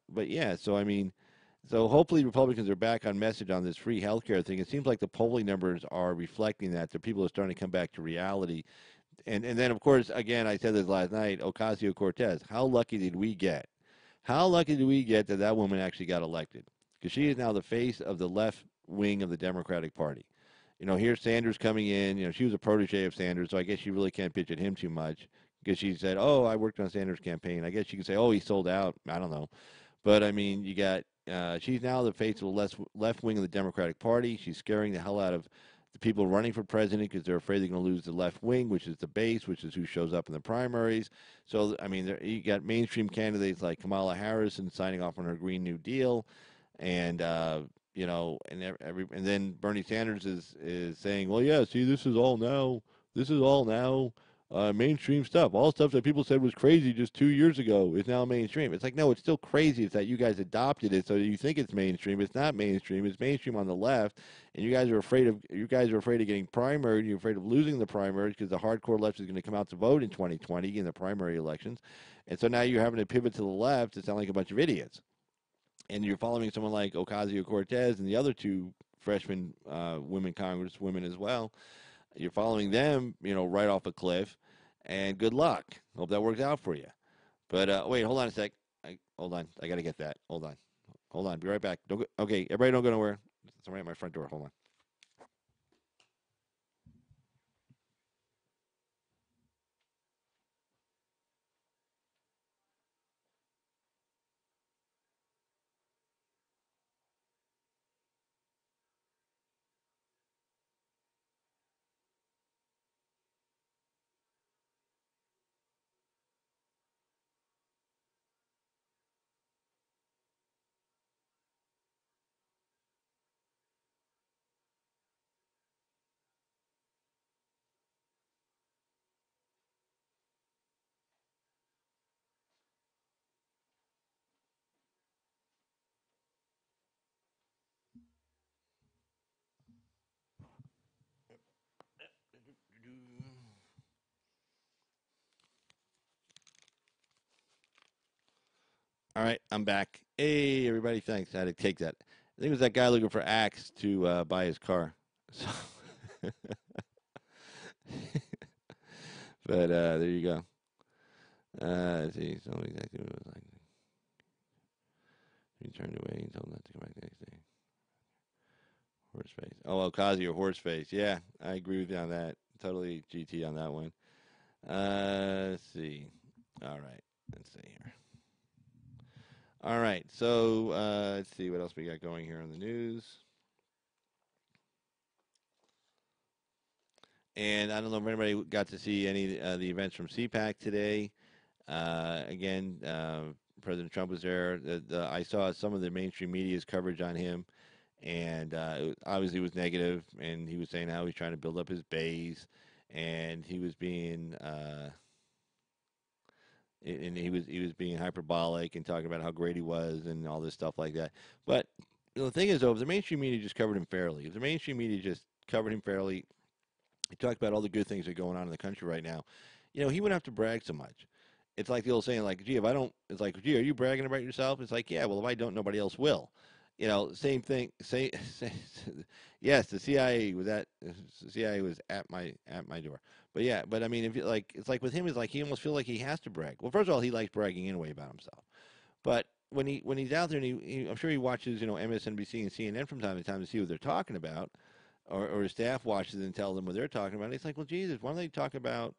But yeah. So I mean, so hopefully Republicans are back on message on this free healthcare thing. It seems like the polling numbers are reflecting that. The people are starting to come back to reality. And then of course, again, I said this last night. Ocasio-Cortez. How lucky did we get? How lucky did we get that woman actually got elected? Because she is now the face of the left wing of the Democratic Party. Here's Sanders coming in. She was a protege of Sanders, so I guess she really can't bitch at him too much because she said, "Oh, I worked on Sanders' campaign." I guess she can say, "Oh, he sold out." I don't know, but I mean, you got she's now the face of the left wing of the Democratic Party. She's scaring the hell out of the people running for president because they're afraid they're going to lose the left wing, which is the base, which is who shows up in the primaries. So I mean, you got mainstream candidates like Kamala Harris and signing off on her Green New Deal, and and then Bernie Sanders is saying, well, yeah, see, this is all now mainstream stuff. All stuff that people said was crazy just 2 years ago is now mainstream. It's like, no, it's still crazy. It's that you guys adopted it, so you think it's mainstream. It's not mainstream. It's mainstream on the left, and you guys are afraid of getting primaried. You're afraid of losing the primaries because the hardcore left is going to come out to vote in 2020 in the primary elections, and so now you're having to pivot to the left to sound like a bunch of idiots. And you're following someone like Ocasio-Cortez and the other two freshman women congresswomen as well. You're following them, right off a cliff, and good luck. Hope that works out for you. But wait, hold on a sec. Hold on. I got to get that. Hold on. Hold on. Be right back. Don't go, okay, everybody don't go nowhere. Somebody at my front door. Hold on. All right, I'm back. Hey, everybody, thanks. I had to take that. I think it was that guy looking for axe to buy his car. So, but there you go. Let's see, so exactly what it was like. He turned away and told him not to come back the next day. Horse face. Oh, well, Kazi or horse face. Yeah, I agree with you on that. Totally GT on that one. Let's see. All right, let's see here. All right, so let's see what else we got going here on the news. And I don't know if anybody got to see any of the events from CPAC today. Again, President Trump was there. I saw some of the mainstream media's coverage on him, and obviously it was negative. And he was saying how he's trying to build up his base, and he was being being hyperbolic and talking about how great he was and all this stuff like that. But the thing is, though, if the mainstream media just covered him fairly, if the mainstream media just covered him fairly, he talked about all the good things that are going on in the country right now, he wouldn't have to brag so much. It's like the old saying, like, gee, if I don't, it's like, gee, are you bragging about yourself? It's like, yeah, well, if I don't, nobody else will. Same thing. Yes, the CIA was at my door. But yeah, but I mean, if you like, it's like with him, it's like he almost feels like he has to brag. Well, first of all, he likes bragging anyway about himself. But when he's out there, and I'm sure he watches, MSNBC and CNN from time to time to see what they're talking about, or his staff watches and tells them what they're talking about. And it's like, well, Jesus, why don't they talk about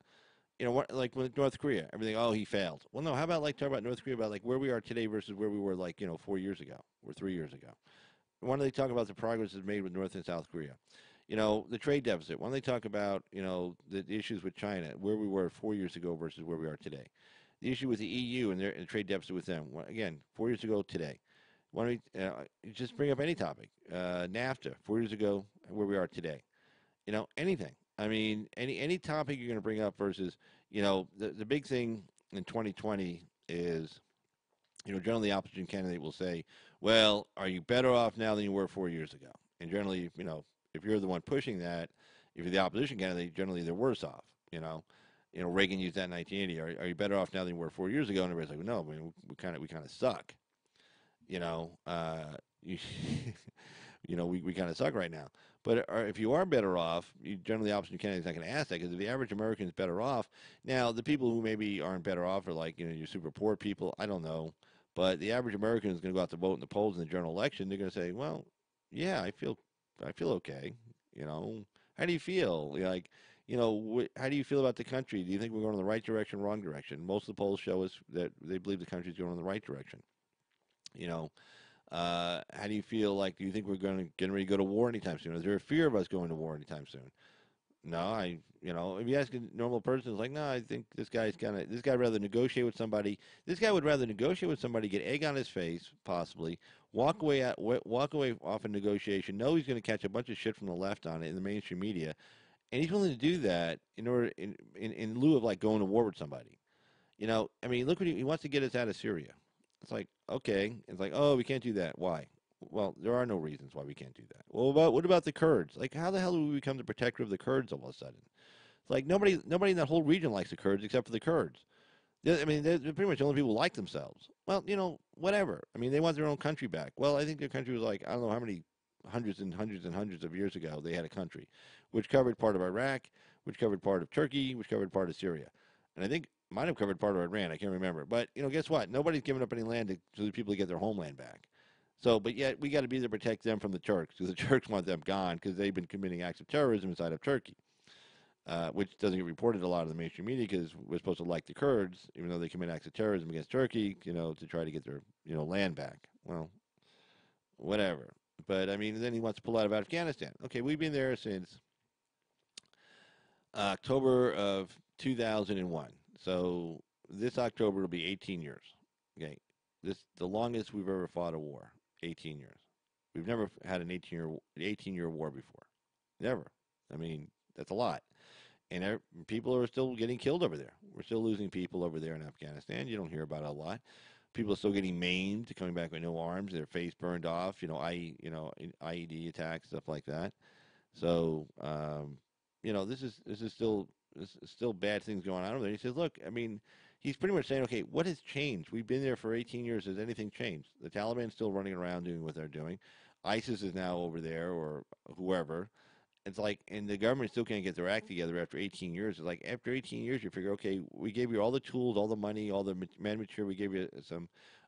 what, like with North Korea, everything, oh, he failed. Well, no, how about like talk about North Korea, about like where we are today versus where we were like, 4 years ago or 3 years ago? Why don't they talk about the progress that's made with North and South Korea? The trade deficit. Why don't they talk about, the issues with China, where we were 4 years ago versus where we are today? The issue with the EU and their trade deficit with them. Well, again, 4 years ago today. Why don't we just bring up any topic? NAFTA, 4 years ago, where we are today. Anything. I mean, any topic you're going to bring up versus, the big thing in 2020 is, generally the opposition candidate will say, well, are you better off now than you were 4 years ago? And generally, if you're the one pushing that, if you're the opposition candidate, generally they're worse off. Reagan used that in 1980. Are you better off now than you were 4 years ago? And everybody's like, well, no, I mean, we kind of suck. You, we kind of suck right now. But if you are better off, generally the opposition candidate's not going to ask that, because if the average American is better off, now the people who maybe aren't better off are like, your super poor people. I don't know. But the average American is going to go out to vote in the polls in the general election. They're going to say, well, yeah, I feel okay. How do you feel? Like, how do you feel about the country? Do you think we're going in the right direction, wrong direction? Most of the polls show us that they believe the country's going in the right direction. How do you feel? Like, do you think we're going to get ready to go to war anytime soon? Is there a fear of us going to war anytime soon? No, if you ask a normal person, it's like, no, I think this guy would rather negotiate with somebody. This guy would rather negotiate with somebody, get egg on his face, possibly, walk away off a negotiation, know he's going to catch a bunch of shit from the left on it in the mainstream media, and he's willing to do that in lieu of like going to war with somebody. I mean, look what he wants to get us out of Syria. It's like, okay. It's like, oh, we can't do that. Why? Well, there are no reasons why we can't do that. Well, what about the Kurds? Like, how the hell do we become the protector of the Kurds all of a sudden? It's like nobody in that whole region likes the Kurds except for the Kurds. I mean, they're pretty much the only people who like themselves. Well, whatever. I mean, they want their own country back. Well, I think their country was like, I don't know how many hundreds and hundreds and hundreds of years ago, they had a country, which covered part of Iraq, which covered part of Turkey, which covered part of Syria, and I think might have covered part of Iran. I can't remember, but guess what? Nobody's giving up any land to the people to get their homeland back. So, but yet we got to be there to protect them from the Turks because the Turks want them gone because they've been committing acts of terrorism inside of Turkey, which doesn't get reported a lot in the mainstream media because we're supposed to like the Kurds, even though they commit acts of terrorism against Turkey, to try to get their land back. Well, whatever. But I mean, then he wants to pull out of Afghanistan. Okay, we've been there since October of 2001. So this October will be 18 years. Okay, the longest we've ever fought a war. 18 years. We've never had an 18-year war before. Never. I mean, that's a lot. And people are still getting killed over there. We're still losing people over there in Afghanistan. You don't hear about it a lot. People are still getting maimed, coming back with no arms, their face burned off. IED attacks, stuff like that. So, this is still bad things going on over there. He says, look, I mean, he's pretty much saying, okay, what has changed? We've been there for 18 years. Has anything changed? The Taliban's still running around doing what they're doing. ISIS is now over there, or whoever. It's like, and the government still can't get their act together after 18 years. It's like, after 18 years, you figure, okay, we gave you all the tools, all the money, all the man material. We gave you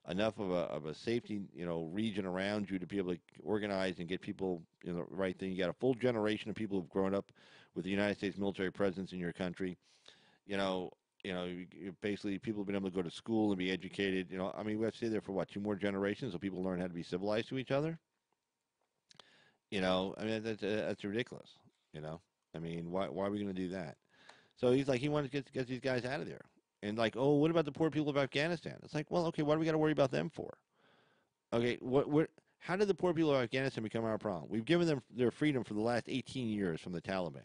enough of a safety, region around you to be able to organize and get people, the right thing. You got a full generation of people who've grown up with the United States military presence in your country. Basically, people have been able to go to school and be educated. I mean, we have to stay there for what, 2 more generations so people learn how to be civilized to each other. I mean, that's ridiculous. I mean, why are we going to do that? So he's like, he wants to get these guys out of there. And like, oh, what about the poor people of Afghanistan? It's like, well, okay, what do we got to worry about them for? Okay, how did the poor people of Afghanistan become our problem? We've given them their freedom for the last 18 years from the Taliban.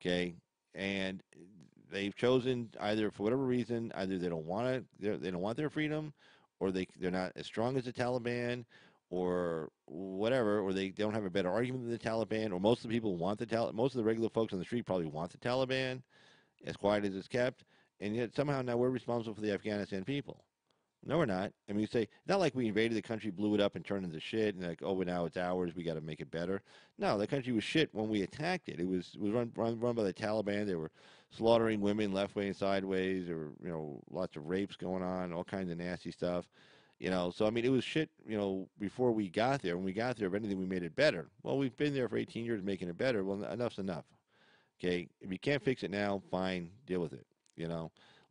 Okay, and they've chosen either for whatever reason, either they don't want their freedom, or they're not as strong as the Taliban, or whatever, or they don't have a better argument than the Taliban, or most of the people want the Taliban. Most of the regular folks on the street probably want the Taliban, as quiet as it's kept, and yet somehow now we're responsible for the Afghanistan people. No, we're not. I mean, you say, it's not like we invaded the country, blew it up, and turned it into shit, and like, oh, well, now it's ours, we got to make it better. No, the country was shit when we attacked it. It was run by the Taliban. They were slaughtering women left way and sideways. There were, lots of rapes going on, all kinds of nasty stuff. So I mean, it was shit, before we got there. When we got there, if anything, we made it better. Well, we've been there for 18 years making it better. Well, enough's enough. Okay? If you can't fix it now, fine, deal with it.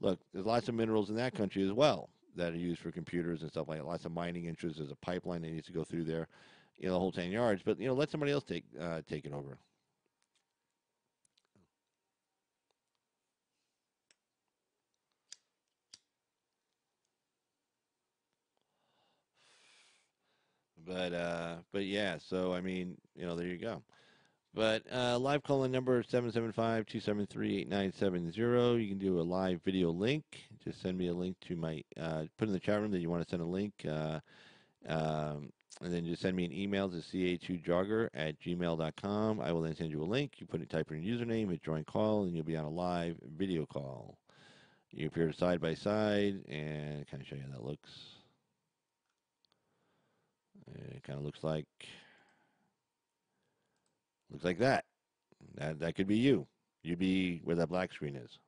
Look, there's lots of minerals in that country as well that are used for computers and stuff like that. Lots of mining interests. There's a pipeline that needs to go through there, the whole 10 yards. But, let somebody else take it over. But yeah, so I mean, there you go. But live call-in number 775-273-8970. You can do a live video link. Just send me a link to my put in the chat room that you want to send a link, and then just send me an email to ca2jogger@gmail.com. I will then send you a link. You type in your username, hit join call, and you'll be on a live video call. You appear side by side, and kind of show you how that looks. It kind of looks like that. That could be you. You'd be where that black screen is.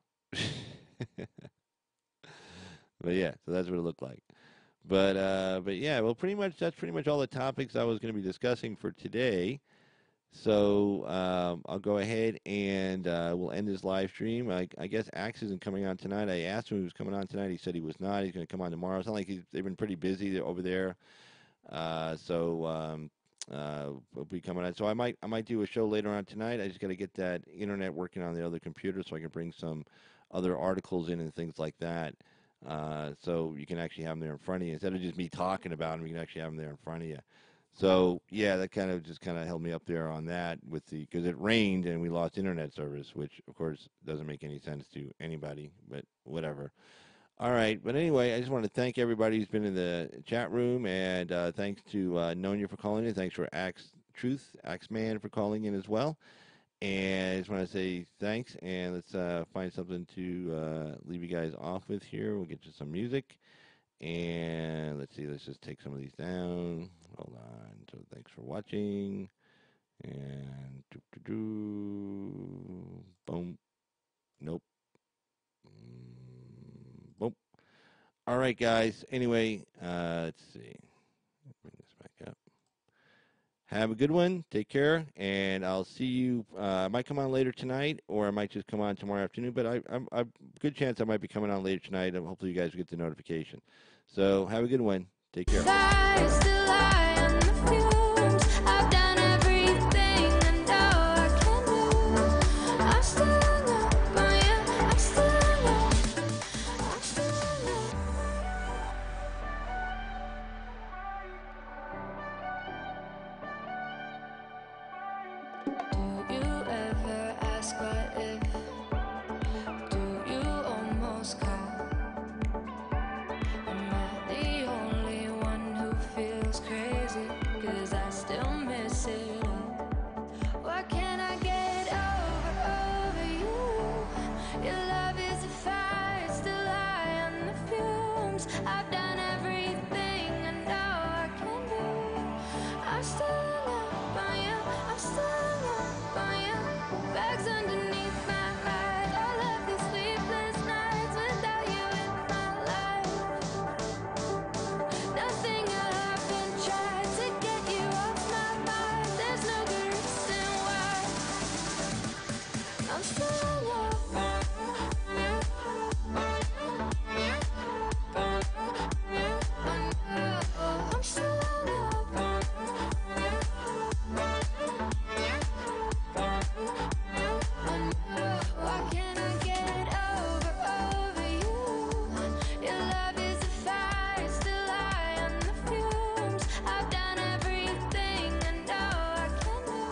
But yeah, so that's what it looked like. But yeah, well, that's pretty much all the topics I was going to be discussing for today. So I'll go ahead and we'll end this live stream. I guess Axe isn't coming on tonight. I asked him if he was coming on tonight. He said he was not. He's going to come on tomorrow. It's not like they've been pretty busy over there. Will be coming on. So I might do a show later on tonight. I just got to get that internet working on the other computer so I can bring some other articles in and things like that. So you can actually have them there in front of you instead of just me talking about them. You can actually have them there in front of you. So yeah, that kind of held me up there on that because it rained and we lost internet service, which of course doesn't make any sense to anybody, but whatever. All right, but anyway, I just want to thank everybody who's been in the chat room, and thanks to Nonya for calling in. Thanks for Axeman for calling in as well. And I just want to say thanks, and let's find something to leave you guys off with here. We'll get you some music, And let's see, let's just take some of these down. Hold on. So thanks for watching. And boom. Nope. Boom. All right, guys. Anyway, let's see. Bring this back up. Have a good one. Take care, and I'll see you. I might come on later tonight, or I might just come on tomorrow afternoon. But I'm good chance I might be coming on later tonight, and hopefully you guys will get the notification. So have a good one. Take care. I still lie on the fumes. I've done everything I know I can do. I'm still up on you. I'm still up. I'm still up. Do you ever ask what if? Do you almost call? Am I the only one who feels crazy? 'Cause I still miss it all. Why can't I get over you? Your love is a fire, still high on the fumes. I've done everything I know I can do. I'm still up on you, I'm still up on you. Bags underneath my eyes, all of these sleepless nights without you in my life. Nothing I haven't tried to get you off my mind. There's no good reason why. I'm still up. I'm still up. Why can't I get over you? Your love is a fire, still high on the fumes. I've done everything I know I can do.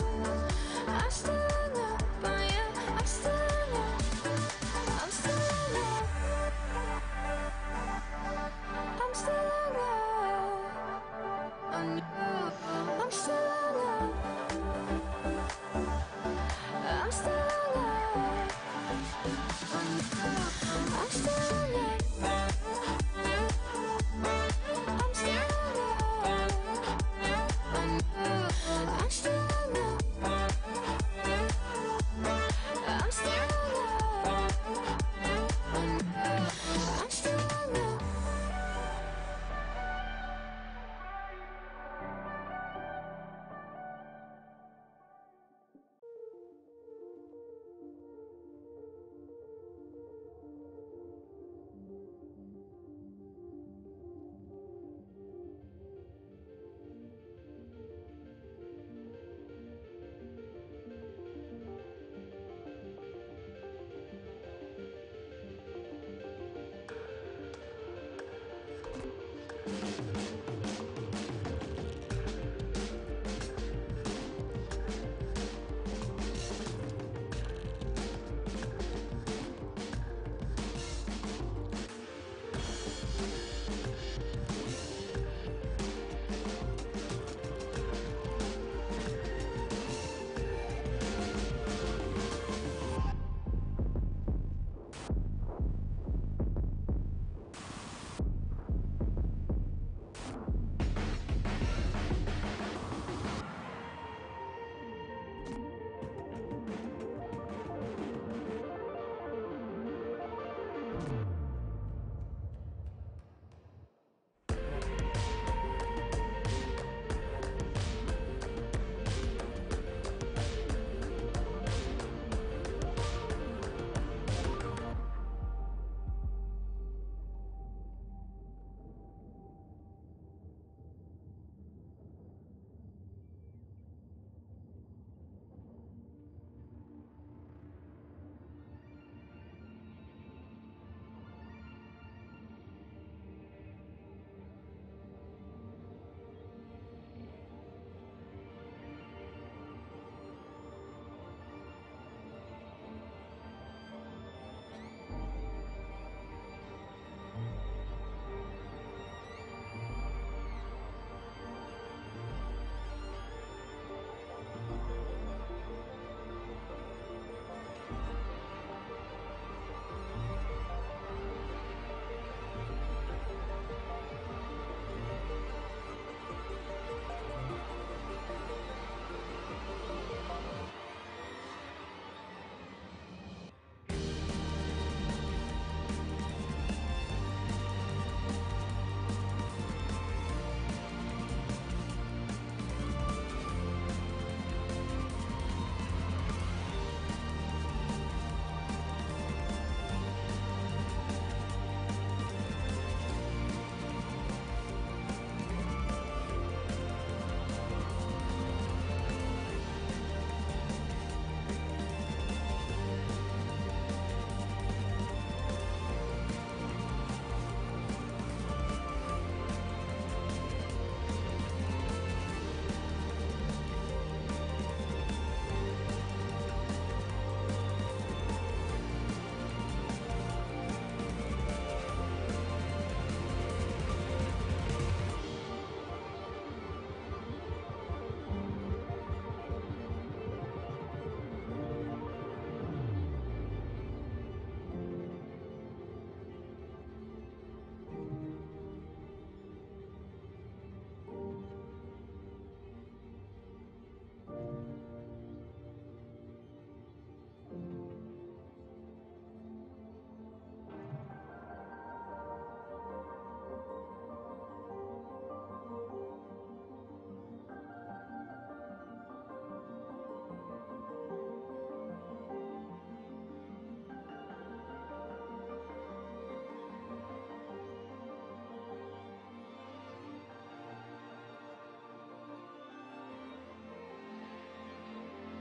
I'm still up on you. I'm still up. I'm still up. I'm still up. I'm still up. I'm still alive. I'm still alive. I'm still alive. I'm still alive. I'm still alive. I'm still alive.